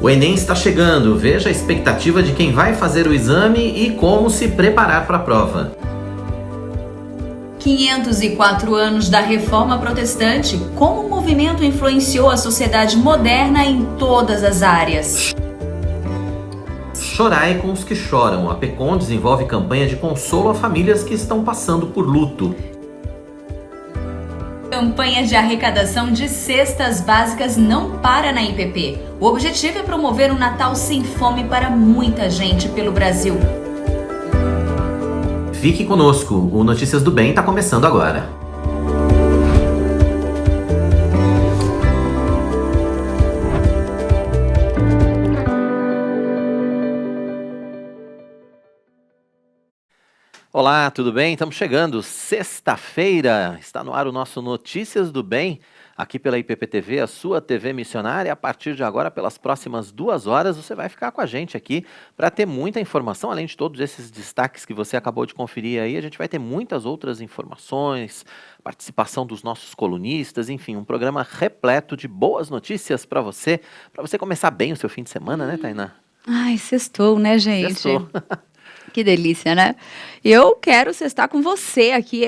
O Enem está chegando, veja a expectativa de quem vai fazer o exame e como se preparar para a prova. 504 anos da Reforma Protestante, como o movimento influenciou a sociedade moderna em todas as áreas. Chorai com os que choram. A PECOM desenvolve campanha de consolo a famílias que estão passando por luto. Campanha de arrecadação de cestas básicas não para na IPP. O objetivo é promover um Natal sem fome para muita gente pelo Brasil. Fique conosco, o Notícias do Bem está começando agora. Olá, tudo bem? Estamos chegando, sexta-feira, está no ar o nosso Notícias do Bem, aqui pela IPP-TV, a sua TV missionária. A partir de agora, pelas próximas 2 horas, você vai ficar com a gente aqui para ter muita informação, além de todos esses destaques que você acabou de conferir aí. A gente vai ter muitas outras informações, participação dos nossos colunistas, enfim, um programa repleto de boas notícias para você começar bem o seu fim de semana, né, Tainá? Ai, sextou, né, gente? Sextou. Que delícia, né? Eu quero sextar com você aqui,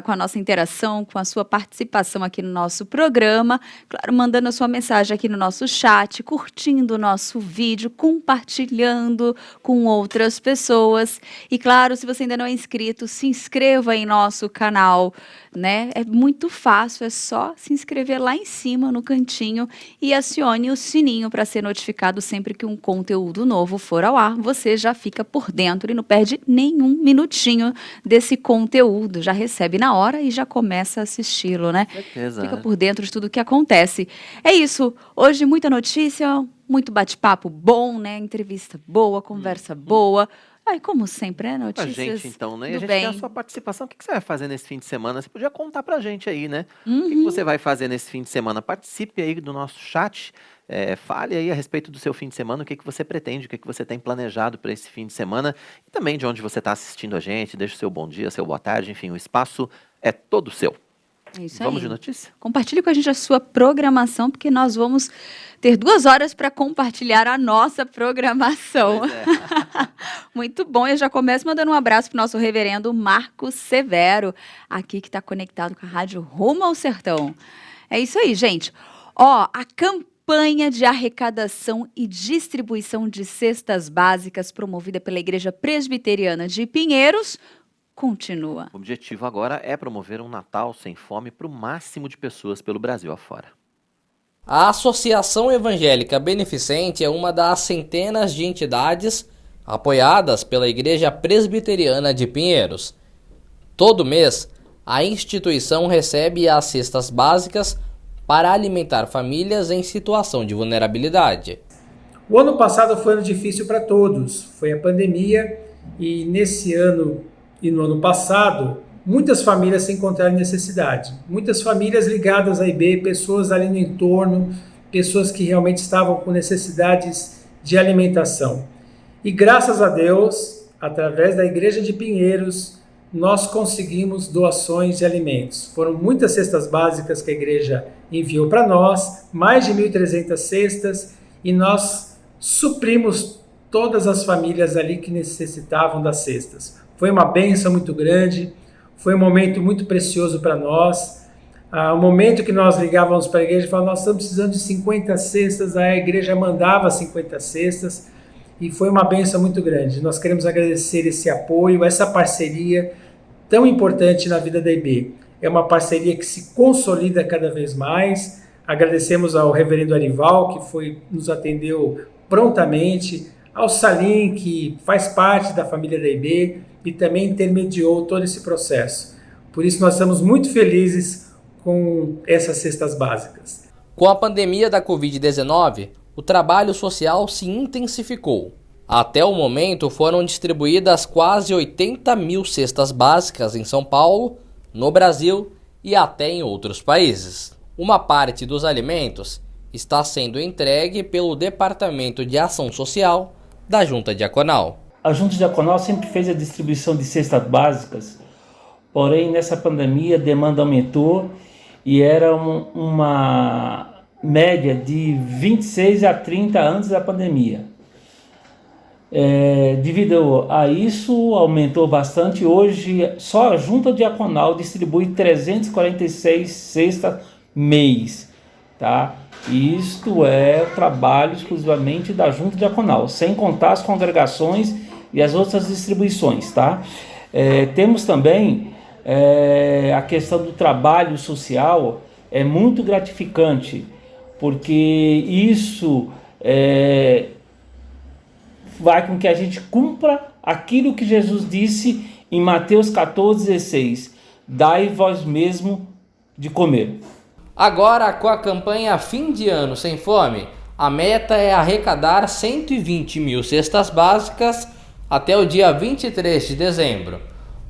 com a nossa interação, com a sua participação aqui no nosso programa. Claro, mandando a sua mensagem aqui no nosso chat, curtindo o nosso vídeo, compartilhando com outras pessoas. E claro, se você ainda não é inscrito, se inscreva em nosso canal, né? É muito fácil, é só se inscrever lá em cima, no cantinho, e acione o sininho para ser notificado sempre que um conteúdo novo for ao ar. Você já fica por dentro e não perde nenhum minutinho desse conteúdo. Já recebe na hora e já começa a assisti-lo, né? Certeza, Fica né? por dentro de tudo que acontece. É isso. Hoje muita notícia, muito bate-papo bom, né? Entrevista boa, conversa boa. Aí, como sempre, né? Com a Notícias gente, então, né? E a do gente bem. tem a sua participação. O que você vai fazer nesse fim de semana? Você podia contar pra gente aí, né? O Uhum. que você vai fazer nesse fim de semana? Participe aí do nosso chat. Fale aí a respeito do seu fim de semana, o que você pretende, o que você tem planejado para esse fim de semana e também de onde você está assistindo a gente. Deixa o seu bom dia, seu boa tarde, enfim, o espaço é todo seu. É isso Vamos aí. de notícia? Compartilhe com a gente a sua programação, porque nós vamos ter 2 horas para compartilhar a nossa programação. Pois é. Muito bom. Eu já começo mandando um abraço para o nosso reverendo Marcos Severo, aqui que está conectado com a rádio Rumo ao Sertão. É isso aí, gente. Ó, a campanha de arrecadação e distribuição de cestas básicas promovida pela Igreja Presbiteriana de Pinheiros continua. O objetivo agora é promover um Natal sem fome para o máximo de pessoas pelo Brasil afora. A Associação Evangélica Beneficente é uma das centenas de entidades apoiadas pela Igreja Presbiteriana de Pinheiros. Todo mês, a instituição recebe as cestas básicas para alimentar famílias em situação de vulnerabilidade. O ano passado foi um ano difícil para todos, foi a pandemia e nesse ano e no ano passado muitas famílias se encontraram em necessidade. Muitas famílias ligadas à IB, pessoas ali no entorno, pessoas que realmente estavam com necessidades de alimentação. E graças a Deus, através da Igreja de Pinheiros, nós conseguimos doações de alimentos. Foram muitas cestas básicas que a igreja enviou para nós, mais de 1.300 cestas, e nós suprimos todas as famílias ali que necessitavam das cestas. Foi uma bênção muito grande, foi um momento muito precioso para nós. O momento que nós ligávamos para a igreja e falávamos, nós estamos precisando de 50 cestas, a igreja mandava 50 cestas, e foi uma bênção muito grande. Nós queremos agradecer esse apoio, essa parceria tão importante na vida da IB. É uma parceria que se consolida cada vez mais. Agradecemos ao reverendo Arival, que nos atendeu prontamente, ao Salim, que faz parte da família da IB e também intermediou todo esse processo. Por isso nós estamos muito felizes com essas cestas básicas. Com a pandemia da Covid-19, o trabalho social se intensificou. Até o momento foram distribuídas quase 80 mil cestas básicas em São Paulo, no Brasil e até em outros países. Uma parte dos alimentos está sendo entregue pelo Departamento de Ação Social da Junta Diaconal. A Junta Diaconal sempre fez a distribuição de cestas básicas, porém nessa pandemia a demanda aumentou e era uma média de 26 a 30 antes da pandemia. Devido a isso, aumentou bastante. Hoje, só a Junta Diaconal distribui 346 cestas mês, tá? Isto é o trabalho exclusivamente da Junta Diaconal, sem contar as congregações e as outras distribuições, tá? Temos também a questão do trabalho social, é muito gratificante, porque isso vai com que a gente cumpra aquilo que Jesus disse em Mateus 14,16: dai vós mesmo de comer. Agora, com a campanha Fim de Ano Sem Fome, a meta é arrecadar 120 mil cestas básicas até o dia 23 de dezembro.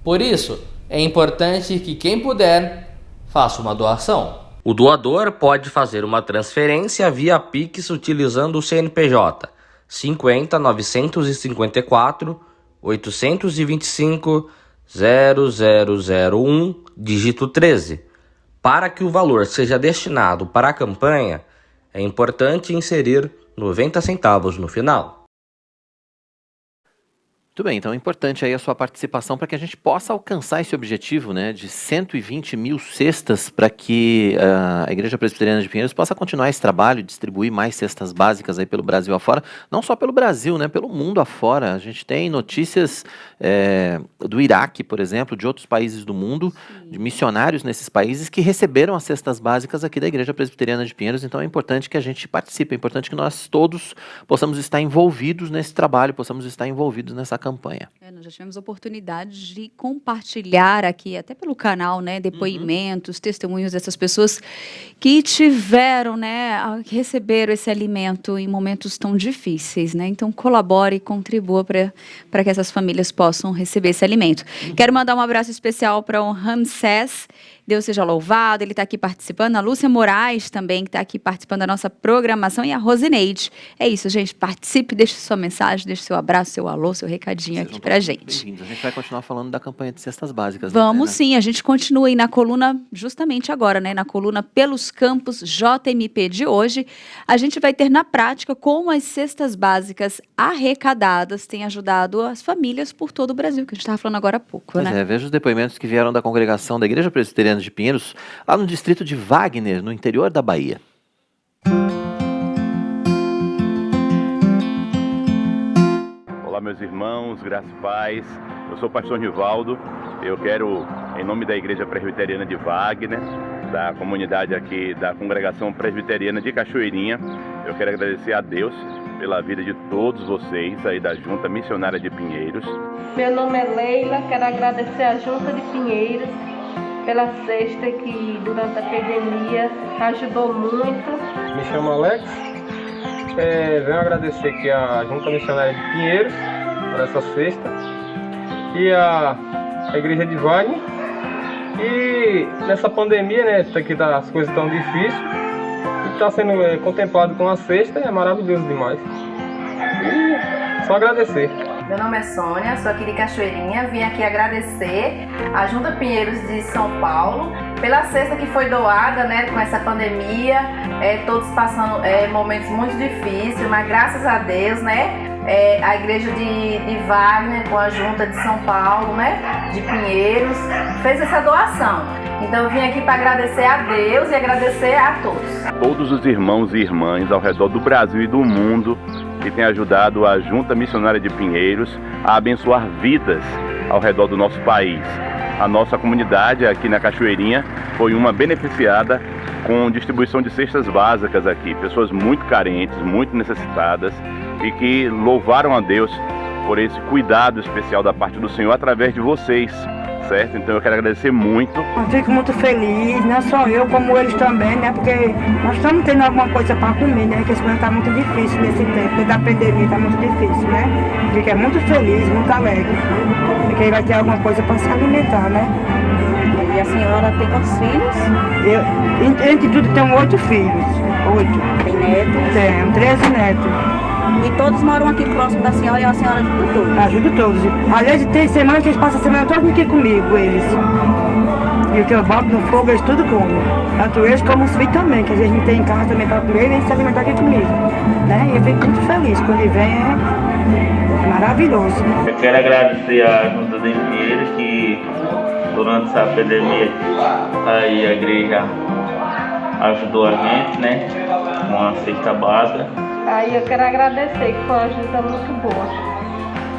Por isso, é importante que quem puder, faça uma doação. O doador pode fazer uma transferência via Pix utilizando o CNPJ 50 954 825 0001 dígito 13. Para que o valor seja destinado para a campanha, é importante inserir 90 centavos no final. Muito bem, então é importante aí a sua participação para que a gente possa alcançar esse objetivo, né, de 120 mil cestas, para que a Igreja Presbiteriana de Pinheiros possa continuar esse trabalho, distribuir mais cestas básicas aí pelo Brasil afora, não só pelo Brasil, né, pelo mundo afora. A gente tem notícias do Iraque, por exemplo, de outros países do mundo, de missionários nesses países que receberam as cestas básicas aqui da Igreja Presbiteriana de Pinheiros. Então é importante que a gente participe, é importante que nós todos possamos estar envolvidos nesse trabalho, possamos estar envolvidos nessa campanha. Nós já tivemos oportunidade de compartilhar aqui, até pelo canal, né, depoimentos, testemunhos dessas pessoas que tiveram, né, que receberam esse alimento em momentos tão difíceis, né? Então colabore e contribua para que essas famílias possam receber esse alimento. Quero mandar um abraço especial para o Ramsés. Deus seja louvado, ele está aqui participando. A Lúcia Moraes também, que está aqui participando da nossa programação. E a Rosineide. É isso, gente. Participe, deixe sua mensagem, deixe seu abraço, seu alô, seu recadinho aqui pra gente. A gente vai continuar falando da campanha de cestas básicas. Vamos né? sim, a gente continua aí na coluna, justamente agora, né? Na coluna Pelos Campos JMP de hoje. A gente vai ter na prática como as cestas básicas arrecadadas têm ajudado as famílias por todo o Brasil, que a gente estava falando agora há pouco, Pois né? veja os depoimentos que vieram da congregação da Igreja Presbiteriana de Pinheiros, lá no distrito de Wagner, no interior da Bahia. Olá, meus irmãos, graças e paz. Eu sou o pastor Nivaldo. Eu quero, em nome da Igreja Presbiteriana de Wagner, da comunidade aqui da Congregação Presbiteriana de Cachoeirinha, eu quero agradecer a Deus pela vida de todos vocês aí da Junta Missionária de Pinheiros. Meu nome é Leila, quero agradecer à Junta de Pinheiros pela cesta que durante a pandemia ajudou muito. Me chamo Alex, venho agradecer aqui à Junta Missionária de Pinheiros por essa cesta e a Igreja de Wagner. E nessa pandemia, né, que as coisas estão difíceis, está sendo contemplado com a cesta, é maravilhoso demais. E só agradecer. Meu nome é Sônia, sou aqui de Cachoeirinha, vim aqui agradecer à Junta Pinheiros de São Paulo pela cesta que foi doada, né, com essa pandemia, todos passando momentos muito difíceis, mas graças a Deus, né, a Igreja de Wagner com a Junta de São Paulo, né, de Pinheiros, fez essa doação. Então eu vim aqui para agradecer a Deus e agradecer a todos. Todos os irmãos e irmãs ao redor do Brasil e do mundo que têm ajudado a Junta Missionária de Pinheiros a abençoar vidas ao redor do nosso país. A nossa comunidade aqui na Cachoeirinha foi uma beneficiada com distribuição de cestas básicas aqui. Pessoas muito carentes, muito necessitadas e que louvaram a Deus por esse cuidado especial da parte do Senhor através de vocês. Certo? Então eu quero agradecer muito. Eu fico muito feliz, não só eu, como eles também, né? Porque nós estamos tendo alguma coisa para comer, né? Que as coisas estão muito difíceis nesse tempo, da pandemia está muito difícil, né? Fica muito feliz, muito alegre, porque vai ter alguma coisa para se alimentar, né? E a senhora tem quantos filhos? Eu, entre tudo, tenho 8 filhos. 8. Tem netos? Tenho 13 netos. E todos moram aqui próximo da senhora e a senhora ajuda todos? Ajudo todos. Aliás, tem semana que eles passam a semana toda aqui comigo, eles. E o que eu boto no fogo, eles tudo comem. Tanto eles como os filhos também, que às vezes não tem em casa também para comer, e vem se alimentar aqui comigo. Né? E eu fico muito feliz. Quando ele vem, é maravilhoso. Eu quero agradecer a Junta de Pinheiros que durante essa pandemia aí a igreja ajudou a gente, né? Com a cesta básica. Aí eu quero agradecer, que foi uma ajuda muito boa.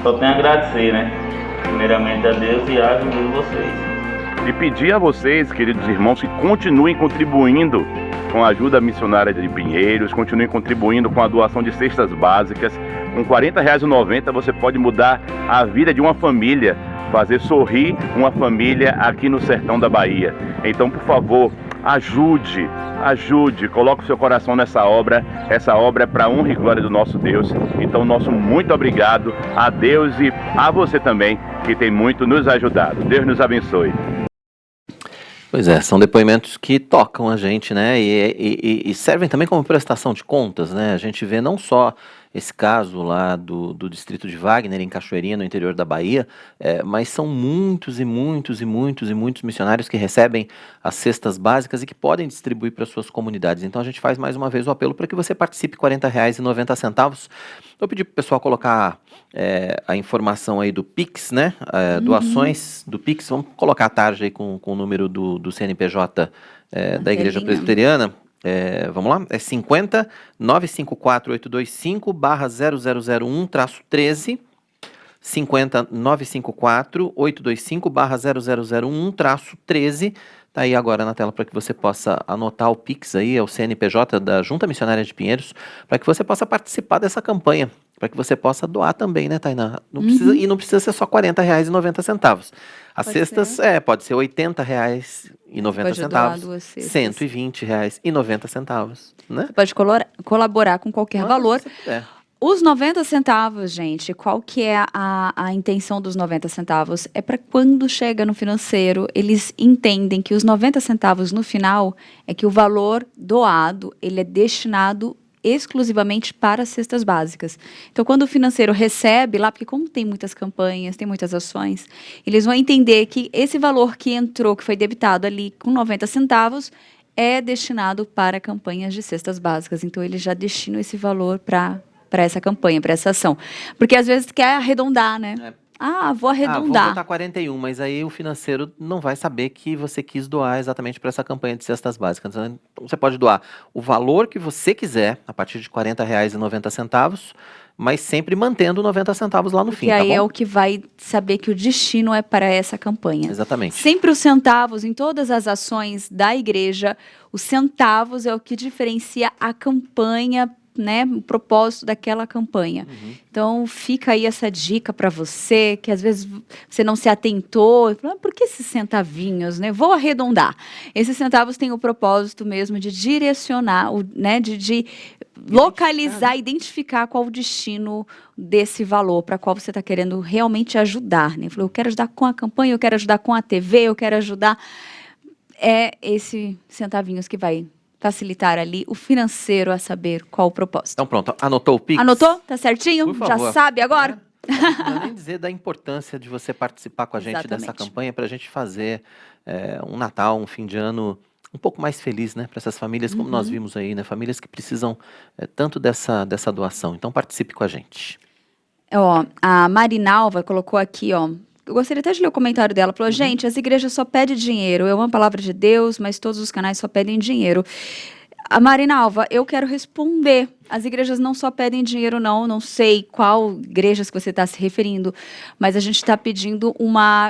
Só tenho a agradecer, né? Primeiramente a Deus e a ajuda de vocês. E pedir a vocês, queridos irmãos, que continuem contribuindo com a ajuda missionária de Pinheiros, continuem contribuindo com a doação de cestas básicas. Com R$ 40,90 você pode mudar a vida de uma família, fazer sorrir uma família aqui no sertão da Bahia. Então, por favor, ajude, coloque o seu coração nessa obra. Essa obra é para a honra e glória do nosso Deus. Então, nosso muito obrigado a Deus e a você também, que tem muito nos ajudado. Deus nos abençoe. Pois é, são depoimentos que tocam a gente, né, e servem também como prestação de contas, né, a gente vê não só esse caso lá do distrito de Wagner, em Cachoeirinha, no interior da Bahia, mas são muitos missionários que recebem as cestas básicas e que podem distribuir para suas comunidades. Então a gente faz mais uma vez o apelo para que você participe, R$ 40,90. Vou pedir para o pessoal colocar a informação aí do Pix, né, doações do Pix, vamos colocar a tarde aí com o número do CNPJ da Igreja Presbiteriana. Vamos lá, é 50 954 825 /0001-13, 50 954 825 /0001-13. Tá aí agora na tela para que você possa anotar o Pix aí, é o CNPJ da Junta Missionária de Pinheiros, para que você possa participar dessa campanha, para que você possa doar também, né, Tainá? Não precisa, e não precisa ser só R$ 40,90. As cestas, pode ser R$ 80,90, R$ 120,90, né? Você pode colaborar com qualquer valor. Os 90 centavos, gente, qual que é a intenção dos 90 centavos? É para quando chega no financeiro, eles entendem que os 90 centavos no final é que o valor doado, ele é destinado exclusivamente para cestas básicas. Então, quando o financeiro recebe lá, porque como tem muitas campanhas, tem muitas ações, eles vão entender que esse valor que entrou, que foi debitado ali com 90 centavos, é destinado para campanhas de cestas básicas. Então, eles já destinam esse valor para essa campanha, para essa ação. Porque às vezes quer arredondar, né? Vou arredondar. Vou botar 41, mas aí o financeiro não vai saber que você quis doar exatamente para essa campanha de cestas básicas. Então, você pode doar o valor que você quiser, a partir de R$ 40,90, mas sempre mantendo 90 centavos lá no fim, tá bom? E aí é o que vai saber que o destino é para essa campanha. Exatamente. Sempre os centavos, em todas as ações da igreja, os centavos é o que diferencia a campanha, né, o propósito daquela campanha. Então, fica aí essa dica para você, que às vezes você não se atentou, e fala, por que esses centavinhos, né? Vou arredondar. Esses centavos têm o propósito mesmo de direcionar, né, de localizar, identificar qual o destino desse valor, para qual você está querendo realmente ajudar, né? Eu quero ajudar com a campanha, eu quero ajudar com a TV, eu quero ajudar. É esse centavinhos que vai facilitar ali o financeiro a saber qual o propósito. Então pronto, anotou o Pix? Anotou? Tá certinho? Por favor. Já sabe agora? Não nem dizer da importância de você participar com a gente dessa campanha para a gente fazer um Natal, um fim de ano um pouco mais feliz, né? Para essas famílias, como nós vimos aí, né? Famílias que precisam tanto dessa doação. Então participe com a gente. A Marinalva colocou aqui, eu gostaria até de ler o comentário dela. Falou, gente, as igrejas só pedem dinheiro. Eu amo a palavra de Deus, mas todos os canais só pedem dinheiro. A Marinalva, eu quero responder. As igrejas não só pedem dinheiro, não sei qual igrejas que você está se referindo, mas a gente está pedindo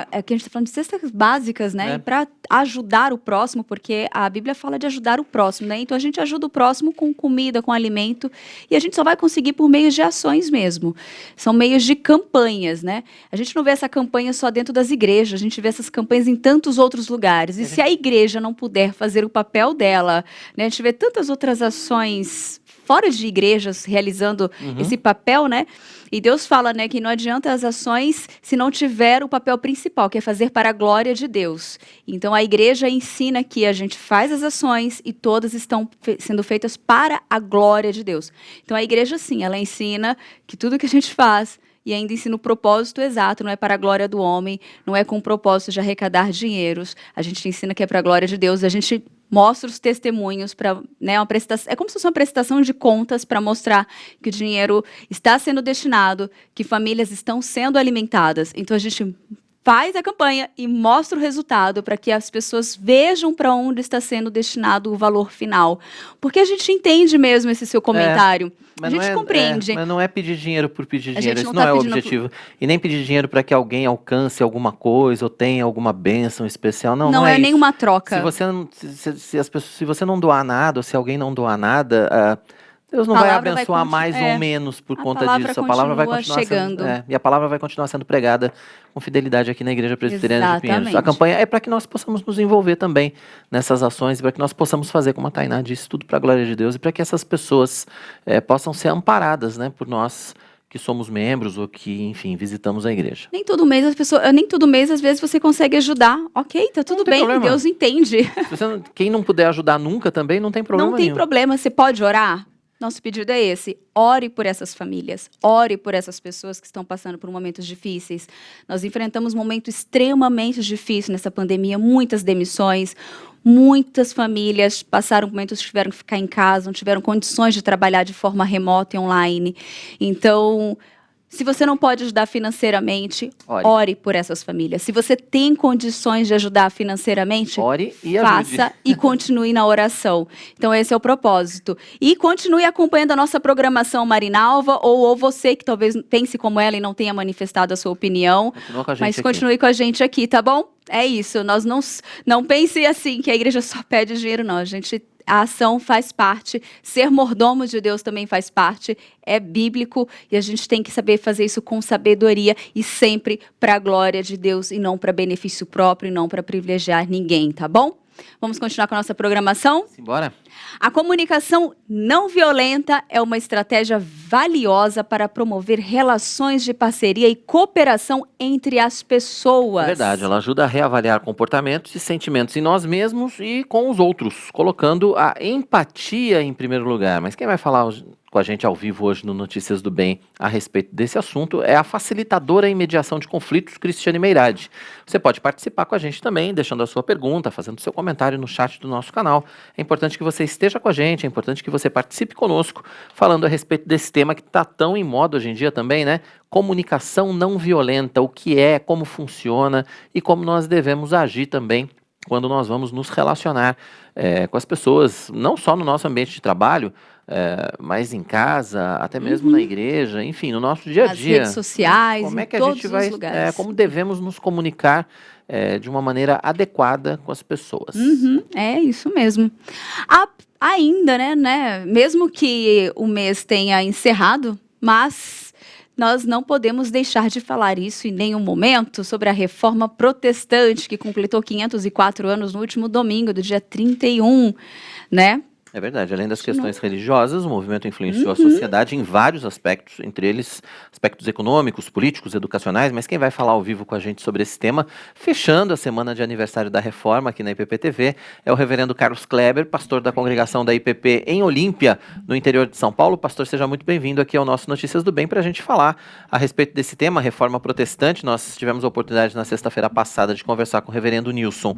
aqui a gente está falando de cestas básicas, né? Para ajudar o próximo, porque a Bíblia fala de ajudar o próximo, né? Então a gente ajuda o próximo com comida, com alimento, e a gente só vai conseguir por meios de ações mesmo. São meios de campanhas, né? A gente não vê essa campanha só dentro das igrejas, a gente vê essas campanhas em tantos outros lugares. E se a igreja não puder fazer o papel dela, né? A gente vê tantas outras ações fora de igrejas realizando esse papel, né? E Deus fala, né, que não adianta as ações se não tiver o papel principal, que é fazer para a glória de Deus. Então a igreja ensina que a gente faz as ações e todas estão sendo feitas para a glória de Deus. Então a igreja, sim, ela ensina que tudo que a gente faz e ainda ensina o propósito exato, não é para a glória do homem, não é com o propósito de arrecadar dinheiros. A gente ensina que é para a glória de Deus, a gente mostra os testemunhos para, né, uma prestação, é como se fosse uma prestação de contas para mostrar que o dinheiro está sendo destinado, que famílias estão sendo alimentadas. Então a gente faz a campanha e mostra o resultado para que as pessoas vejam para onde está sendo destinado o valor final. Porque a gente entende mesmo esse seu comentário. A gente compreende. Mas não é pedir dinheiro por pedir A dinheiro, gente esse não não tá é o pedindo objetivo. E nem pedir dinheiro para que alguém alcance alguma coisa ou tenha alguma bênção especial. Não é isso. nenhuma troca. Se você não, se você não doar nada, ou se alguém não doar nada, Deus não vai abençoar mais ou menos por conta disso. A palavra vai continuar chegando. E a palavra vai continuar sendo pregada com fidelidade aqui na Igreja Presbiteriana de Pinheiros. A campanha é para que nós possamos nos envolver também nessas ações, para que nós possamos fazer, como a Tainá disse, tudo para a glória de Deus e para que essas pessoas possam ser amparadas, né, por nós que somos membros ou que, enfim, visitamos a igreja. Nem todo mês às vezes você consegue ajudar. Ok, tá tudo bem, problema. Deus entende. Quem não puder ajudar nunca também, não tem problema nenhum. Não tem problema, você pode orar? Nosso pedido é esse: ore por essas famílias, ore por essas pessoas que estão passando por momentos difíceis. Nós enfrentamos um momento extremamente difícil nessa pandemia, muitas demissões, muitas famílias passaram momentos que tiveram que ficar em casa, não tiveram condições de trabalhar de forma remota e online. Então, se você não pode ajudar financeiramente, ore por essas famílias. Se você tem condições de ajudar financeiramente, ore e faça ajude. E continue na oração. Então, esse é o propósito. E continue acompanhando a nossa programação Marinalva, ou você que talvez pense como ela e não tenha manifestado a sua opinião. Mas continue com a gente aqui, tá bom? É isso. Nós não pense assim, que a igreja só pede dinheiro, não. A ação faz parte, ser mordomo de Deus também faz parte, é bíblico e a gente tem que saber fazer isso com sabedoria e sempre para a glória de Deus e não para benefício próprio e não para privilegiar ninguém, tá bom? Vamos continuar com a nossa programação? Simbora. A comunicação não violenta é uma estratégia valiosa para promover relações de parceria e cooperação entre as pessoas. É verdade, ela ajuda a reavaliar comportamentos e sentimentos em nós mesmos e com os outros, colocando a empatia em primeiro lugar. Mas quem vai falar com a gente ao vivo hoje no Notícias do Bem a respeito desse assunto é a facilitadora em mediação de conflitos, Cristiane Meirade. Você pode participar com a gente também, deixando a sua pergunta, fazendo seu comentário no chat do nosso canal. É importante que você esteja com a gente, é importante que você participe conosco, falando a respeito desse tema que está tão em moda hoje em dia também, né? Comunicação não violenta, o que é, como funciona e como nós devemos agir também quando nós vamos nos relacionar com as pessoas, não só no nosso ambiente de trabalho, mas em casa, até mesmo na igreja, enfim, no nosso dia a dia. Nas redes sociais, como é que em a gente vai, como devemos nos comunicar de uma maneira adequada com as pessoas. É isso mesmo. Ainda, né, mesmo que o mês tenha encerrado, mas nós não podemos deixar de falar isso em nenhum momento sobre a Reforma Protestante, que completou 504 anos no último domingo, do dia 31, né? É verdade, além das questões religiosas, o movimento influenciou a sociedade em vários aspectos, entre eles aspectos econômicos, políticos, educacionais, mas quem vai falar ao vivo com a gente sobre esse tema, fechando a semana de aniversário da Reforma aqui na IPP-TV, é o reverendo Carlos Kleber, pastor da congregação da IPP em Olímpia, no interior de São Paulo. Pastor, seja muito bem-vindo aqui ao nosso Notícias do Bem para a gente falar a respeito desse tema, Reforma Protestante. Nós tivemos a oportunidade na sexta-feira passada de conversar com o reverendo Nilson,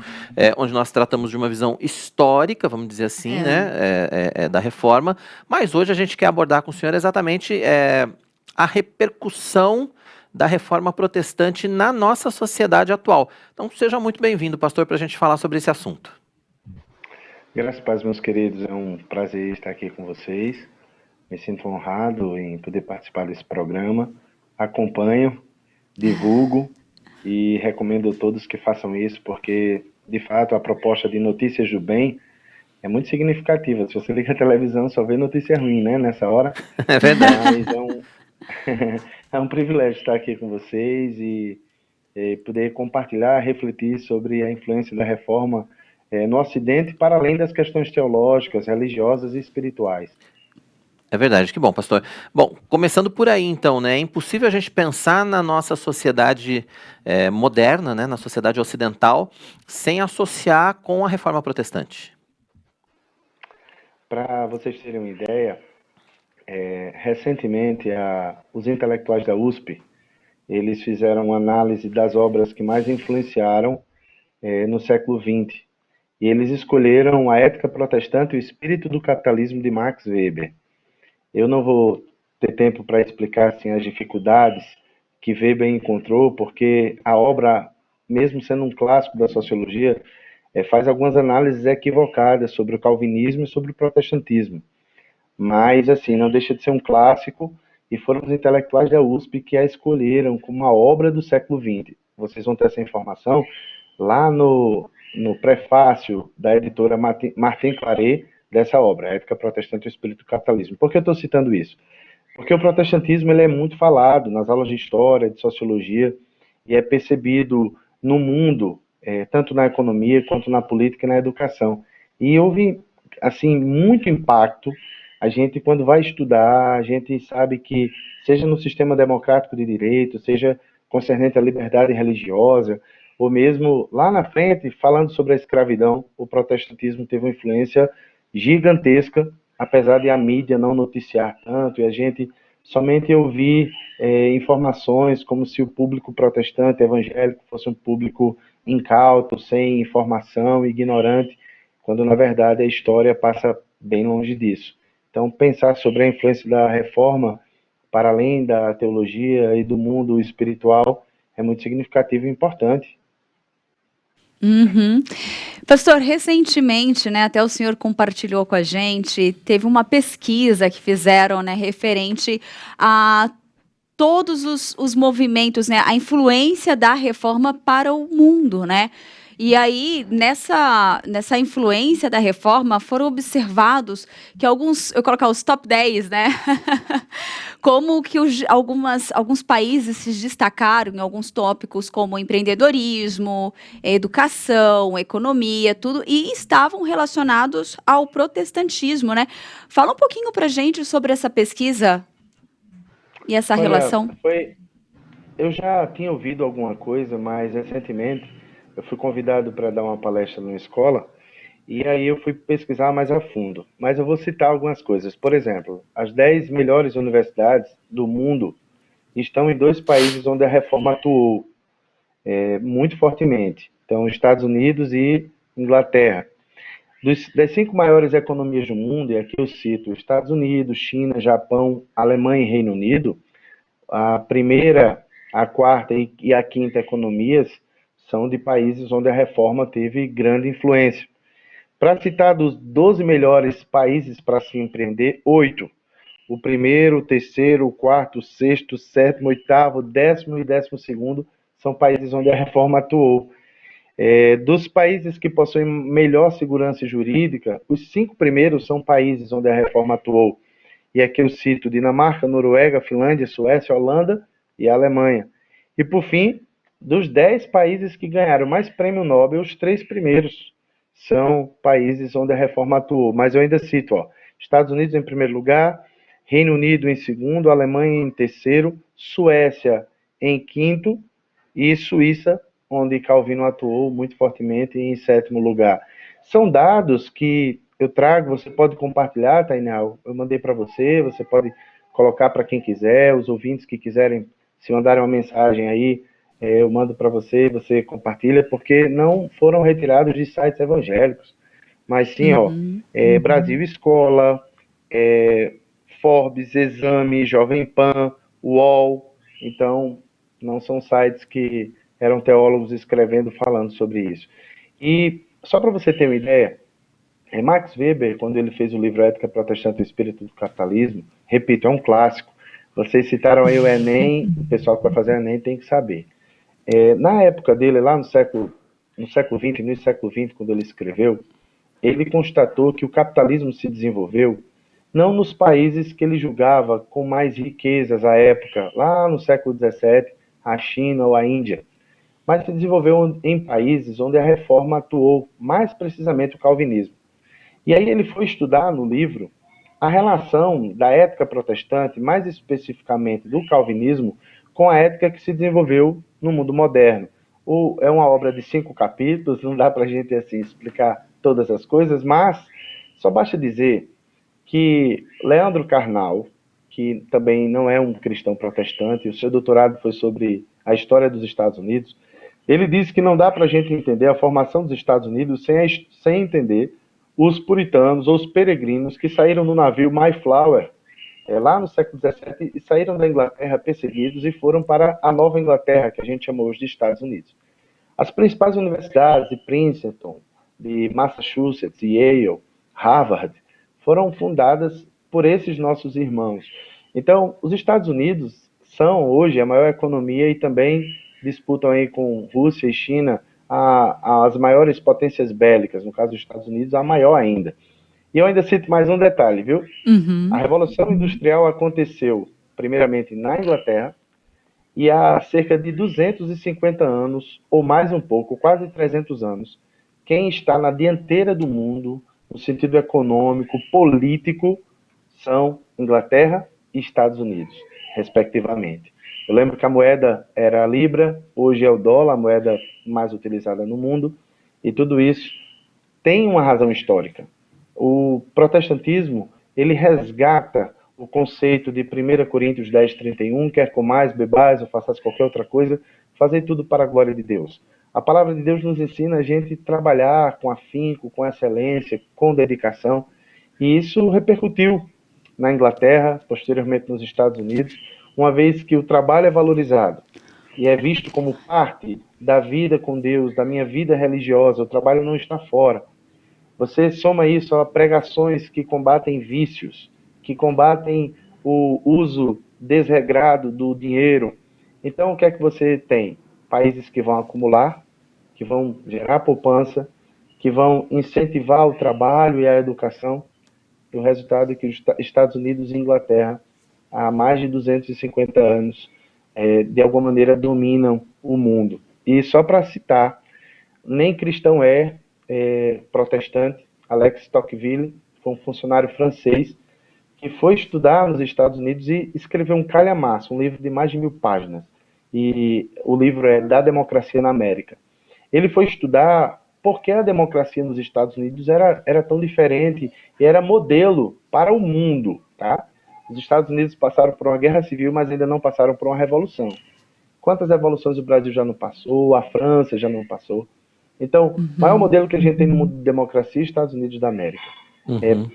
onde nós tratamos de uma visão histórica, vamos dizer assim, né? Da reforma, mas hoje a gente quer abordar com o senhor exatamente a repercussão da reforma protestante na nossa sociedade atual. Então seja muito bem-vindo, pastor, para a gente falar sobre esse assunto. Graças a Deus, meus queridos, é um prazer estar aqui com vocês. Me sinto honrado em poder participar desse programa. Acompanho, divulgo e recomendo a todos que façam isso, porque de fato a proposta de Notícias do Bem é muito significativa. Se você liga a televisão, só vê notícia ruim, né, nessa hora. É verdade. Mas é um privilégio estar aqui com vocês e poder compartilhar, refletir sobre a influência da reforma no Ocidente, para além das questões teológicas, religiosas e espirituais. É verdade, que bom, pastor. Bom, começando por aí então, né, é impossível a gente pensar na nossa sociedade moderna, né, na sociedade ocidental, sem associar com a reforma protestante. Para vocês terem uma ideia, recentemente os intelectuais da USP Eles fizeram uma análise das obras que mais influenciaram no século XX. E eles escolheram A Ética Protestante e o Espírito do Capitalismo, de Max Weber. Eu não vou ter tempo para explicar assim, as dificuldades que Weber encontrou, porque a obra, mesmo sendo um clássico da sociologia, faz algumas análises equivocadas sobre o calvinismo e sobre o protestantismo. Mas, assim, não deixa de ser um clássico, e foram os intelectuais da USP que a escolheram como uma obra do século XX. Vocês vão ter essa informação lá no prefácio da editora Martin Claret dessa obra, Ética Protestante e o Espírito do Capitalismo. Por que eu estou citando isso? Porque o protestantismo ele é muito falado nas aulas de história, de sociologia, e é percebido no mundo, tanto na economia quanto na política e na educação. E houve, assim, muito impacto. A gente, quando vai estudar, a gente sabe que, seja no sistema democrático de direito, seja concernente à liberdade religiosa, ou mesmo lá na frente, falando sobre a escravidão, o protestantismo teve uma influência gigantesca, apesar de a mídia não noticiar tanto, e a gente somente ouvir informações como se o público protestante evangélico fosse um público incauto, sem informação, ignorante, quando na verdade a história passa bem longe disso. Então, pensar sobre a influência da reforma para além da teologia e do mundo espiritual é muito significativo e importante. Uhum. Pastor, recentemente, né, até o senhor compartilhou com a gente, teve uma pesquisa que fizeram, né, referente a todos os movimentos, né, a influência da reforma para o mundo, né? E aí, nessa influência da reforma, foram observados que alguns, eu colocar os top 10, né? Como que alguns países se destacaram em alguns tópicos como empreendedorismo, educação, economia, tudo, e estavam relacionados ao protestantismo, né? Fala um pouquinho pra gente sobre essa pesquisa e essa relação. Eu já tinha ouvido alguma coisa, mas recentemente eu fui convidado para dar uma palestra numa escola e aí eu fui pesquisar mais a fundo. Mas eu vou citar algumas coisas. Por exemplo, as 10 melhores universidades do mundo estão em 2 países onde a reforma atuou muito fortemente. Então, Estados Unidos e Inglaterra. Das 5 maiores economias do mundo, e aqui eu cito Estados Unidos, China, Japão, Alemanha e Reino Unido, a primeira, a quarta e a quinta economias são de países onde a reforma teve grande influência. Para citar dos 12 melhores países para se empreender, 8. O primeiro, o terceiro, o quarto, o sexto, o sétimo, o oitavo, o 10º e 12º são países onde a reforma atuou. Dos países que possuem melhor segurança jurídica, os 5 primeiros são países onde a reforma atuou. E aqui eu cito Dinamarca, Noruega, Finlândia, Suécia, Holanda e Alemanha. E por fim, dos 10 países que ganharam mais prêmio Nobel, os 3 primeiros são países onde a reforma atuou. Mas eu ainda cito, Estados Unidos em primeiro lugar, Reino Unido em segundo, Alemanha em terceiro, Suécia em quinto e Suíça, onde Calvino atuou muito fortemente, em 7º lugar. São dados que eu trago, você pode compartilhar, Tainá, eu mandei para você pode colocar para quem quiser, os ouvintes que quiserem, se mandarem uma mensagem aí, eu mando para você compartilha, porque não foram retirados de sites evangélicos, mas sim, Brasil Escola, Forbes, Exame, Jovem Pan, UOL, então não são sites que eram teólogos escrevendo, falando sobre isso. E só para você ter uma ideia, Max Weber, quando ele fez o livro Ética Protestante e o Espírito do Capitalismo, repito, é um clássico, vocês citaram aí o Enem, o pessoal que vai fazer o Enem tem que saber. Na época dele, lá no século XX, no século XX, quando ele escreveu, ele constatou que o capitalismo se desenvolveu não nos países que ele julgava com mais riquezas à época, lá no século XVII, a China ou a Índia, mas se desenvolveu em países onde a reforma atuou, mais precisamente o calvinismo. E aí ele foi estudar no livro a relação da ética protestante, mais especificamente do calvinismo, com a ética que se desenvolveu no mundo moderno. É uma obra de 5 capítulos, não dá para a gente assim, explicar todas as coisas, mas só basta dizer que Leandro Carnal, que também não é um cristão protestante, o seu doutorado foi sobre a história dos Estados Unidos. Ele disse que não dá para a gente entender a formação dos Estados Unidos sem entender os puritanos ou os peregrinos que saíram no navio Mayflower, lá no século XVII, e saíram da Inglaterra perseguidos e foram para a Nova Inglaterra, que a gente chama hoje de Estados Unidos. As principais universidades de Princeton, de Massachusetts, Yale, Harvard, foram fundadas por esses nossos irmãos. Então, os Estados Unidos são hoje a maior economia e também disputam aí com Rússia e China as maiores potências bélicas, no caso dos Estados Unidos, a maior ainda. E eu ainda cito mais um detalhe, viu? A Revolução Industrial aconteceu primeiramente na Inglaterra, e há cerca de 250 anos, ou mais um pouco, quase 300 anos, quem está na dianteira do mundo, no sentido econômico, político, são Inglaterra e Estados Unidos, respectivamente. Eu lembro que a moeda era a libra, hoje é o dólar, a moeda mais utilizada no mundo, e tudo isso tem uma razão histórica. O protestantismo, ele resgata o conceito de 1 Coríntios 10:31, quer comais, bebais ou façais qualquer outra coisa, fazer tudo para a glória de Deus. A palavra de Deus nos ensina a gente trabalhar com afinco, com excelência, com dedicação, e isso repercutiu na Inglaterra, posteriormente nos Estados Unidos, uma vez que o trabalho é valorizado e é visto como parte da vida com Deus, da minha vida religiosa, o trabalho não está fora. Você soma isso a pregações que combatem vícios, que combatem o uso desregrado do dinheiro. Então, o que é que você tem? Países que vão acumular, que vão gerar poupança, que vão incentivar o trabalho e a educação. E o resultado é que os Estados Unidos e Inglaterra, há mais de 250 anos, de alguma maneira dominam o mundo. E só para citar, nem cristão protestante. Alex Tocqueville foi um funcionário francês que foi estudar nos Estados Unidos e escreveu um calhamaço, um livro de mais de 1000 páginas. E o livro é Da Democracia na América. Ele foi estudar por que a democracia nos Estados Unidos era tão diferente e era modelo para o mundo, tá? Os Estados Unidos passaram por uma guerra civil, mas ainda não passaram por uma revolução. Quantas revoluções o Brasil já não passou? A França já não passou? Então, o maior modelo que a gente tem no mundo de democracia é os Estados Unidos da América.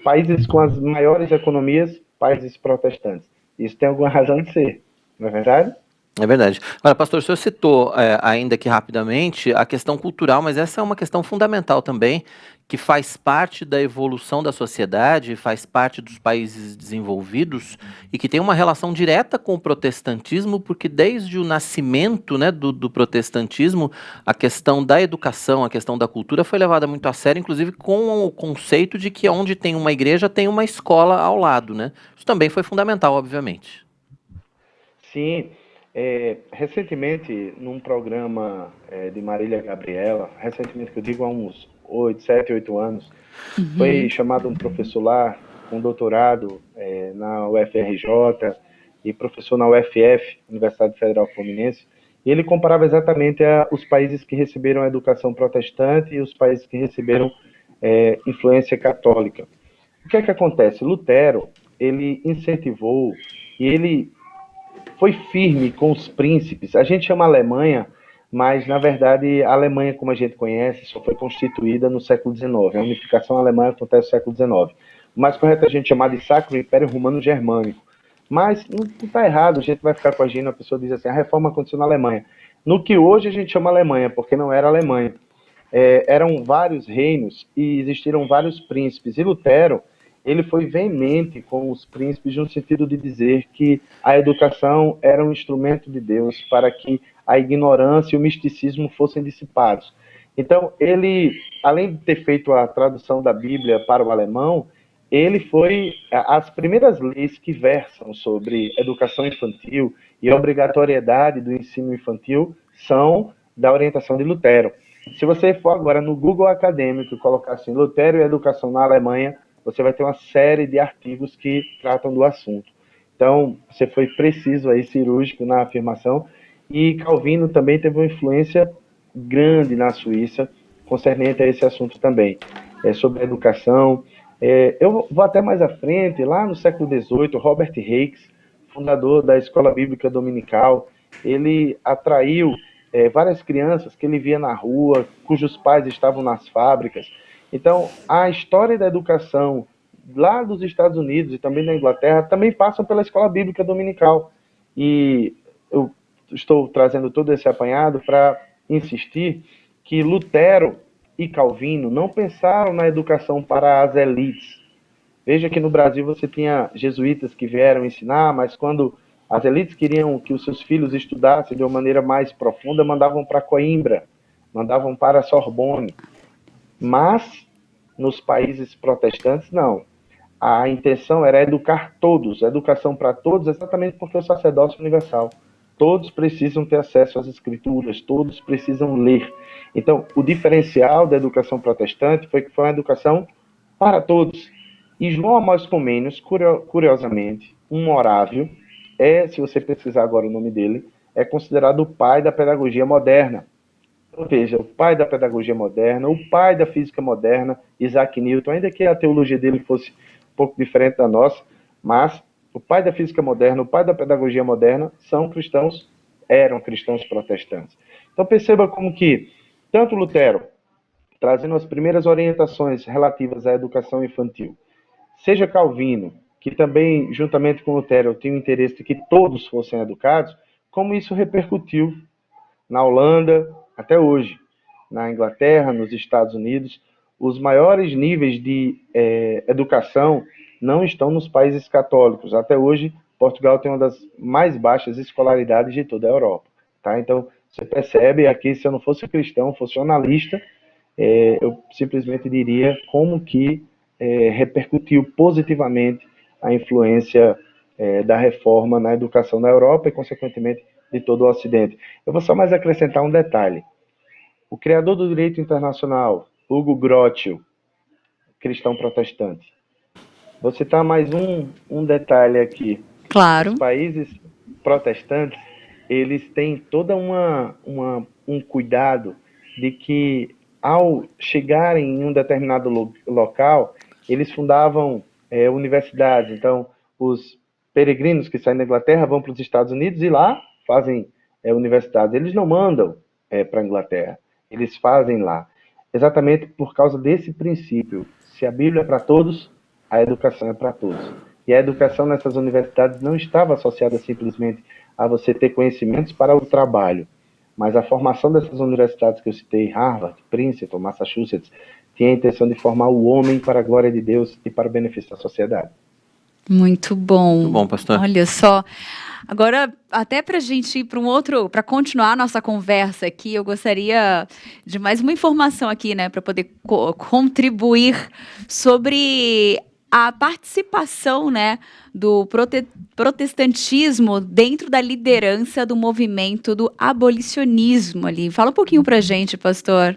Países com as maiores economias, países protestantes. Isso tem alguma razão de ser, não é verdade? É verdade. Agora, pastor, o senhor citou ainda aqui rapidamente a questão cultural, mas essa é uma questão fundamental também, que faz parte da evolução da sociedade, faz parte dos países desenvolvidos e que tem uma relação direta com o protestantismo, porque desde o nascimento, né, do protestantismo, a questão da educação, a questão da cultura foi levada muito a sério, inclusive com o conceito de que onde tem uma igreja tem uma escola ao lado, né? Isso também foi fundamental, obviamente. Sim. Recentemente, num programa de Marília Gabriela, recentemente que eu digo há uns 7, 8 anos, foi chamado um professor lá, com doutorado na UFRJ e professor na UFF, Universidade Federal Fluminense, e ele comparava exatamente os países que receberam a educação protestante e os países que receberam influência católica. O que é que acontece? Lutero, ele incentivou e ele foi firme com os príncipes. A gente chama Alemanha, mas, na verdade, a Alemanha, como a gente conhece, só foi constituída no século XIX. A unificação alemã acontece no século XIX. O mais correto é a gente chamar de Sacro Império Romano Germânico. Mas não está errado, a gente vai ficar corrigindo, a pessoa diz assim, a reforma aconteceu na Alemanha. No que hoje a gente chama Alemanha, porque não era Alemanha. Eram vários reinos e existiram vários príncipes. E Lutero, ele foi veemente com os príncipes no sentido de dizer que a educação era um instrumento de Deus para que a ignorância e o misticismo fossem dissipados. Então, ele, além de ter feito a tradução da Bíblia para o alemão, ele foi as primeiras leis que versam sobre educação infantil e a obrigatoriedade do ensino infantil são da orientação de Lutero. Se você for agora no Google Acadêmico e colocar assim, Lutero e educação na Alemanha, você vai ter uma série de artigos que tratam do assunto. Então, você foi preciso aí, cirúrgico na afirmação, e Calvino também teve uma influência grande na Suíça, concernente a esse assunto também. Sobre a educação, Eu vou até mais à frente, lá no século XVIII, Robert Hakes, fundador da Escola Bíblica Dominical, ele atraiu várias crianças que ele via na rua, cujos pais estavam nas fábricas. Então, a história da educação lá dos Estados Unidos e também da Inglaterra também passam pela Escola Bíblica Dominical. E eu estou trazendo todo esse apanhado para insistir que Lutero e Calvino não pensaram na educação para as elites. Veja que no Brasil você tinha jesuítas que vieram ensinar, mas quando as elites queriam que os seus filhos estudassem de uma maneira mais profunda, mandavam para Coimbra, mandavam para a Sorbonne. Mas nos países protestantes, não. A intenção era educar todos, educação para todos, exatamente porque o sacerdócio é universal. Todos precisam ter acesso às escrituras, todos precisam ler. Então, o diferencial da educação protestante foi que foi uma educação para todos. E João Amós Comênios, curiosamente, um morávio, se você pesquisar agora o nome dele, é considerado o pai da pedagogia moderna. Ou seja, o pai da pedagogia moderna, o pai da física moderna, Isaac Newton, ainda que a teologia dele fosse um pouco diferente da nossa, mas o pai da física moderna, o pai da pedagogia moderna eram cristãos protestantes. Então perceba como que tanto Lutero, trazendo as primeiras orientações relativas à educação infantil, seja Calvino, que também, juntamente com Lutero, tinha o interesse de que todos fossem educados, como isso repercutiu na Holanda até hoje, na Inglaterra, nos Estados Unidos. Os maiores níveis de educação não estão nos países católicos. Até hoje, Portugal tem uma das mais baixas escolaridades de toda a Europa. Tá? Então, você percebe aqui, se eu não fosse cristão, fosse jornalista, eu simplesmente diria como que repercutiu positivamente a influência da reforma na educação na Europa e, consequentemente, de todo o Ocidente. Eu vou só mais acrescentar um detalhe. O criador do direito internacional, Hugo Grotius, cristão protestante. Vou citar mais um detalhe aqui. Claro. Os países protestantes, eles têm toda um cuidado de que, ao chegarem em um determinado local, eles fundavam universidades. Então, os peregrinos que saem da Inglaterra vão para os Estados Unidos e lá fazem universidades. Eles não mandam para a Inglaterra, eles fazem lá. Exatamente por causa desse princípio. Se a Bíblia é para todos, a educação é para todos. E a educação nessas universidades não estava associada simplesmente a você ter conhecimentos para o trabalho, mas a formação dessas universidades que eu citei, Harvard, Princeton, Massachusetts, tinha a intenção de formar o homem para a glória de Deus e para o benefício da sociedade. Muito bom. Muito bom, pastor. Olha só. Agora, até para a gente ir para continuar a nossa conversa aqui, eu gostaria de mais uma informação aqui, né, para poder contribuir sobre a participação, né, do protestantismo dentro da liderança do movimento do abolicionismo ali. Fala um pouquinho para a gente, pastor.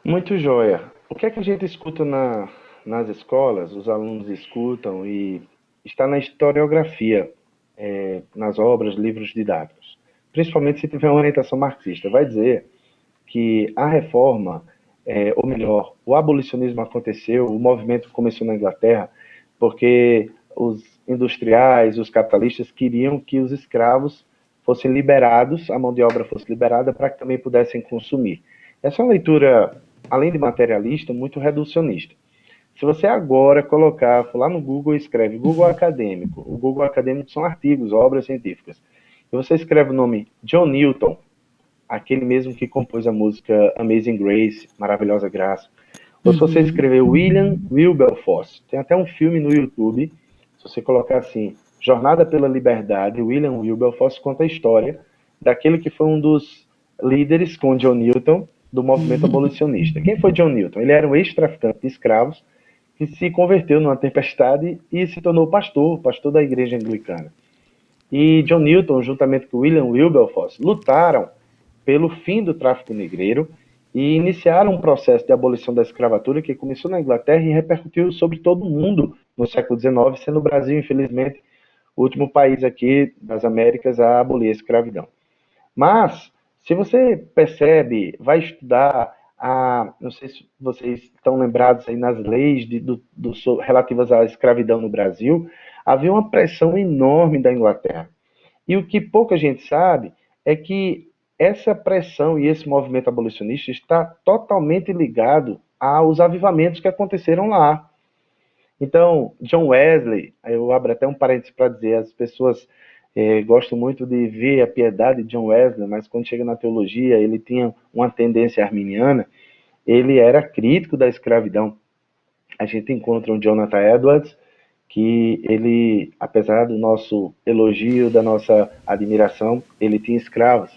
Muito joia. O que é que a gente escuta nas escolas, os alunos escutam e está na historiografia, nas obras, livros didáticos, principalmente se tiver uma orientação marxista, vai dizer que a reforma, ou melhor, o abolicionismo aconteceu, o movimento começou na Inglaterra, porque os industriais, os capitalistas queriam que os escravos fossem liberados, a mão de obra fosse liberada para que também pudessem consumir. Essa é uma leitura, além de materialista, muito reducionista. Se você agora colocar, for lá no Google e escreve Google Acadêmico, o Google Acadêmico são artigos, obras científicas, e você escreve o nome John Newton, aquele mesmo que compôs a música Amazing Grace, Maravilhosa Graça, ou se você escrever William Wilberforce, tem até um filme no YouTube, se você colocar assim, Jornada pela Liberdade, William Wilberforce conta a história daquele que foi um dos líderes com John Newton do movimento abolicionista. Quem foi John Newton? Ele era um ex-traficante de escravos que se converteu numa tempestade e se tornou pastor da igreja anglicana. E John Newton, juntamente com William Wilberforce, lutaram pelo fim do tráfico negreiro e iniciaram um processo de abolição da escravatura que começou na Inglaterra e repercutiu sobre todo o mundo no século XIX, sendo o Brasil, infelizmente, o último país aqui das Américas a abolir a escravidão. Mas, se você percebe, vai estudar não sei se vocês estão lembrados aí nas leis relativas à escravidão no Brasil, havia uma pressão enorme da Inglaterra. E o que pouca gente sabe é que essa pressão e esse movimento abolicionista está totalmente ligado aos avivamentos que aconteceram lá. Então, John Wesley, eu abro até um parênteses para dizer, as pessoas gostam muito de ver a piedade de John Wesley, mas quando chega na teologia, ele tinha uma tendência arminiana, ele era crítico da escravidão. A gente encontra um Jonathan Edwards, que ele, apesar do nosso elogio, da nossa admiração, ele tinha escravos.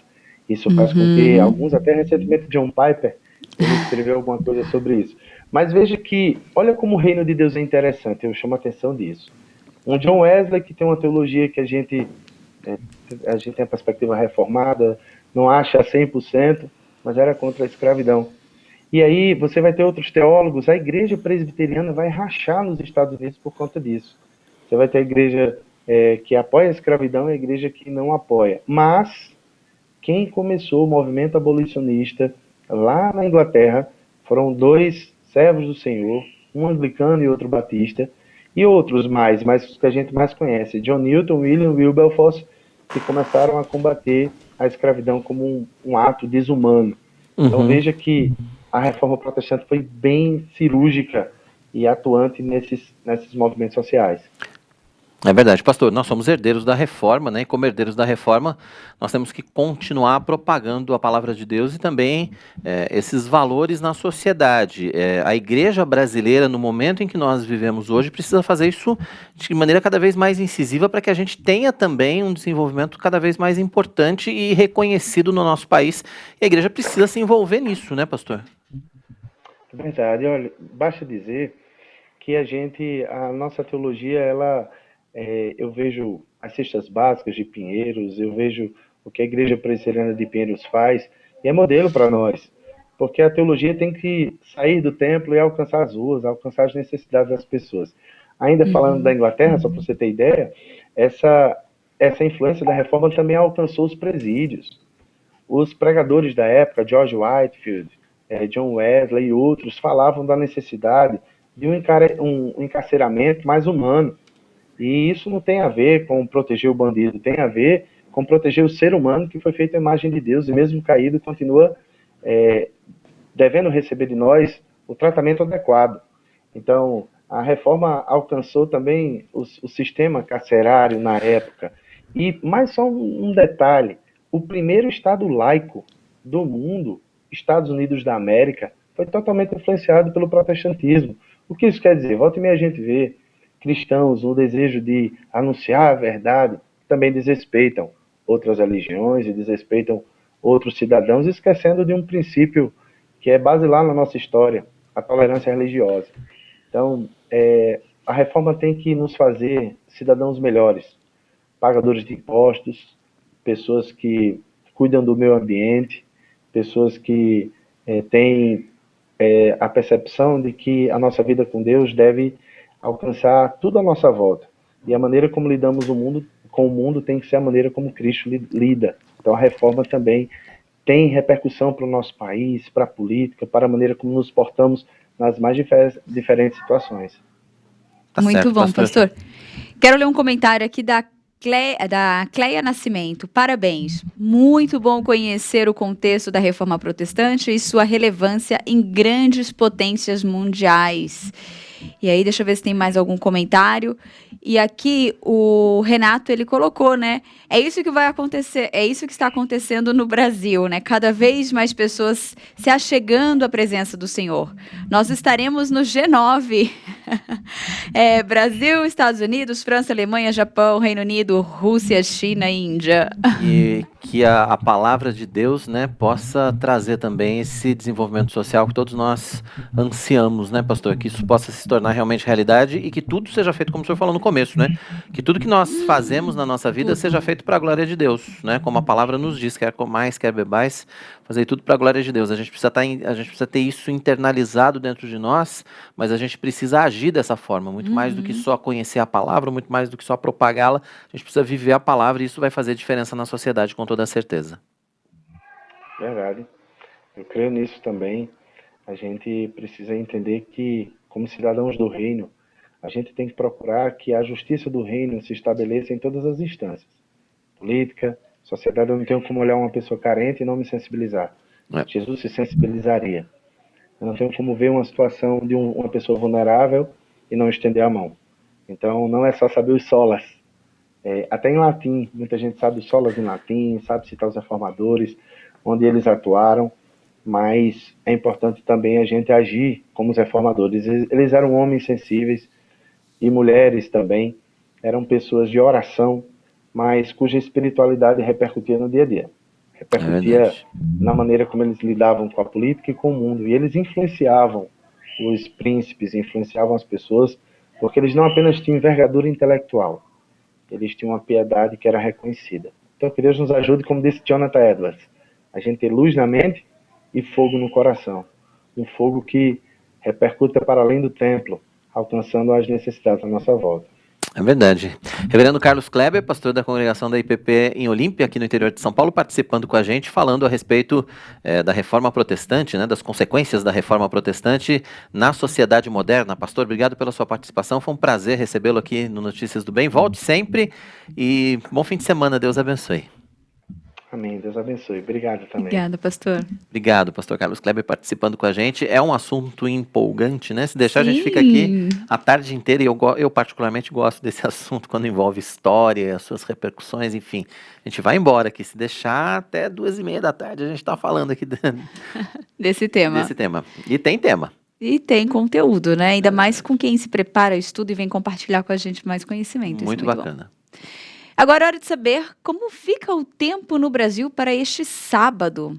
Isso faz com que alguns, até recentemente John Piper, ele escreveu alguma coisa sobre isso. Mas veja que, olha como o reino de Deus é interessante, eu chamo a atenção disso. Um John Wesley que tem uma teologia que a gente tem a perspectiva reformada, não acha 100%, mas era contra a escravidão. E aí você vai ter outros teólogos, a igreja presbiteriana vai rachar nos Estados Unidos por conta disso. Você vai ter a igreja que apoia a escravidão e a igreja que não apoia. Mas quem começou o movimento abolicionista lá na Inglaterra foram 2 servos do Senhor, um anglicano e outro batista, e outros mais, mas os que a gente mais conhece, John Newton, William Wilberforce, que começaram a combater a escravidão como um ato desumano. Então veja que a reforma protestante foi bem cirúrgica e atuante nesses movimentos sociais. É verdade, pastor, nós somos herdeiros da reforma, né? E como herdeiros da reforma, nós temos que continuar propagando a palavra de Deus e também esses valores na sociedade. A igreja brasileira, no momento em que nós vivemos hoje, precisa fazer isso de maneira cada vez mais incisiva para que a gente tenha também um desenvolvimento cada vez mais importante e reconhecido no nosso país. E a igreja precisa se envolver nisso, né, pastor? É verdade, olha, basta dizer que a nossa teologia, eu vejo as cestas básicas de Pinheiros, eu vejo o que a Igreja Presbiteriana de Pinheiros faz, e é modelo para nós, porque a teologia tem que sair do templo e alcançar as ruas, alcançar as necessidades das pessoas. Ainda falando da Inglaterra, só para você ter ideia, essa influência da reforma também alcançou os presídios. Os pregadores da época, George Whitefield, John Wesley e outros, falavam da necessidade de um encarceramento mais humano. E isso não tem a ver com proteger o bandido, tem a ver com proteger o ser humano que foi feito à imagem de Deus e mesmo caído continua devendo receber de nós o tratamento adequado. Então, a reforma alcançou também o sistema carcerário na época. E mais só um detalhe, o primeiro estado laico do mundo, Estados Unidos da América, foi totalmente influenciado pelo protestantismo. O que isso quer dizer? Volta e meia a gente vê cristãos, o desejo de anunciar a verdade, também desrespeitam outras religiões e desrespeitam outros cidadãos, esquecendo de um princípio que é basilar na nossa história, a tolerância religiosa. Então, a reforma tem que nos fazer cidadãos melhores, pagadores de impostos, pessoas que cuidam do meio ambiente, pessoas que têm a percepção de que a nossa vida com Deus deve alcançar tudo à nossa volta. E a maneira como lidamos com o mundo tem que ser a maneira como Cristo lida. Então a reforma também tem repercussão para o nosso país, para a política, para a maneira como nos portamos nas mais diferentes situações. Tá muito certo, bom, pastor. Quero ler um comentário aqui da Cleia Nascimento. Parabéns. Muito bom conhecer o contexto da Reforma Protestante e sua relevância em grandes potências mundiais. E aí, deixa eu ver se tem mais algum comentário. E aqui o Renato, ele colocou, né? É isso que vai acontecer, é isso que está acontecendo no Brasil, né? Cada vez mais pessoas se achegando à presença do Senhor. Nós estaremos no G9. Brasil, Estados Unidos, França, Alemanha, Japão, Reino Unido, Rússia, China e Índia. E que a palavra de Deus, né, possa trazer também esse desenvolvimento social que todos nós ansiamos, né, pastor? Que isso possa se tornar realmente realidade e que tudo seja feito, como o senhor falou no começo, né? Que tudo que nós fazemos na nossa vida seja feito para a glória de Deus, né? Como a palavra nos diz, quer comais, quer bebais, fazer tudo para a glória de Deus. A gente precisa ter isso internalizado dentro de nós, mas a gente precisa agir dessa forma, muito mais do que só conhecer a palavra, muito mais do que só propagá-la. A gente precisa viver a palavra e isso vai fazer diferença na sociedade, com toda certeza. Verdade. Eu creio nisso também. A gente precisa entender que, como cidadãos do reino, a gente tem que procurar que a justiça do reino se estabeleça em todas as instâncias. Política, sociedade, eu não tenho como olhar uma pessoa carente e não me sensibilizar. Jesus se sensibilizaria. Eu não tenho como ver uma situação de uma pessoa vulnerável e não estender a mão. Então, não é só saber os solas. Até em latim, muita gente sabe os solas em latim, sabe citar os reformadores, onde eles atuaram, mas é importante também a gente agir como os reformadores. Eles eram homens sensíveis e mulheres também, eram pessoas de oração, mas cuja espiritualidade repercutia no dia a dia. Repercutia na maneira como eles lidavam com a política e com o mundo. E eles influenciavam os príncipes, influenciavam as pessoas, porque eles não apenas tinham envergadura intelectual, eles tinham uma piedade que era reconhecida. Então, que Deus nos ajude, como disse Jonathan Edwards, a gente ter luz na mente e fogo no coração. Um fogo que repercuta para além do templo, alcançando as necessidades à nossa volta. É verdade. Reverendo Carlos Kleber, pastor da congregação da IPP em Olímpia, aqui no interior de São Paulo, participando com a gente, falando a respeito da reforma protestante, né, das consequências da reforma protestante na sociedade moderna. Pastor, obrigado pela sua participação, foi um prazer recebê-lo aqui no Notícias do Bem. Volte sempre e bom fim de semana, Deus abençoe. Amém, Deus abençoe. Obrigado também. Obrigada, pastor. Obrigado, pastor Carlos Kleber, participando com a gente. É um assunto empolgante, né? Se deixar, a gente fica aqui a tarde inteira e eu particularmente gosto desse assunto quando envolve história, as suas repercussões, enfim. A gente vai embora aqui, se deixar até 2h30 da tarde a gente está falando aqui desse tema. Desse tema. E tem tema. E tem conteúdo, né? Ainda mais com quem se prepara, estuda e vem compartilhar com a gente mais conhecimento. Muito bacana. Bom. Agora é hora de saber como fica o tempo no Brasil para este sábado.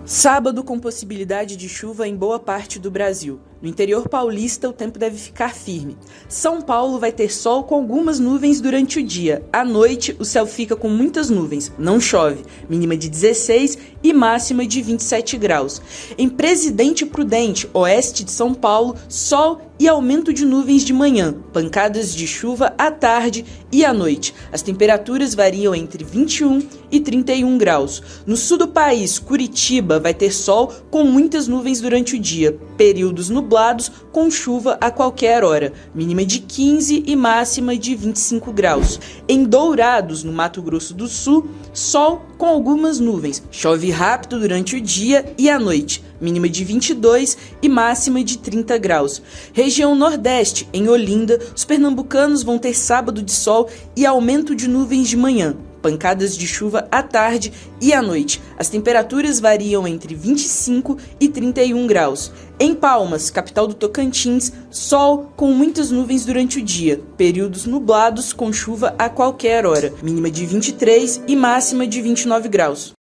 Sábado com possibilidade de chuva em boa parte do Brasil. No interior paulista, o tempo deve ficar firme. São Paulo vai ter sol com algumas nuvens durante o dia. À noite, o céu fica com muitas nuvens, não chove. Mínima de 16 e máxima de 27 graus. Em Presidente Prudente, oeste de São Paulo, sol e aumento de nuvens de manhã. Pancadas de chuva à tarde e à noite. As temperaturas variam entre 21 e 31 graus. No sul do país, Curitiba vai ter sol com muitas nuvens durante o dia. Períodos nublados com chuva a qualquer hora, mínima de 15 e máxima de 25 graus. Em Dourados, no Mato Grosso do Sul, sol com algumas nuvens, chove rápido durante o dia e à noite, mínima de 22 e máxima de 30 graus. Região Nordeste, em Olinda, os pernambucanos vão ter sábado de sol e aumento de nuvens de manhã. Pancadas de chuva à tarde e à noite. As temperaturas variam entre 25 e 31 graus. Em Palmas, capital do Tocantins, sol com muitas nuvens durante o dia. Períodos nublados com chuva a qualquer hora. Mínima de 23 e máxima de 29 graus.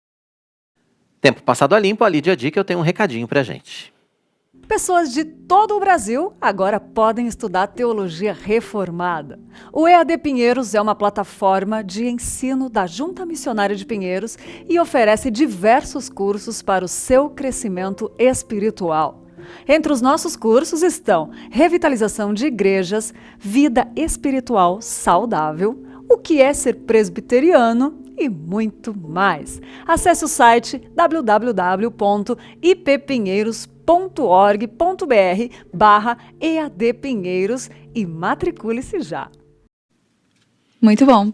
Tempo passado a limpo, a Lídia Dica, eu tenho um recadinho pra gente. Pessoas de todo o Brasil agora podem estudar Teologia Reformada. O EAD Pinheiros é uma plataforma de ensino da Junta Missionária de Pinheiros e oferece diversos cursos para o seu crescimento espiritual. Entre os nossos cursos estão Revitalização de Igrejas, Vida Espiritual Saudável, O que é ser presbiteriano e muito mais. Acesse o site www.ippinheiros.org.br/EAD-Pinheiros e matricule-se já. Muito bom.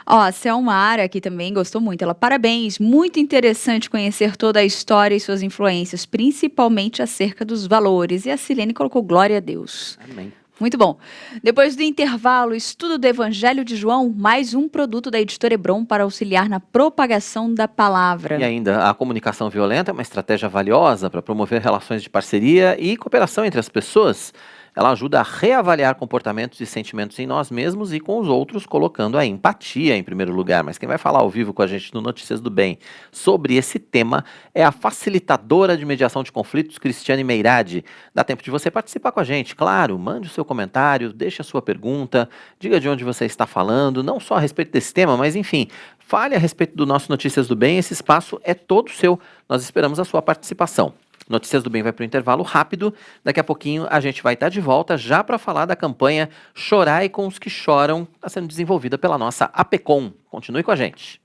Ó, a Selmara aqui também gostou muito. Ela, parabéns, muito interessante conhecer toda a história e suas influências, principalmente acerca dos valores. E a Silene colocou glória a Deus. Amém. Muito bom. Depois do intervalo, estudo do Evangelho de João, mais um produto da Editora Hebron para auxiliar na propagação da palavra. E ainda, a comunicação violenta é uma estratégia valiosa para promover relações de parceria e cooperação entre as pessoas. Ela ajuda a reavaliar comportamentos e sentimentos em nós mesmos e com os outros, colocando a empatia em primeiro lugar. Mas quem vai falar ao vivo com a gente no Notícias do Bem sobre esse tema é a facilitadora de mediação de conflitos, Cristiane Meirade. Dá tempo de você participar com a gente, claro, mande o seu comentário, deixe a sua pergunta, diga de onde você está falando, não só a respeito desse tema, mas enfim, fale a respeito do nosso Notícias do Bem, esse espaço é todo seu, nós esperamos a sua participação. Notícias do Bem vai para o intervalo rápido, daqui a pouquinho a gente vai estar de volta já para falar da campanha Chorai com os que Choram, que está sendo desenvolvida pela nossa APECOM. Continue com a gente.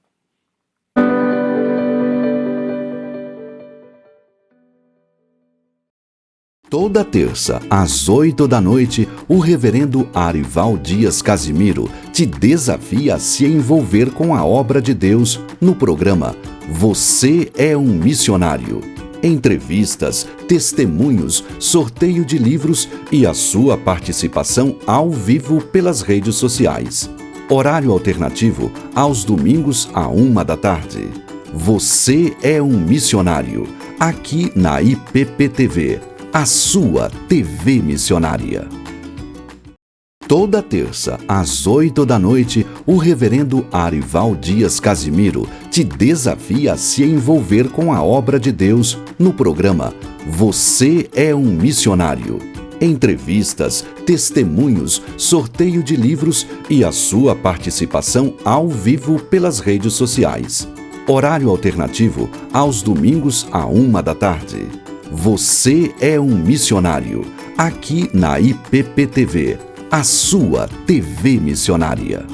Toda terça, às 8 da noite, o reverendo Arival Dias Casimiro te desafia a se envolver com a obra de Deus no programa Você é um Missionário. Entrevistas, testemunhos, sorteio de livros e a sua participação ao vivo pelas redes sociais. Horário alternativo aos domingos à 1 da tarde. Você é um Missionário, aqui na IPPTV. A sua TV missionária. Toda terça, às 8 da noite, o reverendo Arival Dias Casimiro te desafia a se envolver com a obra de Deus no programa Você é um Missionário. Entrevistas, testemunhos, sorteio de livros e a sua participação ao vivo pelas redes sociais. Horário alternativo aos domingos à 1 da tarde. Você é um Missionário, aqui na IPPTV, a sua TV missionária.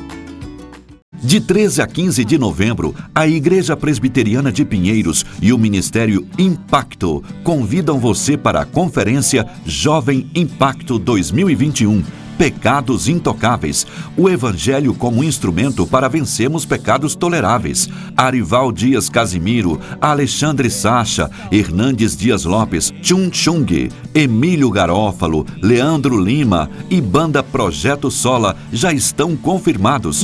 De 13 a 15 de novembro, a Igreja Presbiteriana de Pinheiros e o Ministério Impacto convidam você para a Conferência Jovem Impacto 2021. Pecados Intocáveis, o Evangelho como instrumento para vencermos pecados toleráveis. Arival Dias Casimiro, Alexandre Sacha, Hernandes Dias Lopes, Chun Chung, Emílio Garófalo, Leandro Lima e Banda Projeto Sola já estão confirmados.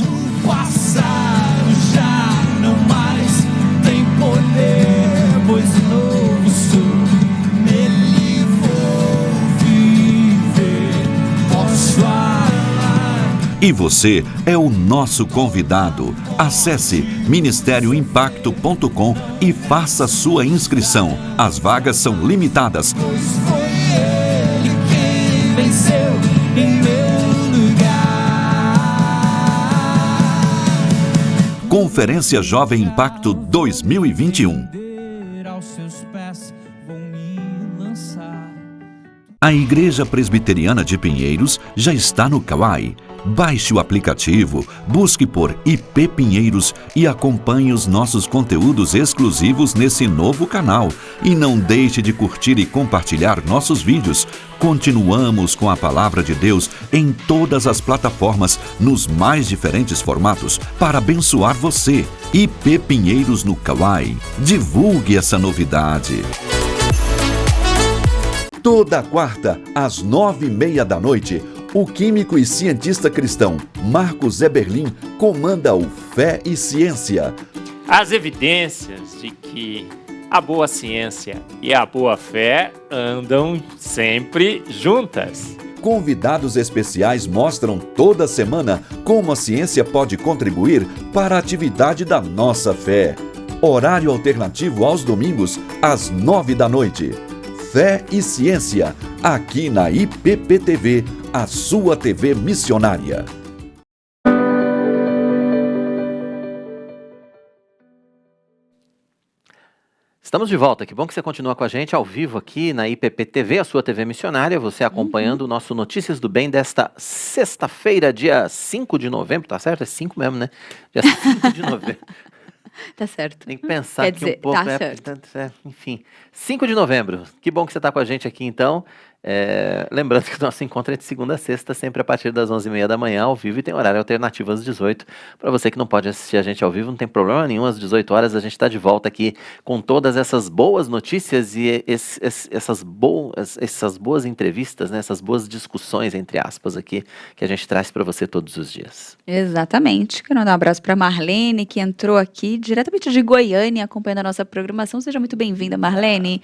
E você é o nosso convidado. Acesse ministérioimpacto.com e faça sua inscrição. As vagas são limitadas. Pois foi ele quem venceu em meu lugar. Conferência Jovem Impacto 2021. Aos seus pés vou me lançar. A Igreja Presbiteriana de Pinheiros já está no Kawai. Baixe o aplicativo, busque por IP Pinheiros e acompanhe os nossos conteúdos exclusivos nesse novo canal. E não deixe de curtir e compartilhar nossos vídeos. Continuamos com a Palavra de Deus em todas as plataformas, nos mais diferentes formatos, para abençoar você. IP Pinheiros no Kawai. Divulgue essa novidade. Toda quarta, às 9:30 da noite, o químico e cientista cristão Marcos Eberlin comanda o Fé e Ciência. As evidências de que a boa ciência e a boa fé andam sempre juntas. Convidados especiais mostram toda semana como a ciência pode contribuir para a atividade da nossa fé. Horário alternativo aos domingos, às 9 da noite. Fé e Ciência, aqui na IPPTV, a sua TV missionária. Estamos de volta, que bom que você continua com a gente ao vivo aqui na IPPTV, a sua TV missionária, você acompanhando o nosso Notícias do Bem desta sexta-feira, dia 5 de novembro, tá certo? É 5 mesmo, né? Dia 5 de novembro. Tá certo. Tem que pensar Quer aqui dizer, um pouco. tá certo. Enfim, 5 de novembro. Que bom que você está com a gente aqui, então. Lembrando que o nosso encontro é de segunda a sexta, sempre a partir das 11:30 da manhã, ao vivo, e tem horário alternativo às 18. Para você que não pode assistir a gente ao vivo, não tem problema nenhum. Às 18 horas a gente está de volta aqui com todas essas boas notícias e essas boas entrevistas, né? Essas boas discussões, entre aspas, aqui, que a gente traz para você todos os dias. Exatamente. Quero mandar um abraço para Marlene, que entrou aqui diretamente de Goiânia, acompanhando a nossa programação. Seja muito bem-vinda, Marlene.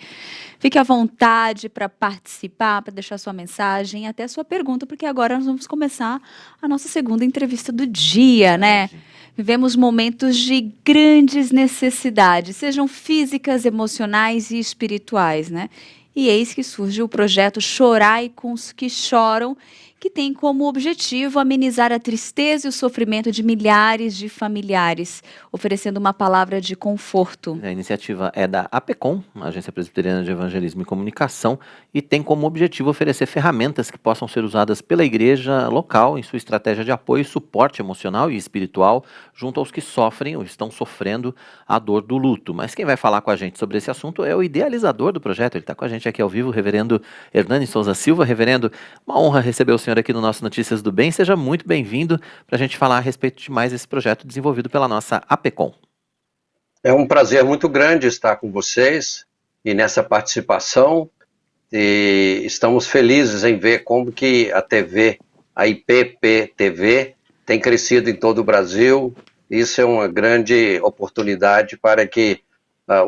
Fique à vontade para participar, para deixar sua mensagem, até a sua pergunta, porque agora nós vamos começar a nossa segunda entrevista do dia, né? Vivemos momentos de grandes necessidades, sejam físicas, emocionais e espirituais, né? E eis que surge o projeto Chorai com os que Choram, que tem como objetivo amenizar a tristeza e o sofrimento de milhares de familiares, oferecendo uma palavra de conforto. A iniciativa é da APECOM, Agência Presbiteriana de Evangelismo e Comunicação, e tem como objetivo oferecer ferramentas que possam ser usadas pela igreja local em sua estratégia de apoio e suporte emocional e espiritual junto aos que sofrem ou estão sofrendo a dor do luto. Mas quem vai falar com a gente sobre esse assunto é o idealizador do projeto. Ele está com a gente aqui ao vivo, o reverendo Hernani Souza Silva. Reverendo, uma honra receber o senhor aqui no nosso Notícias do Bem. Seja muito bem-vindo para a gente falar a respeito de mais esse projeto desenvolvido pela nossa APECOM. É um prazer muito grande estar com vocês e nessa participação, e estamos felizes em ver como que a TV, a IPP-TV, tem crescido em todo o Brasil. Isso é uma grande oportunidade para que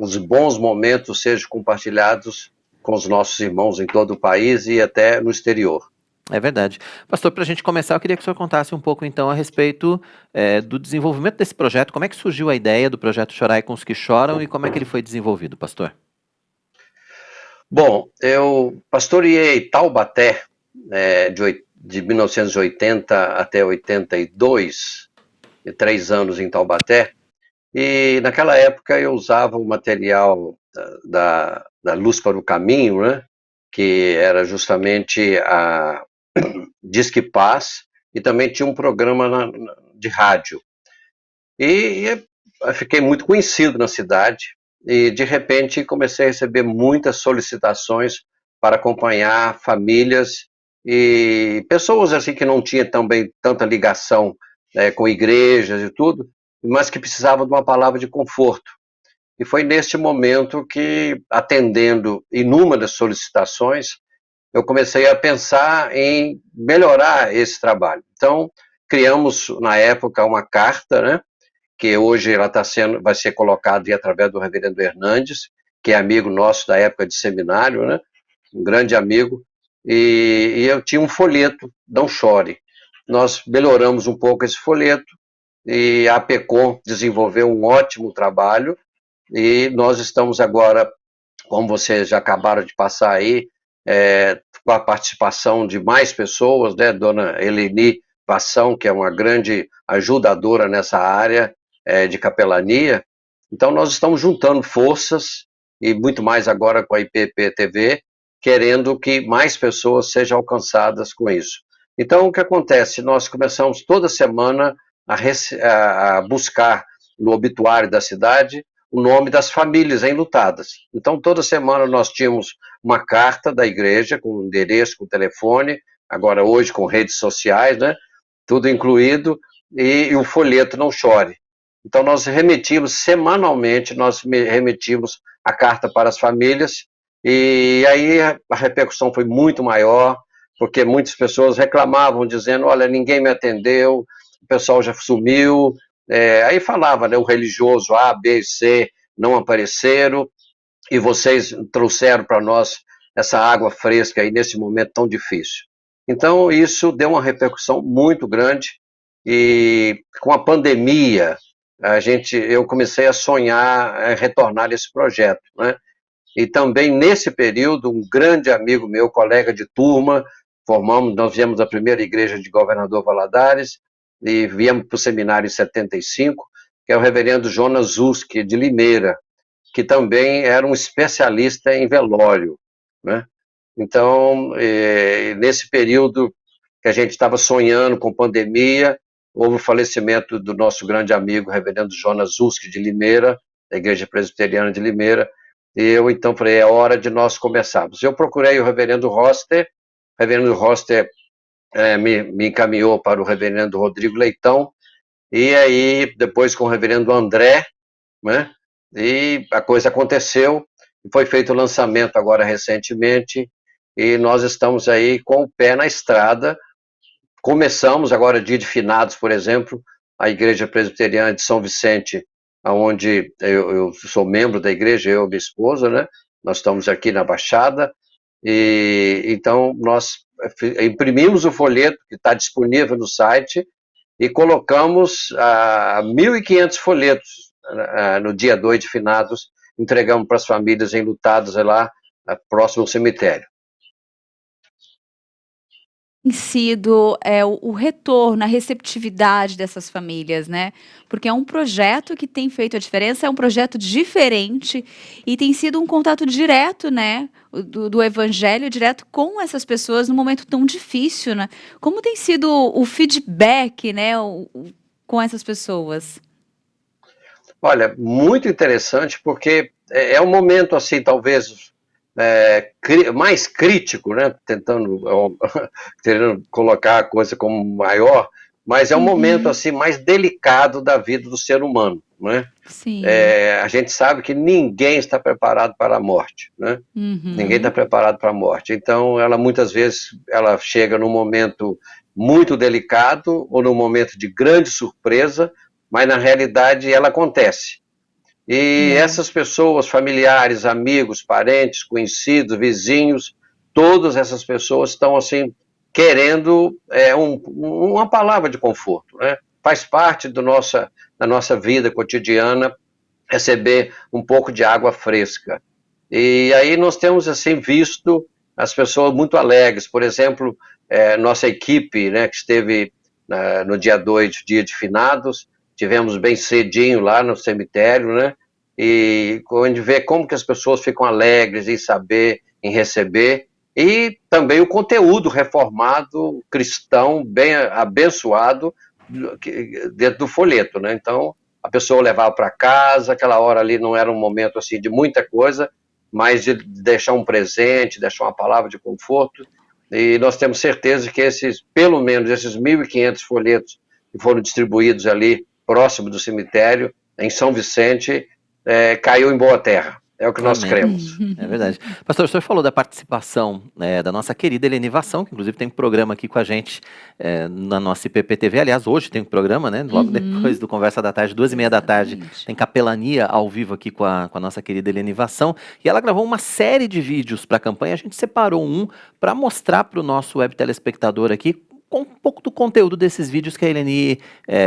os bons momentos sejam compartilhados com os nossos irmãos em todo o país e até no exterior. É verdade. Pastor, para a gente começar, eu queria que o senhor contasse um pouco, então, a respeito do desenvolvimento desse projeto. Como é que surgiu a ideia do projeto Chorai com os que Choram e como é que ele foi desenvolvido, pastor? Bom, eu pastoreei Taubaté de 1980 até 82, 3 anos em Taubaté, e naquela época eu usava o material da Luz para o Caminho, né, que era justamente a Disque Paz, e também tinha um programa de rádio. E eu fiquei muito conhecido na cidade, e de repente comecei a receber muitas solicitações para acompanhar famílias e pessoas assim que não tinham também tanta ligação com igrejas e tudo, mas que precisavam de uma palavra de conforto. E foi neste momento que, atendendo inúmeras solicitações, eu comecei a pensar em melhorar esse trabalho. Então, criamos, na época, uma carta, né, que hoje ela vai ser colocada através do reverendo Hernandes, que é amigo nosso da época de seminário, né, um grande amigo, e eu tinha um folheto, Não Chore. Nós melhoramos um pouco esse folheto, e a APECOM desenvolveu um ótimo trabalho, e nós estamos agora, como vocês já acabaram de passar aí, com a participação de mais pessoas, né, dona Eleni Vassão, que é uma grande ajudadora nessa área de capelania. Então nós estamos juntando forças, e muito mais agora com a IPP-TV, querendo que mais pessoas sejam alcançadas com isso. Então o que acontece? Nós começamos toda semana a buscar no obituário da cidade o nome das famílias enlutadas. Então, toda semana nós tínhamos uma carta da igreja, com endereço, com telefone, agora hoje com redes sociais, né? Tudo incluído, e o folheto Não Chore. Então, nós remetimos, semanalmente, a carta para as famílias, e aí a repercussão foi muito maior, porque muitas pessoas reclamavam, dizendo, olha, ninguém me atendeu, o pessoal já sumiu. Aí falava, né, o religioso A, B e C não apareceram, e vocês trouxeram para nós essa água fresca aí nesse momento tão difícil. Então isso deu uma repercussão muito grande, e com a pandemia eu comecei a sonhar retornar esse projeto, né? E também nesse período um grande amigo meu, colega de turma, nós viemos da primeira igreja de Governador Valadares, e viemos para o seminário em 75, que é o reverendo Jonas Zuski, de Limeira, que também era um especialista em velório, né? Então, nesse período que a gente estava sonhando com pandemia, houve o falecimento do nosso grande amigo, reverendo Jonas Zuski, de Limeira, da Igreja Presbiteriana de Limeira, e eu então falei, é hora de nós começarmos. Eu procurei o reverendo Roster me encaminhou para o reverendo Rodrigo Leitão, e aí depois com o reverendo André, né, e a coisa aconteceu, foi feito o lançamento agora recentemente, e nós estamos aí com o pé na estrada. Começamos agora, dia de finados, por exemplo, a Igreja Presbiteriana de São Vicente, onde eu sou membro da igreja, eu e minha esposa, né, nós estamos aqui na Baixada, e então nós imprimimos o folheto que está disponível no site e colocamos 1.500 folhetos no dia 2 de finados, entregamos para as famílias enlutadas lá próximo ao cemitério. tem sido o retorno, a receptividade dessas famílias, né? Porque é um projeto que tem feito a diferença, é um projeto diferente e tem sido um contato direto, né? Do evangelho direto com essas pessoas num momento tão difícil, né? Como tem sido o feedback, né? Com essas pessoas? Olha, muito interessante, porque é um momento, assim, talvez mais crítico, né? Querendo colocar a coisa como maior, mas é um momento, assim, mais delicado da vida do ser humano, né? Sim. A gente sabe que ninguém está preparado para a morte, né? Ninguém está preparado para a morte. Então, muitas vezes, ela chega num momento muito delicado ou num momento de grande surpresa, mas na realidade ela acontece. E essas pessoas, familiares, amigos, parentes, conhecidos, vizinhos, todas essas pessoas estão assim querendo uma palavra de conforto, né? Faz parte da nossa vida cotidiana receber um pouco de água fresca. E aí nós temos assim visto as pessoas muito alegres. Por exemplo, nossa equipe, né, que esteve no dia 2, dia de finados, tivemos bem cedinho lá no cemitério, né? E a gente vê como que as pessoas ficam alegres em saber, em receber, e também o conteúdo reformado, cristão, bem abençoado, dentro do folheto, né? Então, a pessoa levava para casa, aquela hora ali não era um momento assim de muita coisa, mas de deixar um presente, deixar uma palavra de conforto, e nós temos certeza que pelo menos esses 1.500 folhetos que foram distribuídos ali próximo do cemitério, em São Vicente, caiu em boa terra. É o que nós cremos. É verdade. Pastor, o senhor falou da participação da nossa querida Helenivação, que inclusive tem um programa aqui com a gente na nossa IPP-TV. Aliás, hoje tem um programa, né? Logo depois do Conversa da Tarde, 2h30 da tarde, tem capelania ao vivo aqui com a nossa querida Helenivação. E ela gravou uma série de vídeos para a campanha. A gente separou um para mostrar para o nosso web telespectador aqui com um pouco do conteúdo desses vídeos que a Heleni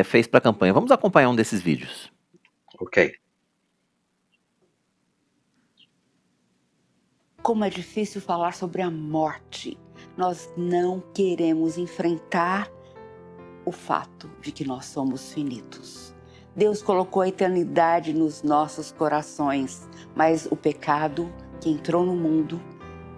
fez para a campanha. Vamos acompanhar um desses vídeos. Ok. Como é difícil falar sobre a morte. Nós não queremos enfrentar o fato de que nós somos finitos. Deus colocou a eternidade nos nossos corações, mas o pecado que entrou no mundo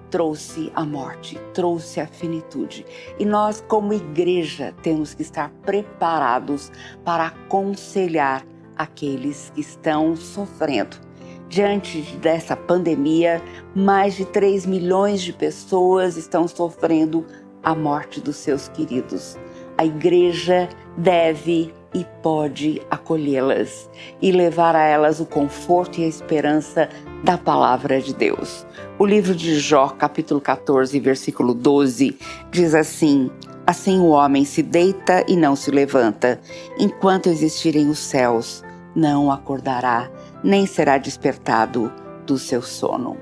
trouxe a morte, trouxe a finitude. E nós, como igreja, temos que estar preparados para aconselhar aqueles que estão sofrendo. Diante dessa pandemia, mais de 3 milhões de pessoas estão sofrendo a morte dos seus queridos. A igreja deve e pode acolhê-las e levar a elas o conforto e a esperança da palavra de Deus. O livro de Jó, capítulo 14, versículo 12, diz assim: assim o homem se deita e não se levanta, enquanto existirem os céus, não acordará, nem será despertado do seu sono.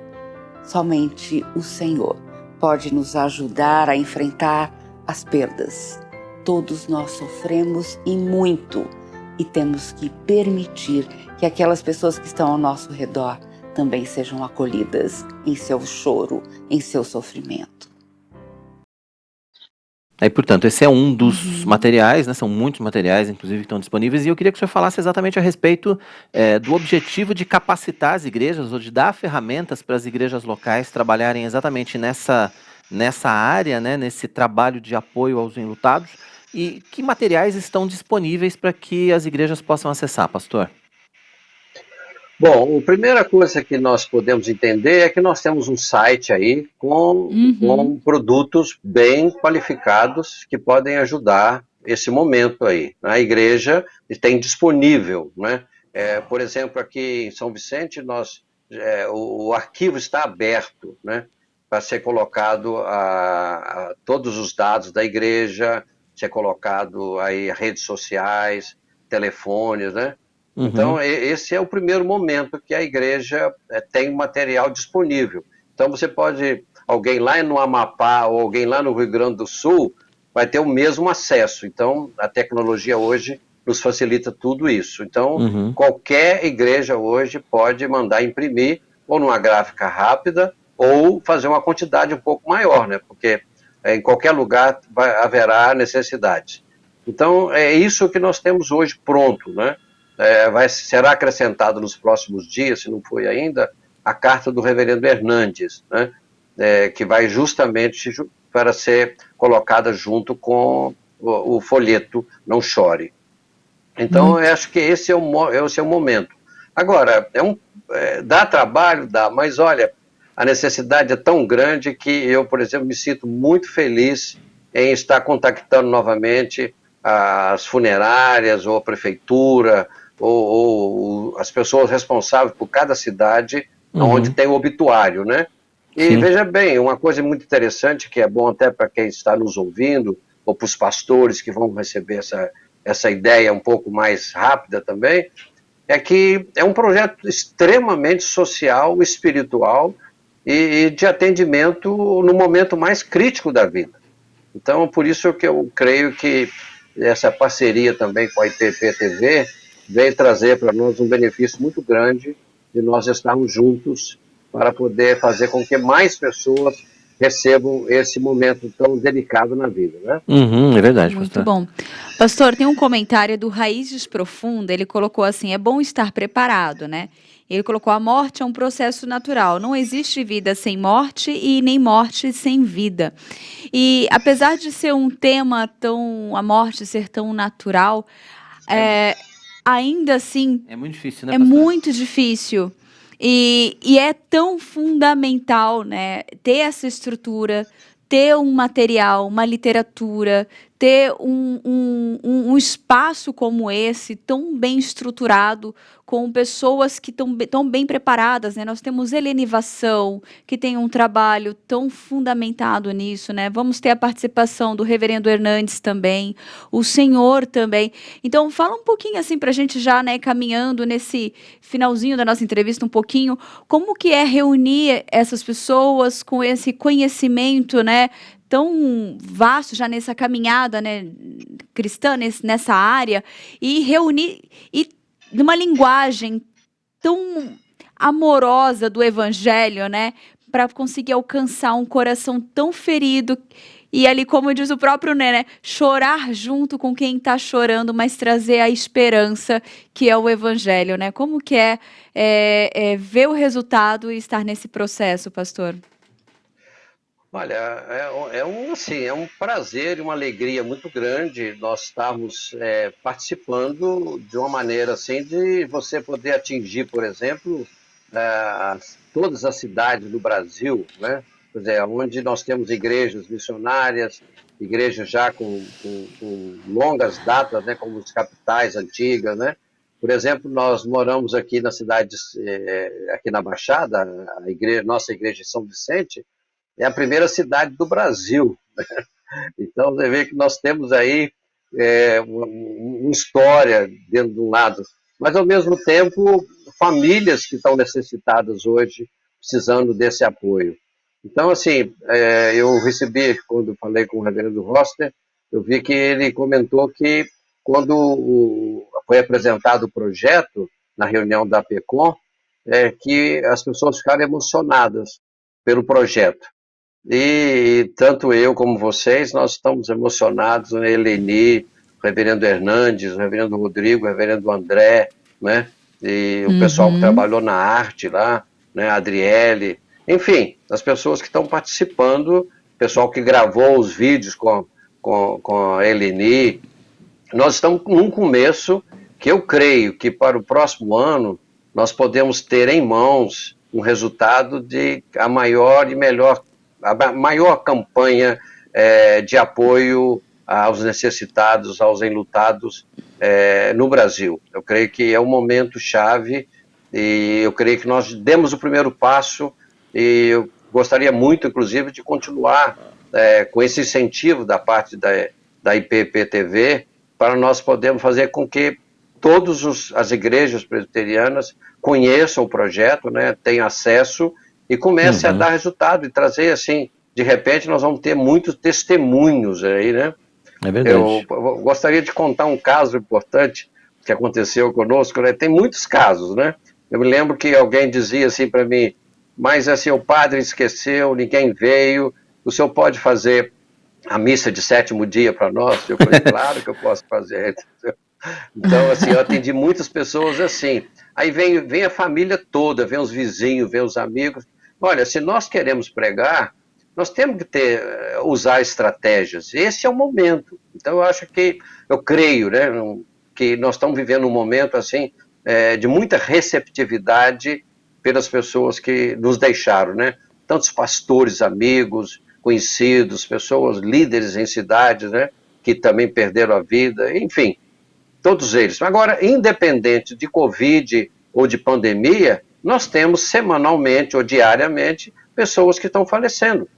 Somente o Senhor pode nos ajudar a enfrentar as perdas. Todos nós sofremos e muito, e temos que permitir que aquelas pessoas que estão ao nosso redor também sejam acolhidas em seu choro, em seu sofrimento. Aí, portanto, esse é um dos materiais, né? São muitos materiais, inclusive, que estão disponíveis, e eu queria que o senhor falasse exatamente a respeito do objetivo de capacitar as igrejas, ou de dar ferramentas para as igrejas locais trabalharem exatamente nessa área, né? Nesse trabalho de apoio aos enlutados, e que materiais estão disponíveis para que as igrejas possam acessar, pastor? Bom, a primeira coisa que nós podemos entender é que nós temos um site aí com produtos bem qualificados que podem ajudar esse momento aí. A igreja tem disponível, né? Por exemplo, aqui em São Vicente, o arquivo está aberto, né? Para ser colocado todos os dados da igreja, ser colocado aí redes sociais, telefones, né? Então, esse é o primeiro momento que a igreja tem material disponível. Então, alguém lá no Amapá ou alguém lá no Rio Grande do Sul vai ter o mesmo acesso. Então, a tecnologia hoje nos facilita tudo isso. Então, qualquer igreja hoje pode mandar imprimir ou numa gráfica rápida ou fazer uma quantidade um pouco maior, né? Porque em qualquer lugar haverá necessidade. Então, é isso que nós temos hoje pronto, né? Será acrescentado nos próximos dias, se não foi ainda, a carta do reverendo Hernandes, né? Que vai justamente para ser colocada junto com o folheto Não Chore. Então, eu acho que esse é o momento. Agora, dá trabalho, dá, mas olha, a necessidade é tão grande que eu, por exemplo, me sinto muito feliz em estar contactando novamente as funerárias, ou a prefeitura, ou as pessoas responsáveis por cada cidade, onde tem o obituário, né? E Sim. veja bem, uma coisa muito interessante, que é bom até para quem está nos ouvindo, ou para os pastores que vão receber essa ideia um pouco mais rápida também, é que é um projeto extremamente social, espiritual e de atendimento no momento mais crítico da vida. Então, por isso que eu creio que essa parceria também com a IPP-TV veio trazer para nós um benefício muito grande de nós estarmos juntos para poder fazer com que mais pessoas recebam esse momento tão delicado na vida, né? É verdade, Muito pastor. bom. Pastor, tem um comentário do Raízes Profunda, ele colocou assim, é bom estar preparado, né? Ele colocou, a morte é um processo natural, não existe vida sem morte e nem morte sem vida. E apesar de ser um tema a morte ser tão natural, ainda assim... É muito difícil, né, É pastor? muito difícil. E é tão fundamental, né, ter essa estrutura, ter um material, uma literatura, ter um espaço como esse, tão bem estruturado, com pessoas que estão bem preparadas, né? Nós temos Helenivação, que tem um trabalho tão fundamentado nisso, né? Vamos ter a participação do reverendo Hernandes também, o senhor também. Então, fala um pouquinho assim para a gente já, né, caminhando nesse finalzinho da nossa entrevista um pouquinho, como que é reunir essas pessoas com esse conhecimento, né, tão vasto já nessa caminhada, né, cristã, nessa área, e reunir numa linguagem tão amorosa do evangelho, né, para conseguir alcançar um coração tão ferido e ali, como diz o próprio né, chorar junto com quem está chorando, mas trazer a esperança que é o evangelho, né? Como que é ver o resultado e estar nesse processo, pastor? Olha, é um prazer e uma alegria muito grande nós estarmos participando de uma maneira assim de você poder atingir, por exemplo, todas as cidades do Brasil, né? Quer dizer, onde nós temos igrejas missionárias, igrejas já com longas datas, né? Como as capitais antigas, né? Por exemplo, nós moramos aqui na cidade, aqui na Baixada, nossa igreja de São Vicente, é a primeira cidade do Brasil. Então, você vê que nós temos aí uma história dentro de um lado, mas, ao mesmo tempo, famílias que estão necessitadas hoje, precisando desse apoio. Então, assim, eu recebi, quando falei com o reverendo Roster, eu vi que ele comentou que, quando foi apresentado o projeto, na reunião da PECOM, que as pessoas ficaram emocionadas pelo projeto. E tanto eu como vocês, nós estamos emocionados, né? Eleni, o reverendo Hernandes, o reverendo Rodrigo, o reverendo André, né? E o pessoal que trabalhou na arte lá, né? A Adriele, enfim, as pessoas que estão participando, o pessoal que gravou os vídeos com a Eleni. Nós estamos num começo que eu creio que para o próximo ano nós podemos ter em mãos um resultado de a maior campanha de apoio aos necessitados, aos enlutados no Brasil. Eu creio que é um momento chave e eu creio que nós demos o primeiro passo e eu gostaria muito, inclusive, de continuar com esse incentivo da parte da IPP-TV para nós podermos fazer com que todas as igrejas presbiterianas conheçam o projeto, né, tenham acesso e comece a dar resultado e trazer, assim, de repente nós vamos ter muitos testemunhos aí, né? É verdade. Eu gostaria de contar um caso importante que aconteceu conosco, né? Tem muitos casos, né? Eu me lembro que alguém dizia assim para mim, mas assim, o padre esqueceu, ninguém veio, o senhor pode fazer a missa de 7º dia para nós. Eu falei, claro que eu posso fazer. Então, assim, eu atendi muitas pessoas assim. Aí vem a família toda, vem os vizinhos, vem os amigos. Olha, se nós queremos pregar, nós temos que usar estratégias. Esse é o momento. Então, eu creio, né, que nós estamos vivendo um momento assim de muita receptividade pelas pessoas que nos deixaram, né? Tantos pastores, amigos, conhecidos, pessoas, líderes em cidades, né, que também perderam a vida, enfim, todos eles. Agora, independente de Covid ou de pandemia, nós temos semanalmente ou diariamente pessoas que estão falecendo.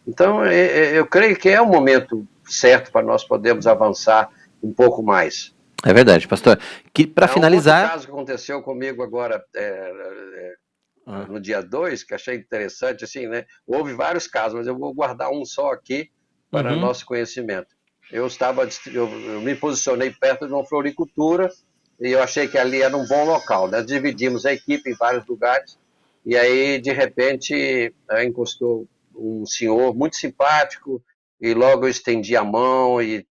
Então, eu creio que é o momento certo para nós podermos avançar um pouco mais. É verdade, pastor. Que para finalizar... Outro caso que aconteceu comigo agora, no dia 2, que achei interessante, assim, né? Houve vários casos, mas eu vou guardar um só aqui para nosso conhecimento. Eu me posicionei perto de uma floricultura e eu achei que ali era um bom local. Nós dividimos a equipe em vários lugares e aí, de repente, encostou um senhor muito simpático e logo eu estendi a mão e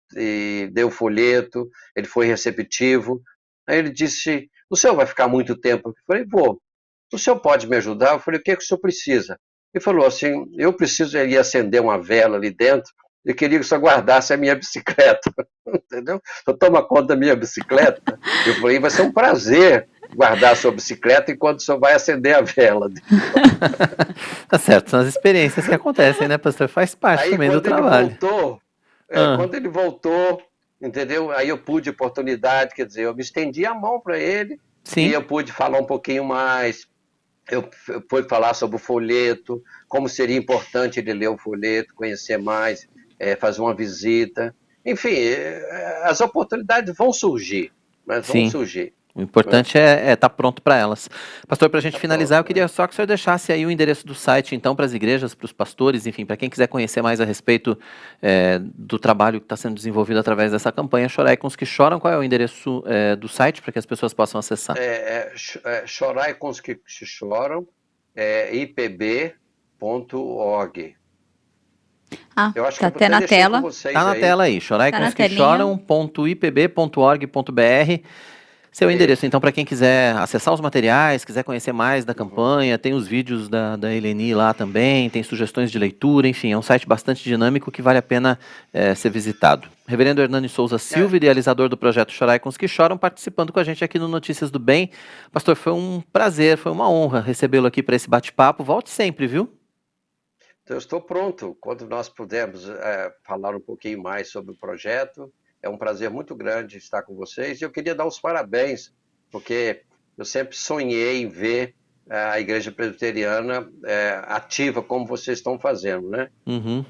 dei o folheto, ele foi receptivo. Aí ele disse, o senhor vai ficar muito tempo? Eu falei, vou. O senhor pode me ajudar? Eu falei, o que o senhor precisa? Ele falou assim, eu preciso ir acender uma vela ali dentro, eu queria que o senhor guardasse a minha bicicleta, entendeu? Eu toma conta da minha bicicleta. Eu falei, vai ser um prazer guardar a sua bicicleta enquanto o senhor vai acender a vela. Tá certo, são as experiências que acontecem, né, pastor? Faz parte aí, também do trabalho. Quando ele voltou, entendeu? Aí eu pude oportunidade, quer dizer, eu me estendi a mão para ele. Sim. E eu pude falar um pouquinho mais. Eu pude falar sobre o folheto, como seria importante ele ler o folheto, conhecer mais, fazer uma visita. Enfim, as oportunidades vão surgir, mas vão surgir. O importante é estar pronto para elas. Pastor, para a gente finalizar, eu queria só que o senhor deixasse aí o endereço do site, então, para as igrejas, para os pastores, enfim, para quem quiser conhecer mais a respeito do trabalho que está sendo desenvolvido através dessa campanha, Chorai com os que choram. Qual é o endereço do site para que as pessoas possam acessar? Chorai com os que choram, ipb.org. Eu acho tá que até na tela. Está na tela aí, chorai com os que choram.ipb.org.br. Seu endereço, então, para quem quiser acessar os materiais, quiser conhecer mais da campanha, tem os vídeos da Eleni lá também, tem sugestões de leitura, enfim, é um site bastante dinâmico que vale a pena ser visitado. Reverendo Hernani Souza Silva, idealizador do projeto Chorai com os que choram, participando com a gente aqui no Notícias do Bem. Pastor, foi um prazer, foi uma honra recebê-lo aqui para esse bate-papo. Volte sempre, viu? Então, eu estou pronto. Quando nós pudermos falar um pouquinho mais sobre o projeto, é um prazer muito grande estar com vocês. E eu queria dar os parabéns, porque eu sempre sonhei em ver a Igreja Presbiteriana ativa como vocês estão fazendo, né?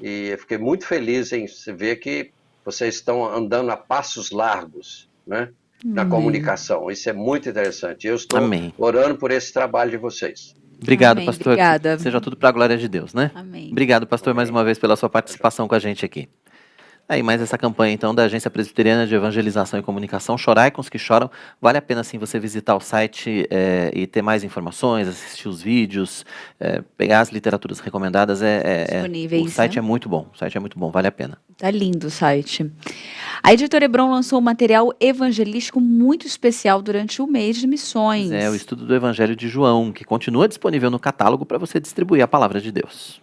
E eu fiquei muito feliz em ver que vocês estão andando a passos largos, né? Na comunicação. Isso é muito interessante. Eu estou orando por esse trabalho de vocês. Obrigado, pastor. Obrigada. Seja tudo para a glória de Deus, né? Amém. Obrigado, pastor, mais uma vez pela sua participação com a gente aqui. Aí, mais essa campanha, então, da Agência Presbiteriana de Evangelização e Comunicação, Chorai com os que choram. Vale a pena, sim, você visitar o site e ter mais informações, assistir os vídeos, pegar as literaturas recomendadas. Disponíveis, o site é muito bom, vale a pena. Tá lindo o site. A Editora Hebron lançou um material evangelístico muito especial durante o mês de missões. O estudo do Evangelho de João, que continua disponível no catálogo para você distribuir a palavra de Deus.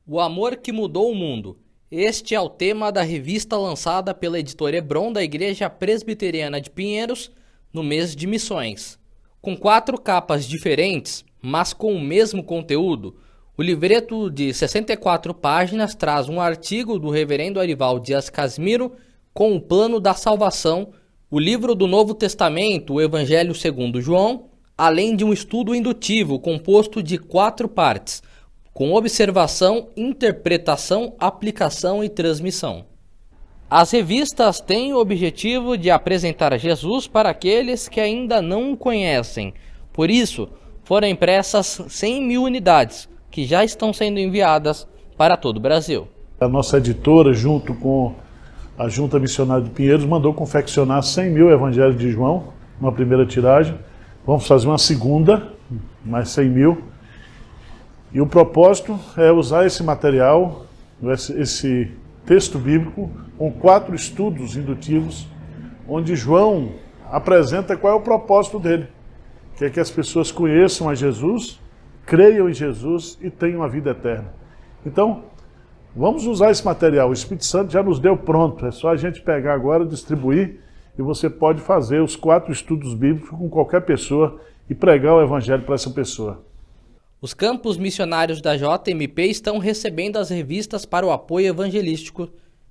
O amor que mudou o mundo. Este é o tema da revista lançada pela Editora Hebron da Igreja Presbiteriana de Pinheiros no mês de missões. Com 4 capas diferentes, mas com o mesmo conteúdo, o livreto de 64 páginas traz um artigo do reverendo Arival Dias Casimiro com o plano da salvação, o livro do Novo Testamento, o Evangelho segundo João, além de um estudo indutivo composto de 4 partes, com observação, interpretação, aplicação e transmissão. As revistas têm o objetivo de apresentar Jesus para aqueles que ainda não o conhecem. Por isso, foram impressas 100.000 unidades, que já estão sendo enviadas para todo o Brasil. A nossa editora, junto com a Junta Missionária de Pinheiros, mandou confeccionar 100.000 Evangelhos de João, uma primeira tiragem. Vamos fazer uma segunda, mais 100.000. E o propósito é usar esse material, esse texto bíblico com 4 estudos indutivos, onde João apresenta qual é o propósito dele, que é que as pessoas conheçam a Jesus, creiam em Jesus e tenham a vida eterna. Então, vamos usar esse material. O Espírito Santo já nos deu pronto, é só a gente pegar agora, distribuir, e você pode fazer os 4 estudos bíblicos com qualquer pessoa e pregar o evangelho para essa pessoa. Os campos missionários da JMP estão recebendo as revistas para o apoio evangelístico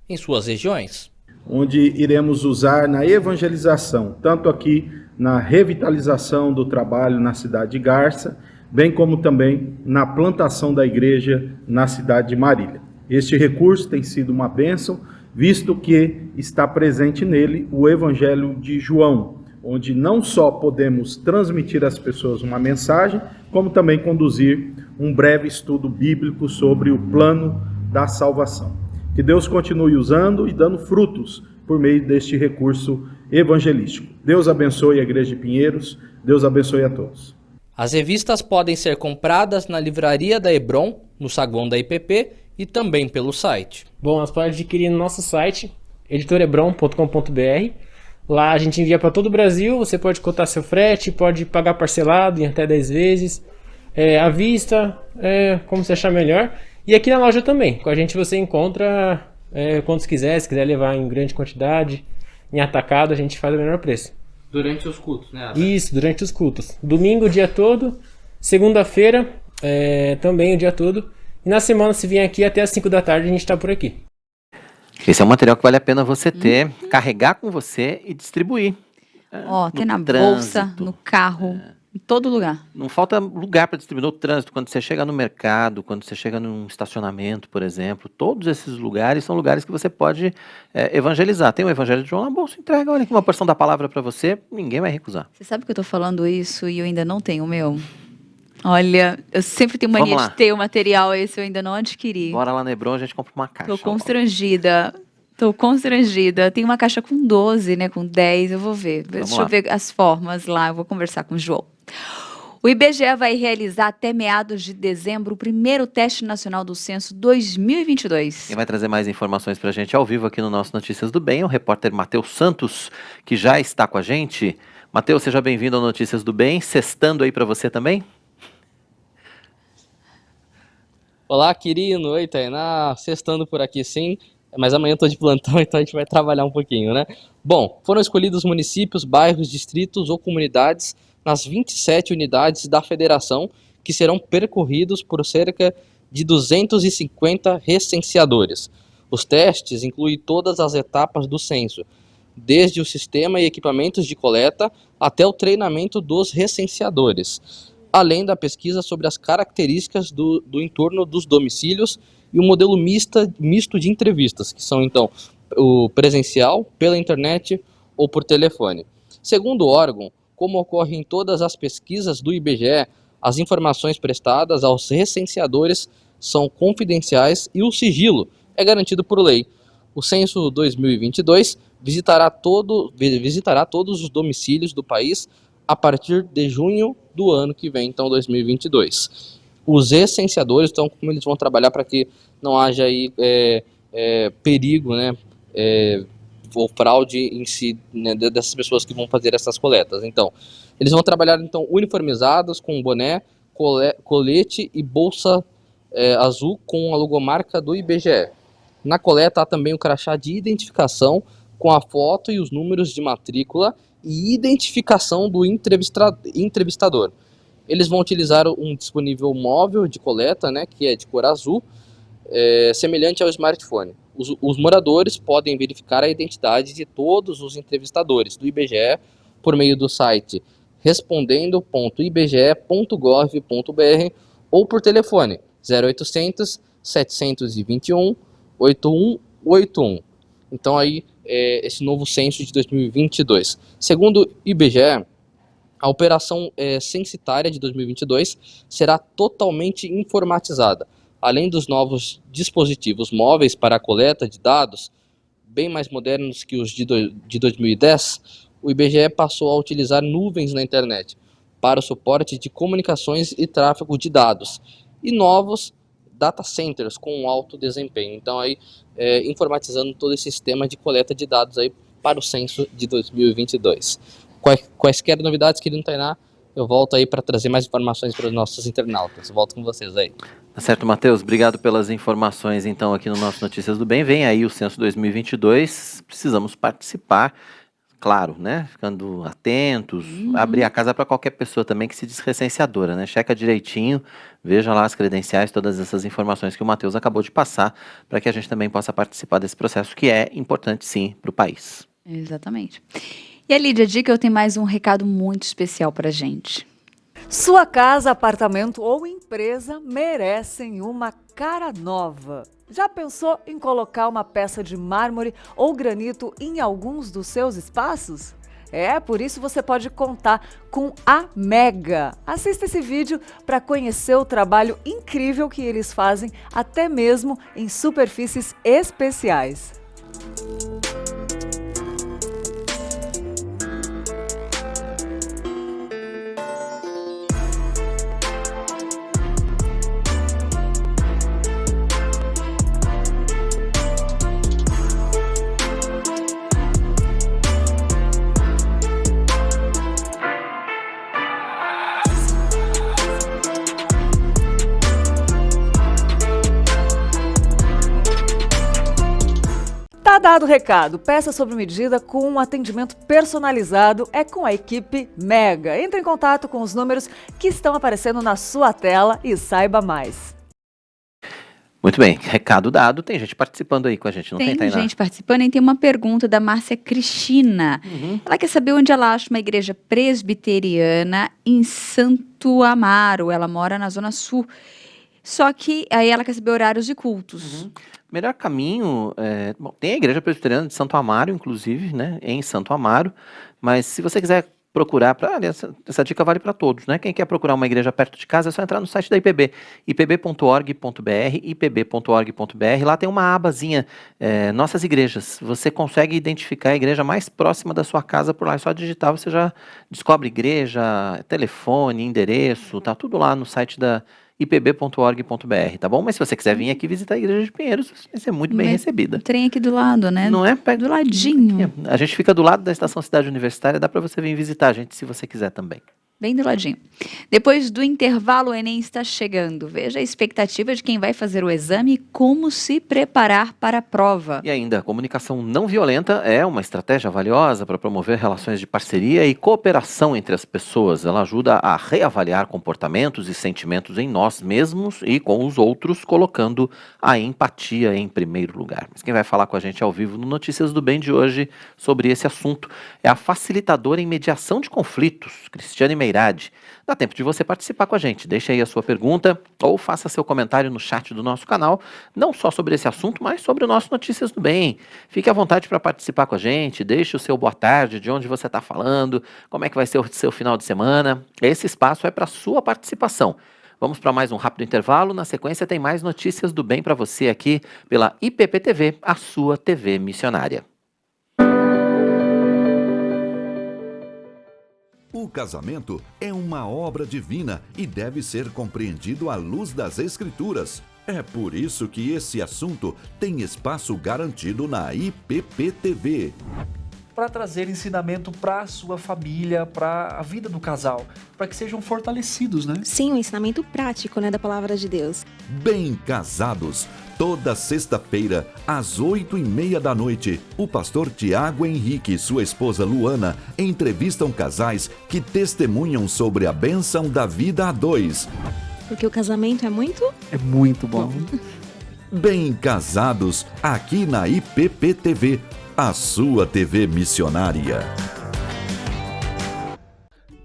em suas regiões. Onde iremos usar na evangelização, tanto aqui na revitalização do trabalho na cidade de Garça, bem como também na plantação da igreja na cidade de Marília. Este recurso tem sido uma bênção, visto que está presente nele o Evangelho de João, onde não só podemos transmitir às pessoas uma mensagem, como também conduzir um breve estudo bíblico sobre o plano da salvação. Que Deus continue usando e dando frutos por meio deste recurso evangelístico. Deus abençoe a Igreja de Pinheiros, Deus abençoe a todos. As revistas podem ser compradas na livraria da Hebron, no saguão da IPP e também pelo site. Bom, elas podem adquirir no nosso site, editorebron.com.br. Lá a gente envia para todo o Brasil, você pode cotar seu frete, pode pagar parcelado em até 10 vezes, à vista, como você achar melhor. E aqui na loja também, com a gente você encontra quantos quiser, se quiser levar em grande quantidade, em atacado, a gente faz o menor preço. Durante os cultos, né? Isso, durante os cultos. Domingo o dia todo, segunda-feira também o dia todo. E na semana, se vier aqui, até as 5 da tarde a gente está por aqui. Esse é um material que vale a pena você ter, carregar com você e distribuir. Tem na bolsa, no carro, em todo lugar. Não falta lugar para distribuir no trânsito, quando você chega no mercado, quando você chega num estacionamento, por exemplo. Todos esses lugares são lugares que você pode evangelizar. Tem o Evangelho de João na bolsa, entrega, olha aqui uma porção da palavra para você, ninguém vai recusar. Você sabe que eu tô falando isso e eu ainda não tenho o meu? Olha, eu sempre tenho mania de ter o material, esse eu ainda não adquiri. Bora lá no Hebron, a gente compra uma caixa. Tô constrangida. Tem uma caixa com 12, né? Com 10, eu vou ver. Deixa eu ver as formas lá, eu vou conversar com o João. O IBGE vai realizar até meados de dezembro o primeiro teste nacional do censo 2022. Quem vai trazer mais informações pra gente ao vivo aqui no nosso Notícias do Bem é o repórter Matheus Santos, que já está com a gente. Matheus, seja bem-vindo ao Notícias do Bem. Sextando aí pra você também? Olá, querido. Oi, Tainá. Sextando por aqui, sim. Mas amanhã eu tô de plantão, então a gente vai trabalhar um pouquinho, né? Bom, foram escolhidos municípios, bairros, distritos ou comunidades nas 27 unidades da federação que serão percorridos por cerca de 250 recenseadores. Os testes incluem todas as etapas do censo, desde o sistema e equipamentos de coleta até o treinamento dos recenseadores, além da pesquisa sobre as características do entorno dos domicílios e o modelo misto de entrevistas, que são então o presencial, pela internet ou por telefone. Segundo o órgão, como ocorre em todas as pesquisas do IBGE, as informações prestadas aos recenseadores são confidenciais e o sigilo é garantido por lei. O censo 2022 visitará todos os domicílios do país a partir de junho do ano que vem, então 2022. Os recenseadores, então, como eles vão trabalhar para que não haja aí perigo, né, ou fraude em si, né, dessas pessoas que vão fazer essas coletas. Então, eles vão trabalhar então uniformizados com boné, colete e bolsa azul com a logomarca do IBGE. Na coleta há também o crachá de identificação com a foto e os números de matrícula e identificação do entrevistador. Eles vão utilizar um disponível móvel de coleta, né, que é de cor azul, semelhante ao smartphone. Os moradores podem verificar a identidade de todos os entrevistadores do IBGE por meio do site respondendo.ibge.gov.br ou por telefone 0800 721 8181. Então aí esse novo censo de 2022. Segundo o IBGE, a operação censitária de 2022 será totalmente informatizada. Além dos novos dispositivos móveis para a coleta de dados, bem mais modernos que os de 2010, o IBGE passou a utilizar nuvens na internet para o suporte de comunicações e tráfego de dados, e novos data centers com alto desempenho. Então, aí, informatizando todo esse sistema de coleta de dados aí para o censo de 2022. Quaisquer novidades, querido Tainá, eu volto aí para trazer mais informações para os nossos internautas. Volto com vocês aí. Tá certo, Matheus. Obrigado pelas informações, então, aqui no nosso Notícias do Bem. Vem aí o censo 2022. Precisamos participar, claro, né? Ficando atentos. Abrir a casa para qualquer pessoa também que se diz recenseadora, né? Checa direitinho, veja lá as credenciais, todas essas informações que o Matheus acabou de passar, para que a gente também possa participar desse processo, que é importante, sim, para o país. Exatamente. E a Lídia Dica, eu tenho mais um recado muito especial para a gente. Sua casa, apartamento ou empresa merecem uma cara nova. Já pensou em colocar uma peça de mármore ou granito em alguns dos seus espaços? Por isso você pode contar com a Mega. Assista esse vídeo para conhecer o trabalho incrível que eles fazem, até mesmo em superfícies especiais. Tá dado o recado, peça sob medida com um atendimento personalizado é com a equipe Mega. Entre em contato com os números que estão aparecendo na sua tela e saiba mais. Muito bem, recado dado, tem gente participando aí com a gente, não tem, Tainá? Tem gente participando e tem uma pergunta da Márcia Cristina. Ela quer saber onde ela acha uma igreja presbiteriana em Santo Amaro, ela mora na Zona Sul. Só que aí ela quer saber horários de cultos. Melhor caminho, bom, tem a Igreja Presbiteriana de Santo Amaro, inclusive, né, em Santo Amaro, mas se você quiser procurar, essa dica vale para todos, né? Quem quer procurar uma igreja perto de casa é só entrar no site da IPB, ipb.org.br, ipb.org.br, lá tem uma abazinha, Nossas Igrejas, você consegue identificar a igreja mais próxima da sua casa por lá, é só digitar, você já descobre igreja, telefone, endereço, tá tudo lá no site da ipb.org.br, tá bom? Mas se você quiser vir aqui visitar a Igreja de Pinheiros, você vai ser muito bem recebida. Trem aqui do lado, né? Não é? Do ladinho. A gente fica do lado da Estação Cidade Universitária, dá para você vir visitar a gente se você quiser também. Bem do ladinho. Depois do intervalo, o Enem está chegando. Veja a expectativa de quem vai fazer o exame e como se preparar para a prova. E ainda, a comunicação não violenta é uma estratégia valiosa para promover relações de parceria e cooperação entre as pessoas. Ela ajuda a reavaliar comportamentos e sentimentos em nós mesmos e com os outros, colocando a empatia em primeiro lugar. Mas quem vai falar com a gente ao vivo no Notícias do Bem de hoje sobre esse assunto é a facilitadora em mediação de conflitos, Cristiane Meirade. Dá tempo de você participar com a gente. Deixe aí a sua pergunta ou faça seu comentário no chat do nosso canal, não só sobre esse assunto, mas sobre o nosso Notícias do Bem. Fique à vontade para participar com a gente, deixe o seu boa tarde, de onde você está falando, como é que vai ser o seu final de semana. Esse espaço é para sua participação. Vamos para mais um rápido intervalo. Na sequência tem mais Notícias do Bem para você aqui pela IPP-TV, a sua TV missionária. O casamento é uma obra divina e deve ser compreendido à luz das Escrituras. É por isso que esse assunto tem espaço garantido na IPP-TV. Para trazer ensinamento para a sua família, para a vida do casal, para que sejam fortalecidos, né? Sim, um ensinamento prático, né, da palavra de Deus. Bem Casados, toda sexta-feira, às 8h30 da noite, o pastor Tiago Henrique e sua esposa Luana entrevistam casais que testemunham sobre a bênção da vida a dois. Porque o casamento é muito... É muito bom. Bem Casados, aqui na IPP-TV, a sua TV missionária.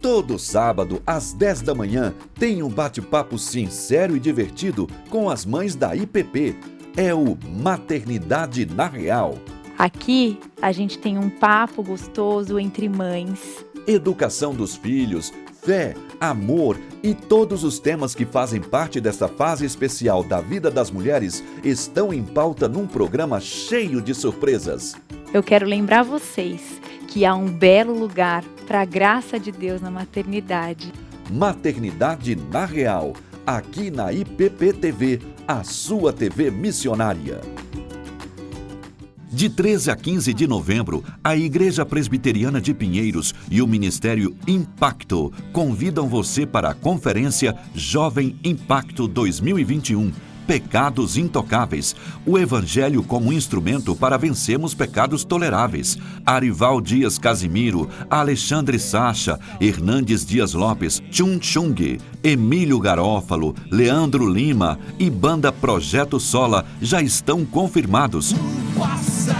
Todo sábado, às 10 da manhã, tem um bate-papo sincero e divertido com as mães da IPP. É o Maternidade na Real. Aqui, a gente tem um papo gostoso entre mães. Educação dos filhos, fé, amor e todos os temas que fazem parte dessa fase especial da vida das mulheres estão em pauta num programa cheio de surpresas. Eu quero lembrar vocês que há um belo lugar para a graça de Deus na maternidade. Maternidade na Real, aqui na IPP-TV, a sua TV missionária. De 13 a 15 de novembro, a Igreja Presbiteriana de Pinheiros e o Ministério Impacto convidam você para a Conferência Jovem Impacto 2021, Pecados Intocáveis, o Evangelho como instrumento para vencermos pecados toleráveis. Arival Dias Casimiro, Alexandre Sacha, Hernandes Dias Lopes, Chun Chung, Emílio Garófalo, Leandro Lima e Banda Projeto Sola já estão confirmados. Passado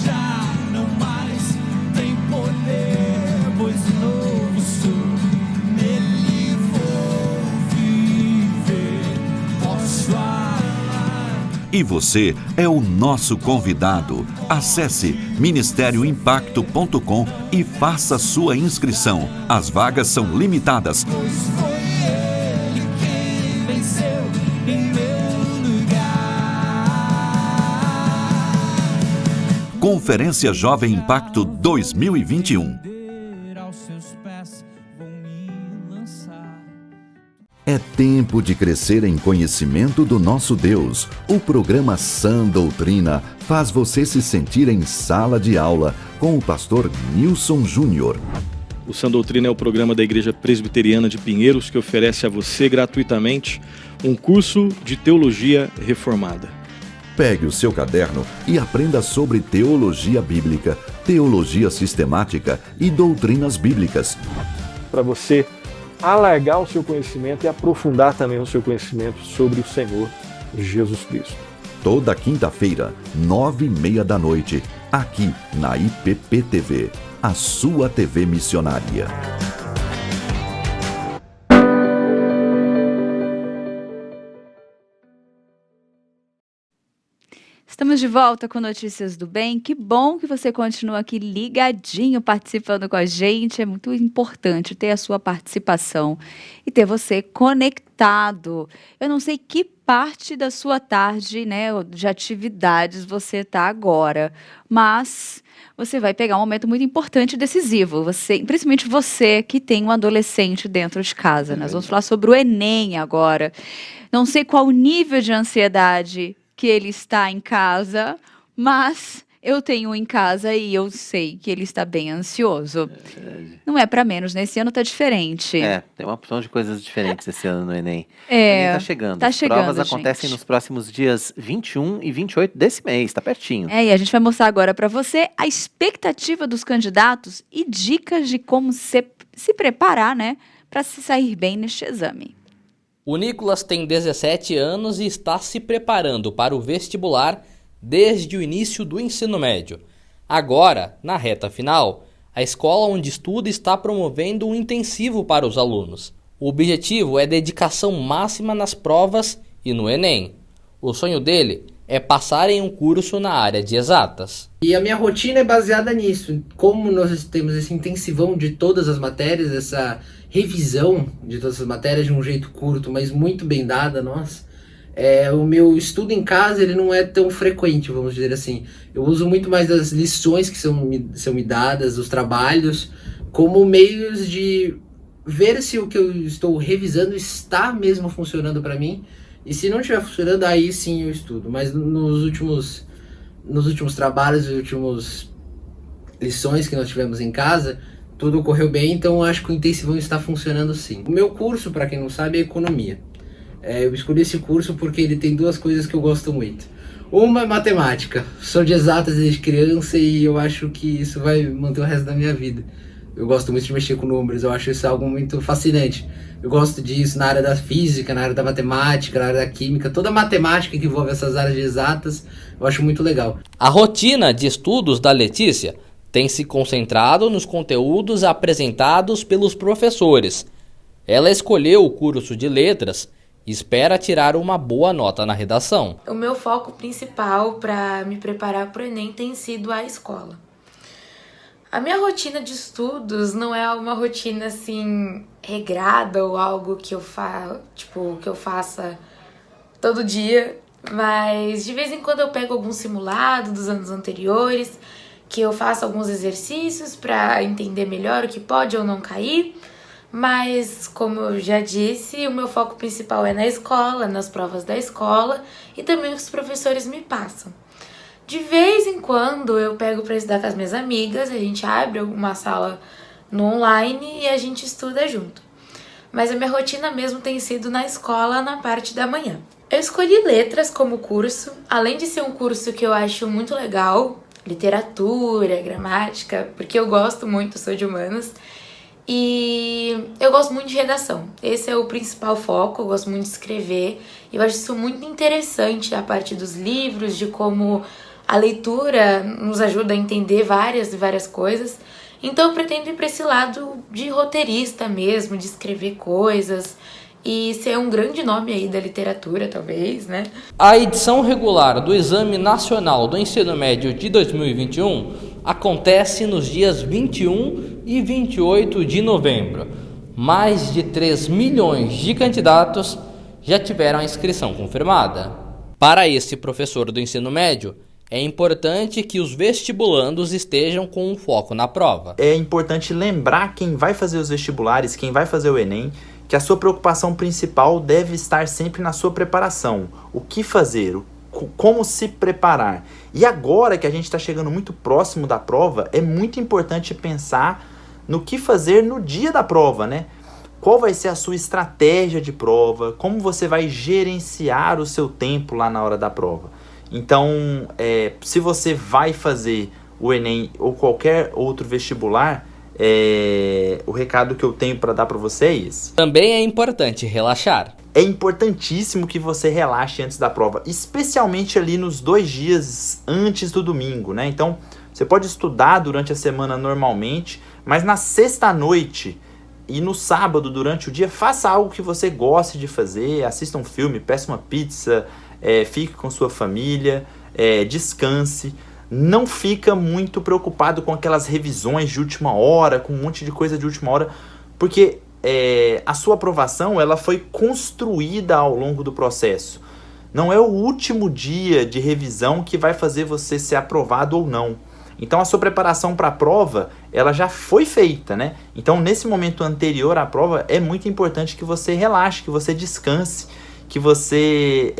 já não mais tem poder, pois novo sou, nele vou viver, posso falar. E você é o nosso convidado. Acesse ministérioimpacto.com e faça sua inscrição. As vagas são limitadas. Pois foi ele quem venceu em meu lugar. Conferência Jovem Impacto 2021. Aos seus pés vou me lançar. É tempo de crescer em conhecimento do nosso Deus. O programa Sã Doutrina faz você se sentir em sala de aula com o pastor Nilson Júnior. O Sã Doutrina é o programa da Igreja Presbiteriana de Pinheiros que oferece a você gratuitamente um curso de teologia reformada. Pegue o seu caderno e aprenda sobre teologia bíblica, teologia sistemática e doutrinas bíblicas. Para você alargar o seu conhecimento e aprofundar também o seu conhecimento sobre o Senhor Jesus Cristo. Toda quinta-feira, 9h30 da noite, aqui na IPP-TV, a sua TV missionária. Estamos de volta com Notícias do Bem. Que bom que você continua aqui ligadinho, participando com a gente. É muito importante ter a sua participação e ter você conectado. Eu não sei que parte da sua tarde, né, de atividades você está agora, mas você vai pegar um momento muito importante e decisivo. Principalmente você que tem um adolescente dentro de casa. Nós vamos falar sobre o Enem agora. Não sei qual o nível de ansiedade que ele está em casa, mas eu tenho em casa e eu sei que ele está bem ansioso. Não é para menos, né? Esse ano tá diferente. Tem uma opção de coisas diferentes esse ano no Enem. O É, Enem tá chegando. tá As chegando, provas acontecem gente. nos próximos dias 21 e 28 desse mês, tá pertinho. E a gente vai mostrar agora para você a expectativa dos candidatos e dicas de como se preparar, né, para se sair bem neste exame. O Nicolas tem 17 anos e está se preparando para o vestibular desde o início do ensino médio. Agora, na reta final, a escola onde estuda está promovendo um intensivo para os alunos. O objetivo é dedicação máxima nas provas e no Enem. O sonho dele é passar em um curso na área de exatas. E a minha rotina é baseada nisso. Como nós temos esse intensivão de todas as matérias, essa revisão de todas as matérias de um jeito curto, mas muito bem dada, o meu estudo em casa ele não é tão frequente, vamos dizer assim. Eu uso muito mais as lições que são me dadas, os trabalhos, como meios de ver se o que eu estou revisando está mesmo funcionando para mim. E se não estiver funcionando, aí sim eu estudo. Mas nos últimos trabalhos, nas últimas lições que nós tivemos em casa, tudo ocorreu bem, então eu acho que o intensivão está funcionando sim. O meu curso, para quem não sabe, é economia. Eu escolhi esse curso porque ele tem duas coisas que eu gosto muito. Uma é matemática. Sou de exatas desde criança e eu acho que isso vai manter o resto da minha vida. Eu gosto muito de mexer com números, eu acho isso algo muito fascinante. Eu gosto disso na área da física, na área da matemática, na área da química. Toda a matemática que envolve essas áreas de exatas, eu acho muito legal. A rotina de estudos da Letícia tem se concentrado nos conteúdos apresentados pelos professores. Ela escolheu o curso de letras e espera tirar uma boa nota na redação. O meu foco principal para me preparar para o Enem tem sido a escola. A minha rotina de estudos não é uma rotina assim regrada ou algo que eu faça todo dia, mas de vez em quando eu pego algum simulado dos anos anteriores, que eu faço alguns exercícios para entender melhor o que pode ou não cair, Mas, como eu já disse, o meu foco principal é na escola, nas provas da escola e também o que os professores me passam. De vez em quando eu pego para estudar com as minhas amigas, a gente abre uma sala no online e a gente estuda junto. Mas a minha rotina mesmo tem sido na escola, na parte da manhã. Eu escolhi letras como curso, além de ser um curso que eu acho muito legal, literatura, gramática, porque eu gosto muito, sou de humanas, e eu gosto muito de redação. Esse é o principal foco, eu gosto muito de escrever, e eu acho isso muito interessante, a parte dos livros, de como a leitura nos ajuda a entender várias coisas. Então eu pretendo ir para esse lado de roteirista mesmo, de escrever coisas e ser um grande nome aí da literatura, talvez, né? A edição regular do Exame Nacional do Ensino Médio de 2021 acontece nos dias 21 e 28 de novembro. Mais de 3 milhões de candidatos já tiveram a inscrição confirmada. Para esse professor do ensino médio, é importante que os vestibulandos estejam com um foco na prova. É importante lembrar quem vai fazer os vestibulares, quem vai fazer o Enem, que a sua preocupação principal deve estar sempre na sua preparação. O que fazer, como se preparar. E agora que a gente está chegando muito próximo da prova, é muito importante pensar no que fazer no dia da prova, né? Qual vai ser a sua estratégia de prova, como você vai gerenciar o seu tempo lá na hora da prova. Então, se você vai fazer o Enem ou qualquer outro vestibular, o recado que eu tenho para dar para vocês... Também é importante relaxar. É importantíssimo que você relaxe antes da prova, especialmente ali nos 2 dias antes do domingo, né? Então, você pode estudar durante a semana normalmente, mas na sexta-noite e no sábado, durante o dia, faça algo que você goste de fazer, assista um filme, peça uma pizza... fique com sua família, descanse, não fica muito preocupado com aquelas revisões de última hora, com um monte de coisa de última hora, porque a sua aprovação ela foi construída ao longo do processo. Não é o último dia de revisão que vai fazer você ser aprovado ou não. Então a sua preparação para a prova, ela já foi feita, né? Então nesse momento anterior à prova, é muito importante que você relaxe, que você descanse, que você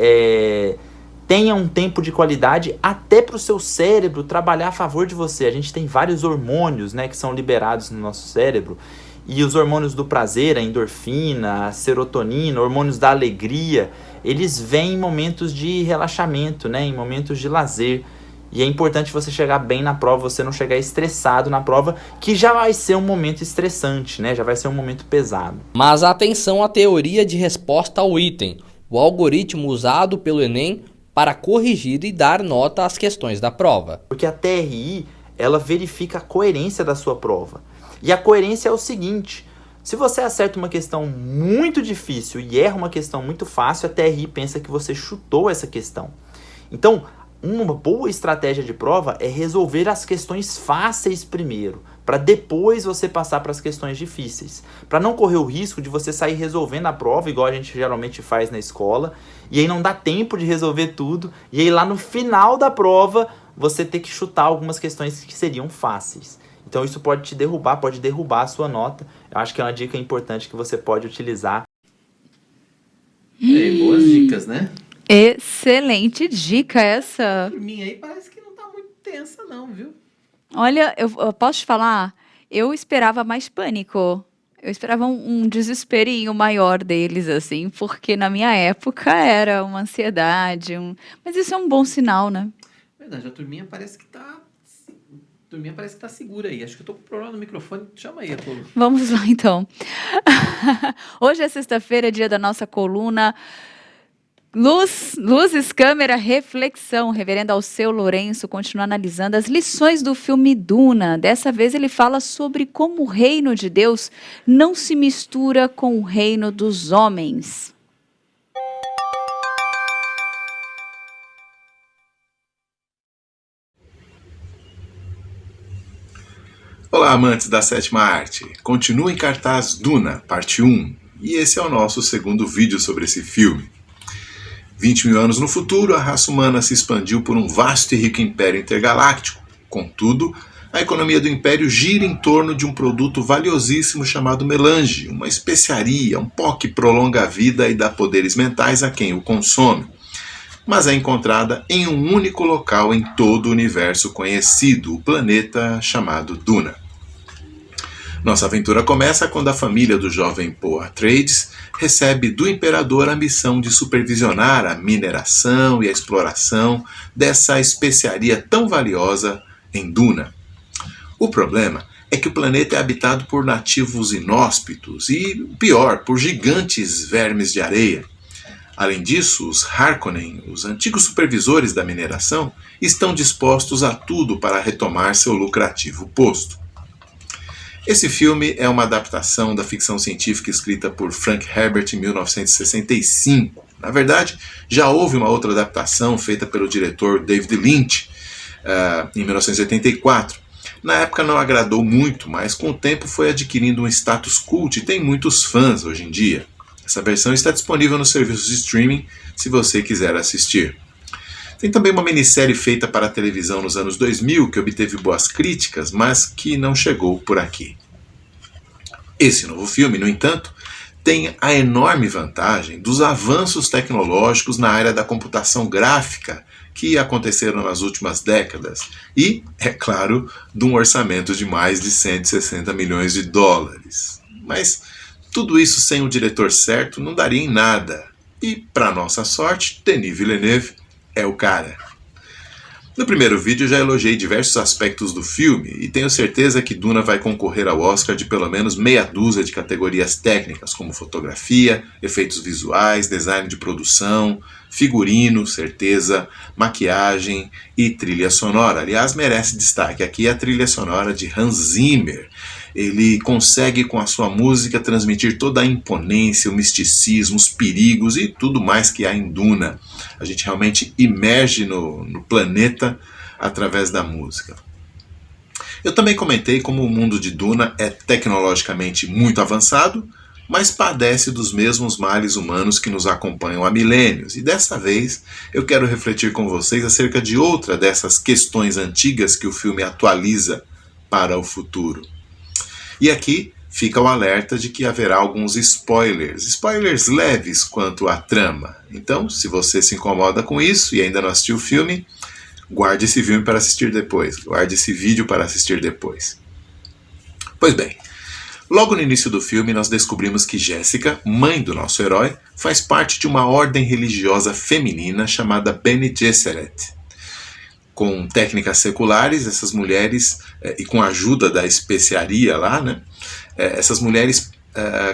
tenha um tempo de qualidade até para o seu cérebro trabalhar a favor de você. A gente tem vários hormônios, né, que são liberados no nosso cérebro, e os hormônios do prazer, a endorfina, a serotonina, hormônios da alegria, eles vêm em momentos de relaxamento, né, em momentos de lazer. E é importante você chegar bem na prova, você não chegar estressado na prova, que já vai ser um momento estressante, né, já vai ser um momento pesado. Mas atenção à teoria de resposta ao item, o algoritmo usado pelo Enem para corrigir e dar nota às questões da prova. Porque a TRI, ela verifica a coerência da sua prova. E a coerência é o seguinte, se você acerta uma questão muito difícil e erra uma questão muito fácil, a TRI pensa que você chutou essa questão. Então, uma boa estratégia de prova é resolver as questões fáceis primeiro, para depois você passar para as questões difíceis. Para não correr o risco de você sair resolvendo a prova, igual a gente geralmente faz na escola, e aí não dá tempo de resolver tudo, e aí lá no final da prova você ter que chutar algumas questões que seriam fáceis. Então isso pode te derrubar, pode derrubar a sua nota. Eu acho que é uma dica importante que você pode utilizar. Boas dicas, né? Excelente dica essa. Por mim aí parece que não tá muito tensa não, viu? Olha, eu posso te falar, eu esperava mais pânico. Eu esperava um desesperinho maior deles, assim, porque na minha época era uma ansiedade. Mas isso é um bom sinal, né? Verdade, a turminha parece que tá segura aí. Acho que eu tô com problema no microfone. Chama aí, Apolo. Vamos lá, então. Hoje é sexta-feira, dia da nossa coluna Luzes, Câmera, Reflexão. O reverendo Alceu Lourenço continua analisando as lições do filme Duna. Dessa vez ele fala sobre como o reino de Deus não se mistura com o reino dos homens. Olá, amantes da sétima arte. Continua em cartaz Duna, parte 1. E esse é o nosso segundo vídeo sobre esse filme. 20 mil anos no futuro, a raça humana se expandiu por um vasto e rico império intergaláctico. Contudo, a economia do Império gira em torno de um produto valiosíssimo chamado melange, uma especiaria, um pó que prolonga a vida e dá poderes mentais a quem o consome, mas é encontrada em um único local em todo o universo conhecido, o planeta chamado Duna. Nossa aventura começa quando a família do jovem Paul Atreides recebe do imperador a missão de supervisionar a mineração e a exploração dessa especiaria tão valiosa em Duna. O problema é que o planeta é habitado por nativos inóspitos e, pior, por gigantes vermes de areia. Além disso, os Harkonnen, os antigos supervisores da mineração, estão dispostos a tudo para retomar seu lucrativo posto. Esse filme é uma adaptação da ficção científica escrita por Frank Herbert em 1965. Na verdade, já houve uma outra adaptação feita pelo diretor David Lynch em 1984. Na época não agradou muito, mas com o tempo foi adquirindo um status cult e tem muitos fãs hoje em dia. Essa versão está disponível nos serviços de streaming se você quiser assistir. Tem também uma minissérie feita para a televisão nos anos 2000 que obteve boas críticas, mas que não chegou por aqui. Esse novo filme, no entanto, tem a enorme vantagem dos avanços tecnológicos na área da computação gráfica que aconteceram nas últimas décadas e, é claro, de um orçamento de mais de 160 milhões de dólares. Mas tudo isso sem o diretor certo não daria em nada. E, para nossa sorte, Denis Villeneuve é o cara. No primeiro vídeo já elogiei diversos aspectos do filme e tenho certeza que Duna vai concorrer ao Oscar de pelo menos meia dúzia de categorias técnicas, como fotografia, efeitos visuais, design de produção, figurino, certeza, maquiagem e trilha sonora. Aliás, merece destaque aqui a trilha sonora de Hans Zimmer. Ele consegue com a sua música transmitir toda a imponência, o misticismo, os perigos e tudo mais que há em Duna. A gente realmente imerge no planeta através da música. Eu também comentei como o mundo de Duna é tecnologicamente muito avançado, mas padece dos mesmos males humanos que nos acompanham há milênios. E dessa vez eu quero refletir com vocês acerca de outra dessas questões antigas que o filme atualiza para o futuro. E aqui fica o alerta de que haverá alguns spoilers leves quanto à trama. Então, se você se incomoda com isso e ainda não assistiu o filme, guarde esse filme para assistir depois, guarde esse vídeo para assistir depois. Pois bem, logo no início do filme nós descobrimos que Jéssica, mãe do nosso herói, faz parte de uma ordem religiosa feminina chamada Bene Gesserit. Com técnicas seculares, essas mulheres, e com a ajuda da especiaria lá, né, essas mulheres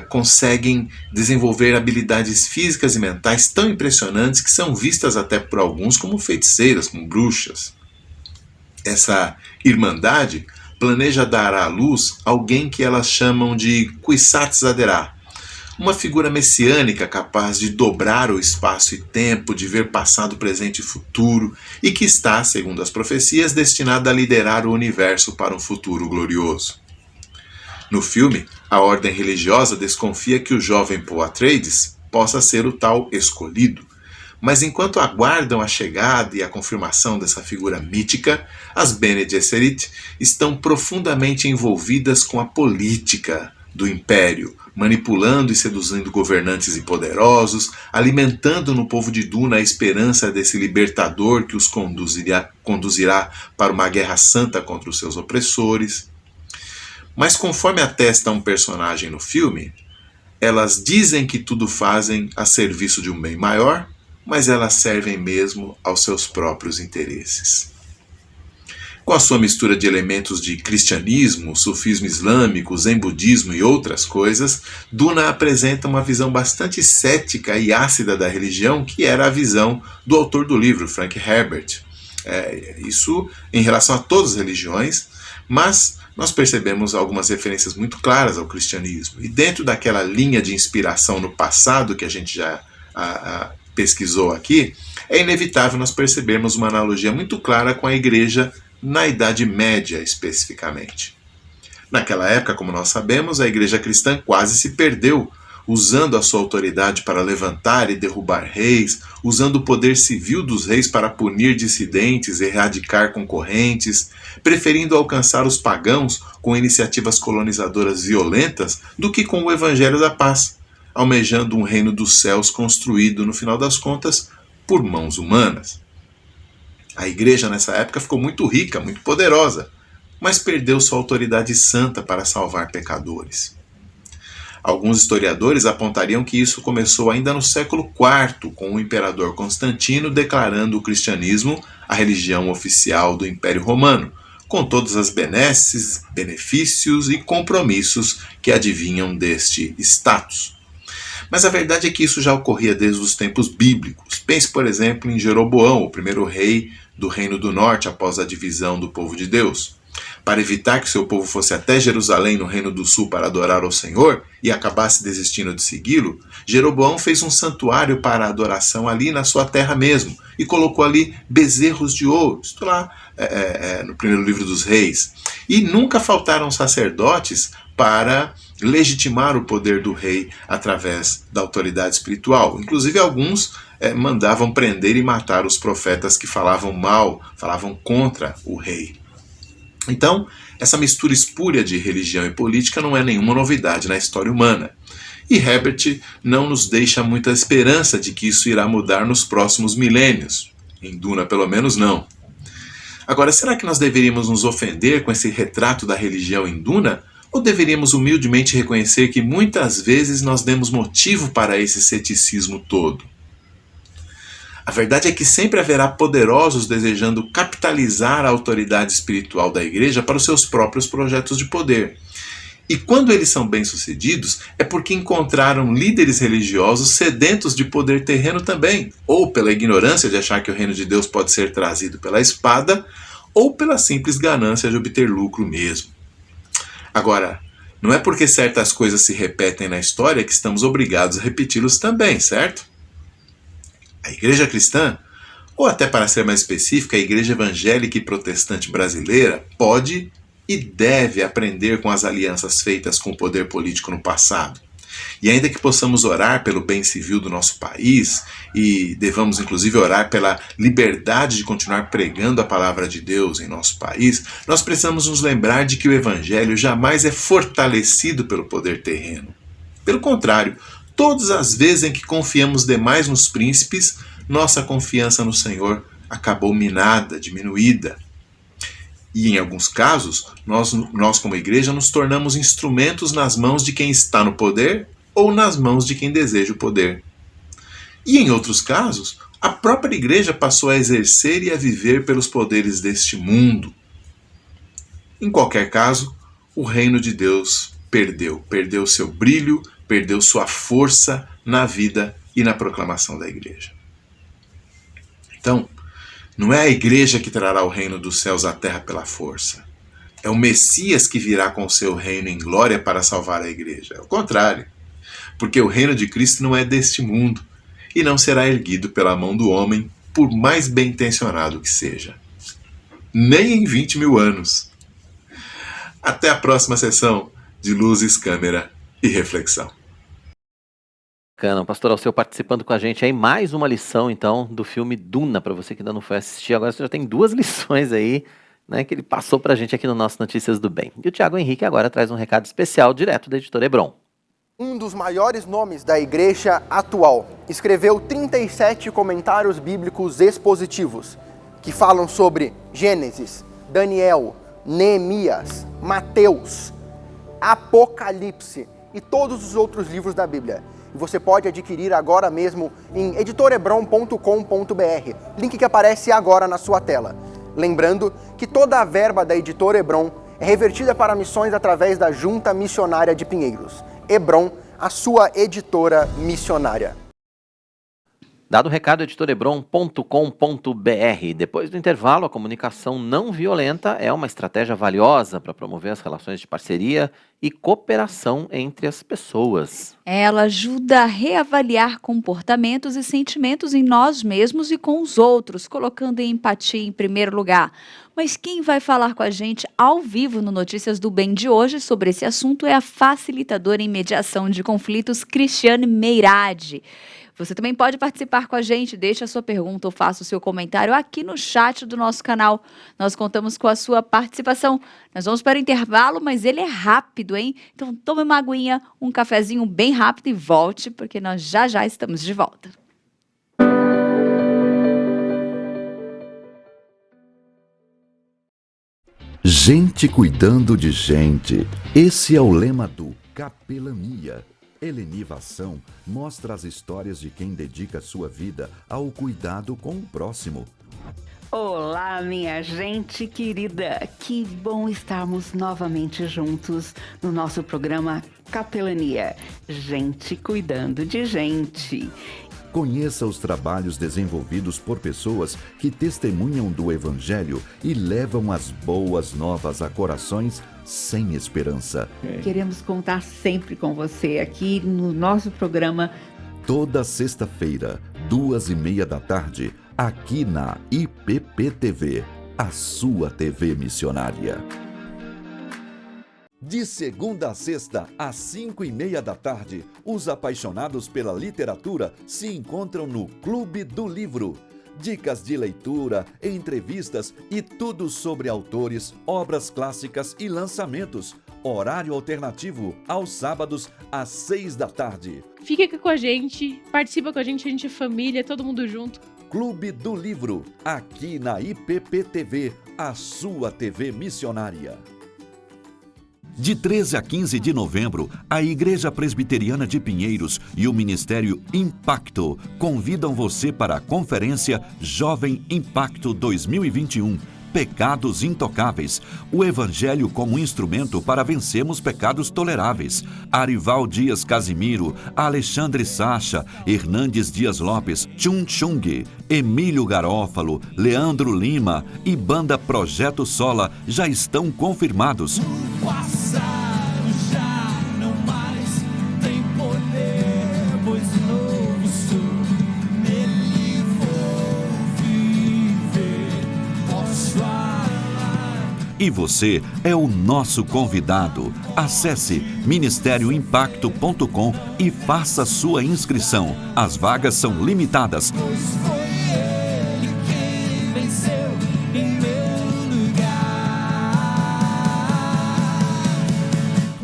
conseguem desenvolver habilidades físicas e mentais tão impressionantes que são vistas até por alguns como feiticeiras, como bruxas. Essa irmandade planeja dar à luz alguém que elas chamam de Kwisatz Haderach, uma figura messiânica capaz de dobrar o espaço e tempo, de ver passado, presente e futuro, e que está, segundo as profecias, destinada a liderar o universo para um futuro glorioso. No filme, a ordem religiosa desconfia que o jovem Paul Atreides possa ser o tal escolhido, mas enquanto aguardam a chegada e a confirmação dessa figura mítica, as Bene Gesserit estão profundamente envolvidas com a política do Império, manipulando e seduzindo governantes e poderosos, alimentando no povo de Duna a esperança desse libertador que os conduzirá para uma guerra santa contra os seus opressores. Mas conforme atesta um personagem no filme, elas dizem que tudo fazem a serviço de um bem maior, mas elas servem mesmo aos seus próprios interesses. Com a sua mistura de elementos de cristianismo, sufismo islâmico, zen budismo e outras coisas, Duna apresenta uma visão bastante cética e ácida da religião, que era a visão do autor do livro, Frank Herbert. Isso em relação a todas as religiões, mas nós percebemos algumas referências muito claras ao cristianismo. E dentro daquela linha de inspiração no passado que a gente já pesquisou aqui, é inevitável nós percebermos uma analogia muito clara com a igreja na Idade Média, especificamente. Naquela época, como nós sabemos, a igreja cristã quase se perdeu. usando a sua autoridade para levantar e derrubar reis, usando o poder civil dos reis para punir dissidentes e erradicar concorrentes, preferindo alcançar os pagãos com iniciativas colonizadoras violentas do que com o evangelho da paz, almejando um reino dos céus construído, no final das contas, por mãos humanas. A igreja nessa época ficou muito rica, muito poderosa, mas perdeu sua autoridade santa para salvar pecadores. Alguns historiadores apontariam que isso começou ainda no século IV, com o imperador Constantino declarando o cristianismo a religião oficial do Império Romano, com todas as benesses, benefícios e compromissos que advinham deste status. Mas a verdade é que isso já ocorria desde os tempos bíblicos. Pense, por exemplo, em Jeroboão, o primeiro rei do Reino do Norte após a divisão do povo de Deus. Para evitar que seu povo fosse até Jerusalém no Reino do Sul para adorar ao Senhor e acabasse desistindo de segui-lo, Jeroboão fez um santuário para adoração ali na sua terra mesmo e colocou ali bezerros de ouro, isto lá no primeiro livro dos reis. E nunca faltaram sacerdotes para legitimar o poder do rei através da autoridade espiritual. Inclusive alguns mandavam prender e matar os profetas que falavam mal, falavam contra o rei. Então, essa mistura espúria de religião e política não é nenhuma novidade na história humana. E Herbert não nos deixa muita esperança de que isso irá mudar nos próximos milênios. Em Duna, pelo menos, não. Agora, será que nós deveríamos nos ofender com esse retrato da religião em Duna? Ou deveríamos humildemente reconhecer que muitas vezes nós demos motivo para esse ceticismo todo? A verdade é que sempre haverá poderosos desejando capitalizar a autoridade espiritual da igreja para os seus próprios projetos de poder. E quando eles são bem-sucedidos, é porque encontraram líderes religiosos sedentos de poder terreno também, ou pela ignorância de achar que o reino de Deus pode ser trazido pela espada, ou pela simples ganância de obter lucro mesmo. Agora, não é porque certas coisas se repetem na história que estamos obrigados a repeti-los também, certo? A igreja cristã, ou até para ser mais específica, a igreja evangélica e protestante brasileira, pode e deve aprender com as alianças feitas com o poder político no passado. E ainda que possamos orar pelo bem civil do nosso país, e devamos inclusive orar pela liberdade de continuar pregando a palavra de Deus em nosso país, nós precisamos nos lembrar de que o evangelho jamais é fortalecido pelo poder terreno. Pelo contrário, todas as vezes em que confiamos demais nos príncipes, nossa confiança no Senhor acabou minada, diminuída. E em alguns casos, nós como igreja nos tornamos instrumentos nas mãos de quem está no poder ou nas mãos de quem deseja o poder. E em outros casos, a própria igreja passou a exercer e a viver pelos poderes deste mundo. Em qualquer caso, o reino de Deus perdeu seu brilho, perdeu sua força na vida e na proclamação da igreja. Então, não é a igreja que trará o reino dos céus à terra pela força. É o Messias que virá com o seu reino em glória para salvar a igreja. É o contrário. Porque o reino de Cristo não é deste mundo e não será erguido pela mão do homem, por mais bem intencionado que seja. Nem em 20 mil anos. Até a próxima sessão de Luzes, Câmera e Reflexão. Bacana, Pastor Alceu participando com a gente aí, mais uma lição então do filme Duna, para você que ainda não foi assistir, agora você já tem 2 lições aí, né, que ele passou pra gente aqui no nosso Notícias do Bem. E o Tiago Henrique agora traz um recado especial direto da editora Hebron. Um dos maiores nomes da igreja atual escreveu 37 comentários bíblicos expositivos, que falam sobre Gênesis, Daniel, Neemias, Mateus, Apocalipse e todos os outros livros da Bíblia. E você pode adquirir agora mesmo em editorebron.com.br, link que aparece agora na sua tela. Lembrando que toda a verba da Editora Hebron é revertida para missões através da Junta Missionária de Pinheiros. Hebron, a sua editora missionária. Dado o recado, editorebron.com.br. Depois do intervalo, a comunicação não violenta é uma estratégia valiosa para promover as relações de parceria e cooperação entre as pessoas. Ela ajuda a reavaliar comportamentos e sentimentos em nós mesmos e com os outros, colocando a empatia em primeiro lugar. Mas quem vai falar com a gente ao vivo no Notícias do Bem de hoje sobre esse assunto é a facilitadora em mediação de conflitos, Cristiane Meirade. Você também pode participar com a gente, deixe a sua pergunta ou faça o seu comentário aqui no chat do nosso canal. Nós contamos com a sua participação. Nós vamos para o intervalo, mas ele é rápido, hein? Então tome uma aguinha, um cafezinho bem rápido e volte, porque nós já já estamos de volta. Gente cuidando de gente. Esse é o lema do Capelania. Helenivação mostra as histórias de quem dedica sua vida ao cuidado com o próximo. Olá, minha gente querida! Que bom estarmos novamente juntos no nosso programa Capelania. Gente cuidando de gente. Conheça os trabalhos desenvolvidos por pessoas que testemunham do Evangelho e levam as boas novas a corações sem esperança. Queremos contar sempre com você aqui no nosso programa. Toda sexta-feira, 2h30 da tarde, aqui na IPPTV, a sua TV missionária. De segunda a sexta, às 5h30 da tarde, os apaixonados pela literatura se encontram no Clube do Livro. Dicas de leitura, entrevistas e tudo sobre autores, obras clássicas e lançamentos. Horário alternativo, aos sábados, às 6 da tarde. Fica aqui com a gente, participa com a gente é família, todo mundo junto. Clube do Livro, aqui na IPPTV, a sua TV missionária. De 13 a 15 de novembro, a Igreja Presbiteriana de Pinheiros e o Ministério Impacto convidam você para a Conferência Jovem Impacto 2021. Pecados Intocáveis, o Evangelho como instrumento para vencermos pecados toleráveis. Arival Dias Casimiro, Alexandre Sacha, Hernandes Dias Lopes, Chun Chung, Emílio Garófalo, Leandro Lima e Banda Projeto Sola já estão confirmados. Passado já não mais tem poder, pois novo sou, nele vou viver, posso falar. E você é o nosso convidado. Acesse ministérioimpacto.com e faça sua inscrição. As vagas são limitadas. Pois foi ele quem venceu em meu lugar.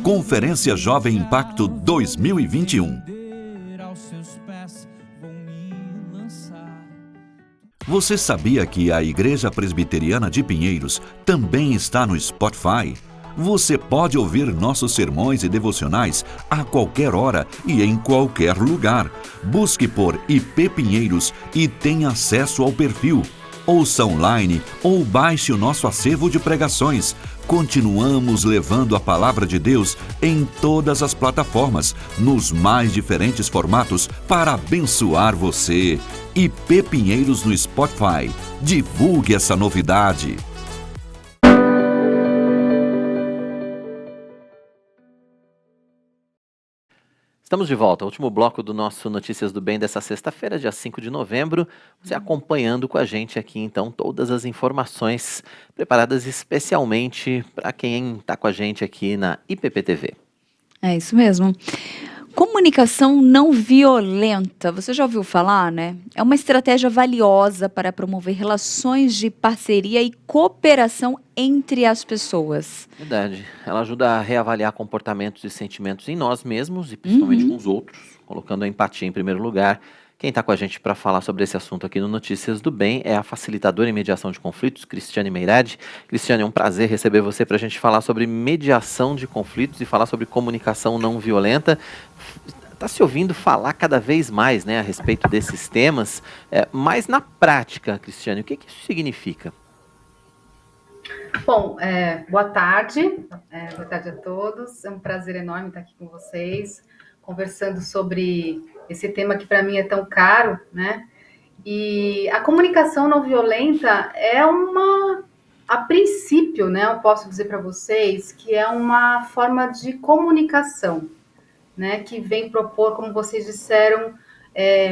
Conferência Jovem Impacto 2021. Aos seus pés vou me lançar. Você sabia que a Igreja Presbiteriana de Pinheiros também está no Spotify? Você pode ouvir nossos sermões e devocionais a qualquer hora e em qualquer lugar. Busque por IP Pinheiros e tenha acesso ao perfil. Ouça online ou baixe o nosso acervo de pregações. Continuamos levando a palavra de Deus em todas as plataformas, nos mais diferentes formatos, para abençoar você. IP Pinheiros no Spotify. Divulgue essa novidade. Estamos de volta, último bloco do nosso Notícias do Bem dessa sexta-feira, dia 5 de novembro. Você acompanhando com a gente aqui, então, todas as informações preparadas especialmente para quem está com a gente aqui na IPPTV. É isso mesmo. Comunicação não violenta, você já ouviu falar, né? É uma estratégia valiosa para promover relações de parceria e cooperação entre as pessoas. Verdade. Ela ajuda a reavaliar comportamentos e sentimentos em nós mesmos e principalmente com os outros, colocando a empatia em primeiro lugar. Quem está com a gente para falar sobre esse assunto aqui no Notícias do Bem é a facilitadora em mediação de conflitos, Cristiane Meirade. Cristiane, é um prazer receber você para a gente falar sobre mediação de conflitos e falar sobre comunicação não violenta. Está se ouvindo falar cada vez mais, né, a respeito desses temas, mas na prática, Cristiane, o que isso significa? Bom, boa tarde a todos. É um prazer enorme estar aqui com vocês, conversando sobre esse tema que para mim é tão caro, né? E a comunicação não violenta é a princípio, né? Eu posso dizer para vocês que é uma forma de comunicação, né? Que vem propor, como vocês disseram,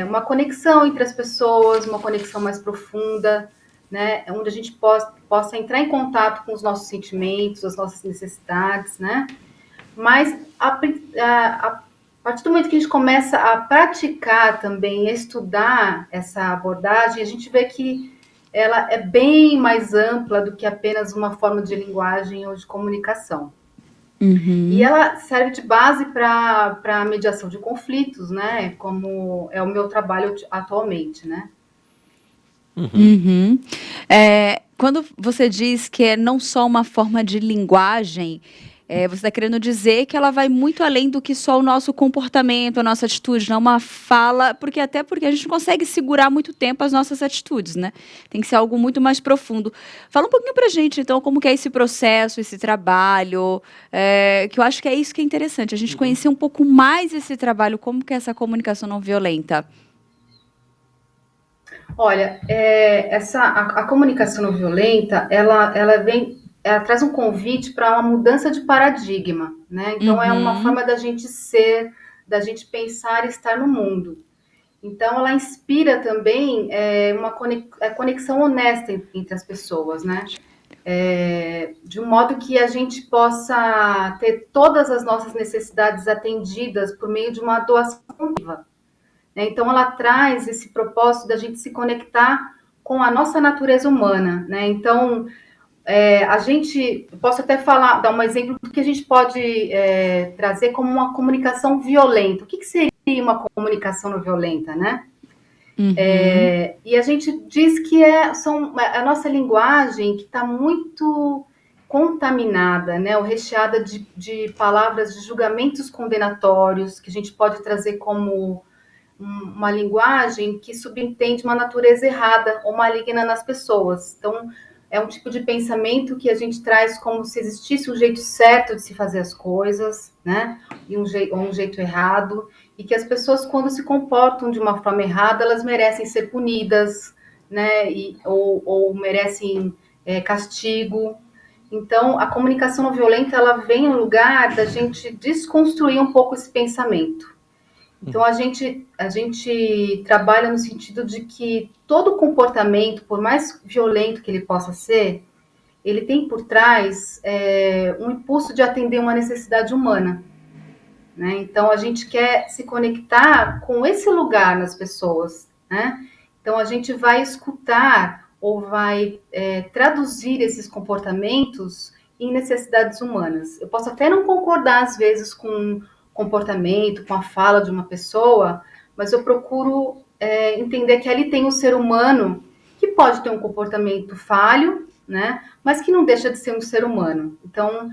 uma conexão entre as pessoas, uma conexão mais profunda, né, onde a gente possa entrar em contato com os nossos sentimentos, as nossas necessidades, né, mas a partir do momento que a gente começa a praticar também, a estudar essa abordagem, a gente vê que ela é bem mais ampla do que apenas uma forma de linguagem ou de comunicação. E ela serve de base para a mediação de conflitos, né? Como é o meu trabalho atualmente, né? Quando você diz que é não só uma forma de linguagem, você está querendo dizer que ela vai muito além do que só o nosso comportamento, a nossa atitude, não uma fala, porque a gente não consegue segurar muito tempo as nossas atitudes, né? Tem que ser algo muito mais profundo. Fala um pouquinho pra gente, então, como que é esse processo, esse trabalho, que eu acho que é isso que é interessante, a gente conhecer um pouco mais esse trabalho, como que é essa comunicação não violenta. Olha, a comunicação não violenta, ela traz um convite para uma mudança de paradigma, né? Então, é uma forma da gente ser, da gente pensar e estar no mundo. Então, ela inspira também uma conexão honesta entre as pessoas, né? De um modo que a gente possa ter todas as nossas necessidades atendidas por meio de uma doação viva. Então, ela traz esse propósito da gente se conectar com a nossa natureza humana, né? Então, posso até dar um exemplo do que a gente pode trazer como uma comunicação violenta. O que seria uma comunicação não violenta, né? E a gente diz que a nossa linguagem que está muito contaminada, né? Ou recheada de palavras de julgamentos condenatórios, que a gente pode trazer como uma linguagem que subentende uma natureza errada ou maligna nas pessoas. Então, é um tipo de pensamento que a gente traz como se existisse um jeito certo de se fazer as coisas, né? E um jeito errado. E que as pessoas, quando se comportam de uma forma errada, elas merecem ser punidas, né? Ou merecem castigo. Então, a comunicação não violenta, ela vem no lugar da gente desconstruir um pouco esse pensamento. Então, a gente trabalha no sentido de que todo comportamento, por mais violento que ele possa ser, ele tem por trás um impulso de atender uma necessidade humana, né? Então, a gente quer se conectar com esse lugar nas pessoas, né? Então, a gente vai escutar ou vai traduzir esses comportamentos em necessidades humanas. Eu posso até não concordar, às vezes, com comportamento, com a fala de uma pessoa, mas eu procuro entender que ali tem um ser humano que pode ter um comportamento falho, né, mas que não deixa de ser um ser humano. Então,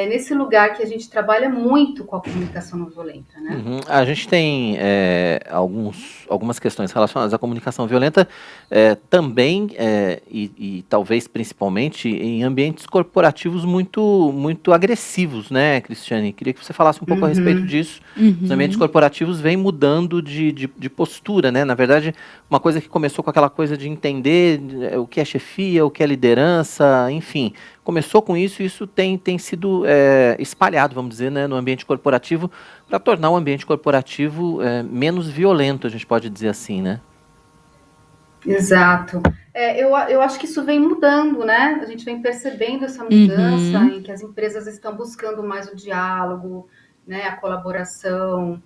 nesse lugar que a gente trabalha muito com a comunicação não violenta, né? A gente tem algumas questões relacionadas à comunicação violenta também e talvez principalmente em ambientes corporativos muito agressivos, né, Cristiane? Queria que você falasse um pouco a respeito disso. Os ambientes corporativos vêm mudando de postura, né? Na verdade, uma coisa que começou com aquela coisa de entender o que é chefia, o que é liderança, enfim, começou com isso e isso tem sido espalhado, vamos dizer, né, no ambiente corporativo, para tornar o ambiente corporativo menos violento, a gente pode dizer assim, né? Exato. Eu acho que isso vem mudando, né? A gente vem percebendo essa mudança em que as empresas estão buscando mais o diálogo, né, a colaboração,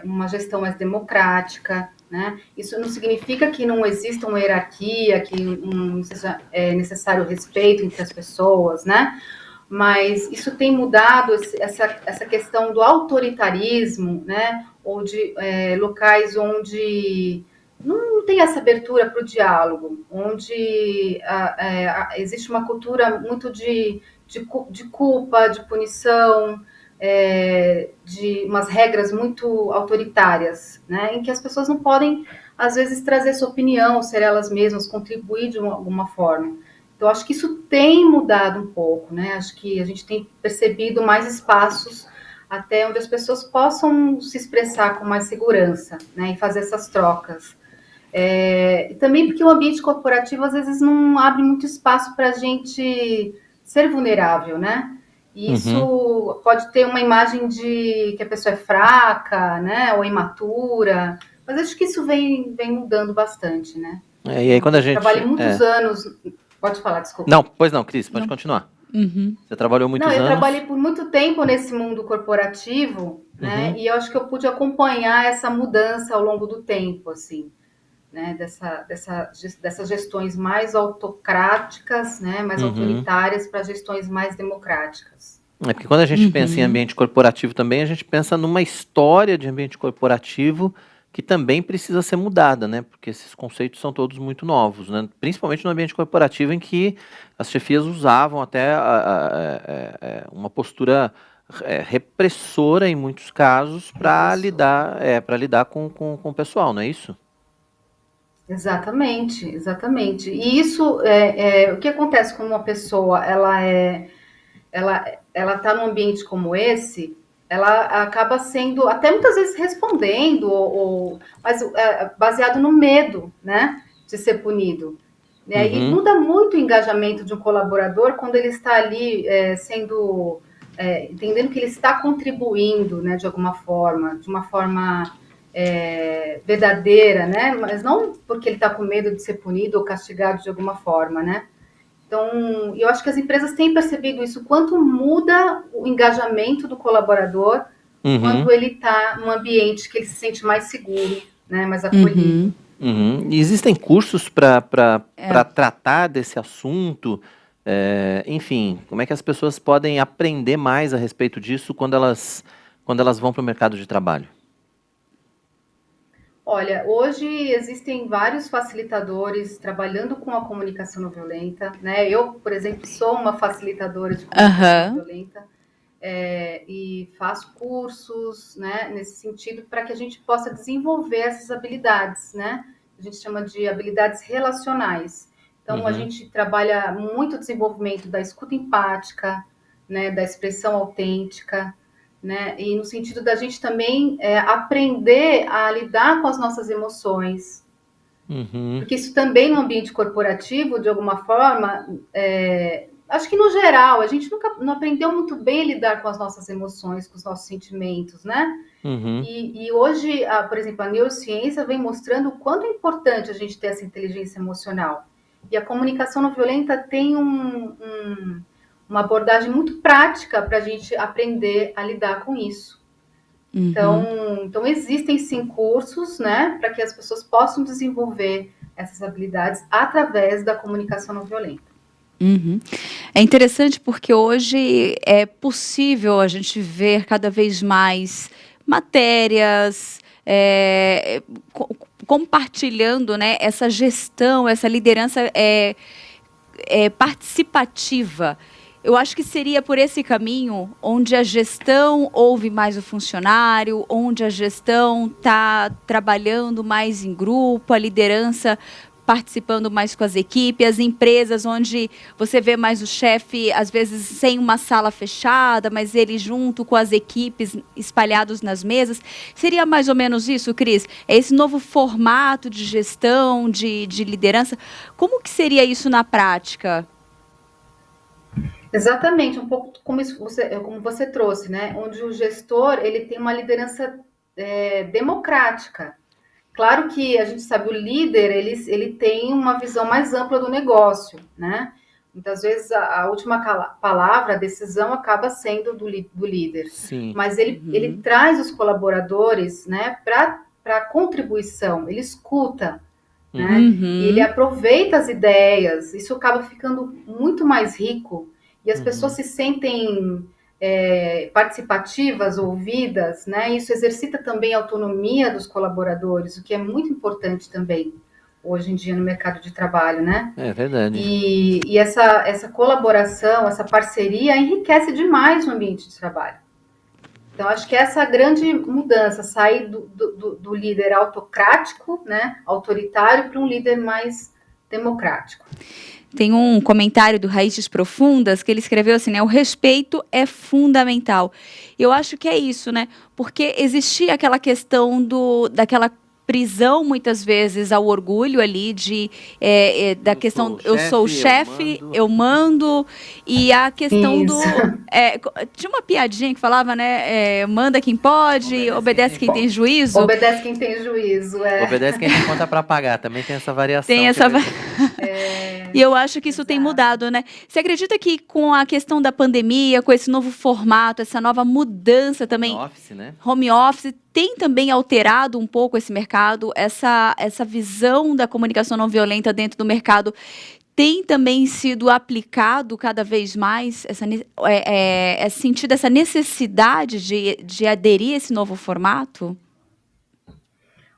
uma gestão mais democrática, né? Isso não significa que não exista uma hierarquia, que não seja necessário respeito entre as pessoas, né? Mas isso tem mudado essa questão do autoritarismo, né? Ou de locais onde não tem essa abertura para o diálogo, onde existe uma cultura muito de culpa, de punição, de umas regras muito autoritárias, né, em que as pessoas não podem, às vezes, trazer sua opinião, ser elas mesmas, contribuir de alguma forma. Então, acho que isso tem mudado um pouco, né? Acho que a gente tem percebido mais espaços até onde as pessoas possam se expressar com mais segurança, né, e fazer essas trocas. E também porque o ambiente corporativo, às vezes, não abre muito espaço para a gente ser vulnerável, né? E isso pode ter uma imagem de que a pessoa é fraca, né, ou imatura, mas acho que isso vem mudando bastante, né? E aí quando a gente... Trabalhei muitos anos... Pode falar, desculpa. Não, pois não, Cris, pode continuar. Você trabalhou muitos anos... Eu trabalhei por muito tempo nesse mundo corporativo, né? E eu acho que eu pude acompanhar essa mudança ao longo do tempo, assim, né? Dessas gestões mais autocráticas, né? Mais autoritárias para gestões mais democráticas. Porque quando a gente pensa em ambiente corporativo também, a gente pensa numa história de ambiente corporativo que também precisa ser mudada, né? Porque esses conceitos são todos muito novos, né? Principalmente no ambiente corporativo em que as chefias usavam até uma postura repressora em muitos casos para lidar com o pessoal, não é isso? Exatamente. E isso o que acontece quando uma pessoa ela está num ambiente como esse, ela acaba sendo, até muitas vezes respondendo, mas baseado no medo, né, de ser punido. E muda muito o engajamento de um colaborador quando ele está ali entendendo que ele está contribuindo, né, de uma forma verdadeira, né, mas não porque ele está com medo de ser punido ou castigado de alguma forma, né. Então, eu acho que as empresas têm percebido isso, quanto muda o engajamento do colaborador quando ele está num ambiente que ele se sente mais seguro, né, mais acolhido. E existem cursos para tratar desse assunto? Enfim, como é que as pessoas podem aprender mais a respeito disso quando elas vão para o mercado de trabalho? Olha, hoje existem vários facilitadores trabalhando com a comunicação não violenta, né? Eu, por exemplo, sou uma facilitadora de comunicação não violenta e faço cursos, né, nesse sentido para que a gente possa desenvolver essas habilidades, né? A gente chama de habilidades relacionais. Então, a gente trabalha muito o desenvolvimento da escuta empática, né, da expressão autêntica, né? E no sentido da gente também aprender a lidar com as nossas emoções. Porque isso também no ambiente corporativo, de alguma forma, acho que no geral, a gente não aprendeu muito bem a lidar com as nossas emoções, com os nossos sentimentos, né? E hoje, por exemplo, a neurociência vem mostrando o quanto é importante a gente ter essa inteligência emocional. E a comunicação não violenta tem uma abordagem muito prática para a gente aprender a lidar com isso. Então existem sim cursos, né, para que as pessoas possam desenvolver essas habilidades através da comunicação não violenta. É interessante porque hoje é possível a gente ver cada vez mais matérias compartilhando, né, essa gestão, essa liderança participativa. Eu acho que seria por esse caminho onde a gestão ouve mais o funcionário, onde a gestão está trabalhando mais em grupo, a liderança participando mais com as equipes, as empresas onde você vê mais o chefe, às vezes sem uma sala fechada, mas ele junto com as equipes espalhados nas mesas. Seria mais ou menos isso, Cris? É esse novo formato de gestão, de liderança. Como que seria isso na prática? Exatamente, um pouco como você trouxe, né? Onde o gestor ele tem uma liderança democrática. Claro que a gente sabe, o líder ele tem uma visão mais ampla do negócio, né? Muitas vezes a última palavra, a decisão acaba sendo do líder. Sim. Mas ele traz os colaboradores, né, para a contribuição, ele escuta, né? E ele aproveita as ideias, isso acaba ficando muito mais rico. E as pessoas se sentem participativas, ouvidas, né? Isso exercita também a autonomia dos colaboradores, o que é muito importante também hoje em dia no mercado de trabalho, né? É verdade. E essa colaboração, essa parceria enriquece demais o ambiente de trabalho. Então, acho que essa grande mudança, sair do líder autocrático, né, autoritário, para um líder mais democrático. Tem um comentário do Raízes Profundas que ele escreveu assim, né? O respeito é fundamental. Eu acho que é isso, né? Porque existia aquela questão daquela prisão, muitas vezes, ao orgulho ali da questão, eu sou o chefe, eu mando, e a questão do... tinha uma piadinha que falava, né, manda quem pode, obedece quem tem juízo. Obedece quem tem juízo, Obedece quem tem conta para pagar, também tem essa variação. Tem essa E eu acho que isso tem mudado, né? Você acredita que com a questão da pandemia, com esse novo formato, essa nova mudança também... Home office, né? Home office tem também alterado um pouco esse mercado, essa visão da comunicação não violenta dentro do mercado tem também sido aplicado cada vez mais, sentido essa necessidade de aderir a esse novo formato?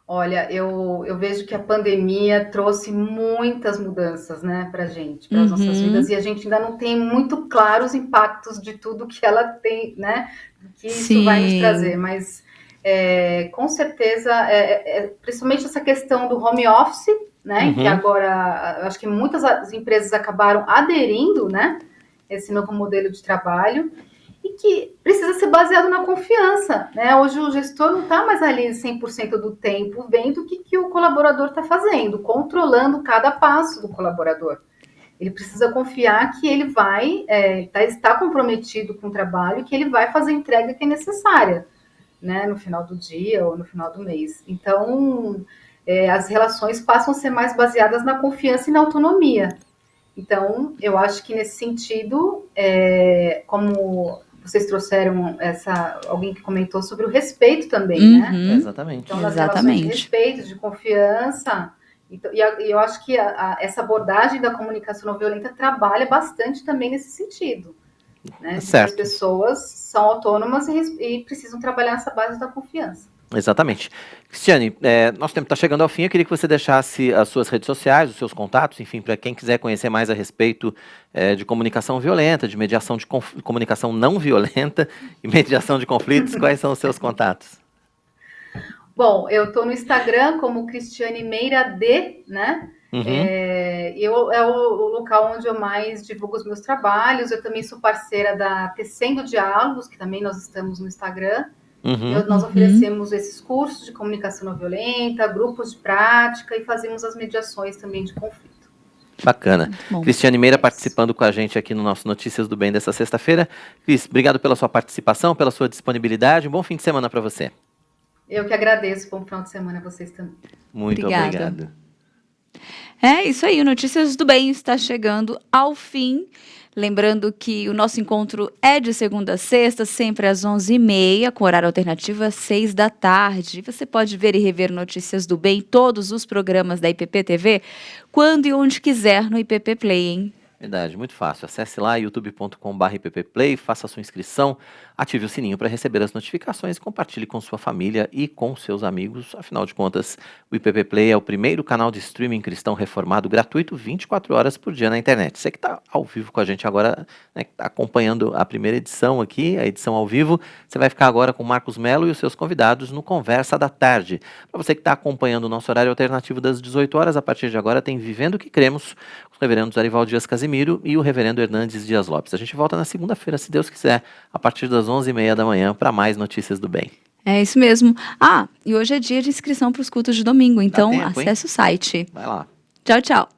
Olha, eu vejo que a pandemia trouxe muitas mudanças, né, para gente, para as nossas vidas, e a gente ainda não tem muito claro os impactos de tudo que ela tem, né, que isso vai nos trazer, mas com certeza, principalmente essa questão do home office, né, que agora, acho que muitas empresas acabaram aderindo, né, esse novo modelo de trabalho, e que precisa ser baseado na confiança, né? Hoje o gestor não está mais ali 100% do tempo vendo o que o colaborador está fazendo, controlando cada passo do colaborador. Ele precisa confiar que ele vai estar comprometido com o trabalho e que ele vai fazer a entrega que é necessária, né? No final do dia ou no final do mês. Então, as relações passam a ser mais baseadas na confiança e na autonomia. Então, eu acho que nesse sentido, como vocês trouxeram alguém que comentou sobre o respeito também, né? Exatamente. Então, nas relações de respeito, de confiança, então, e eu acho que essa abordagem da comunicação não violenta trabalha bastante também nesse sentido, né? Certo. As pessoas são autônomas e precisam trabalhar nessa base da confiança. Exatamente. Cristiane, nosso tempo está chegando ao fim. Eu queria que você deixasse as suas redes sociais, os seus contatos, enfim, para quem quiser conhecer mais a respeito de comunicação violenta, de mediação de comunicação não violenta e mediação de conflitos. Quais são os seus contatos? Bom, eu estou no Instagram como Cristiane Meira D, né? É o local onde eu mais divulgo os meus trabalhos. Eu também sou parceira da Tecendo Diálogos, que também nós estamos no Instagram. Nós oferecemos esses cursos de comunicação não violenta, grupos de prática e fazemos as mediações também de conflito. Bacana. Cristiane Meira participando com a gente aqui no nosso Notícias do Bem dessa sexta-feira. Cris, obrigado pela sua participação, pela sua disponibilidade. Um bom fim de semana para você. Eu que agradeço. Bom final de semana a vocês também. Muito obrigado. É isso aí, o Notícias do Bem está chegando ao fim. Lembrando que o nosso encontro é de segunda a sexta, sempre às 11h30, com horário alternativo às 6 da tarde. Você pode ver e rever Notícias do Bem, todos os programas da IPP TV, quando e onde quiser no IPP Play, hein? Verdade, muito fácil. Acesse lá youtube.com/ippplay, faça a sua inscrição, ative o sininho para receber as notificações e compartilhe com sua família e com seus amigos. Afinal de contas, o IPP Play é o primeiro canal de streaming cristão reformado gratuito 24 horas por dia na internet. Você que está ao vivo com a gente agora, né, que está acompanhando a primeira edição aqui, a edição ao vivo, você vai ficar agora com o Marcos Melo e os seus convidados no Conversa da Tarde. Para você que está acompanhando o nosso horário alternativo das 18 horas, a partir de agora tem Vivendo o que Cremos, os reverendos Arival Dias Casimiro e o reverendo Hernandes Dias Lopes. A gente volta na segunda-feira, se Deus quiser, a partir das 11h30 da manhã, para mais Notícias do Bem. É isso mesmo. E hoje é dia de inscrição para os cultos de domingo, então tempo, acesse o site. Vai lá. Tchau, tchau.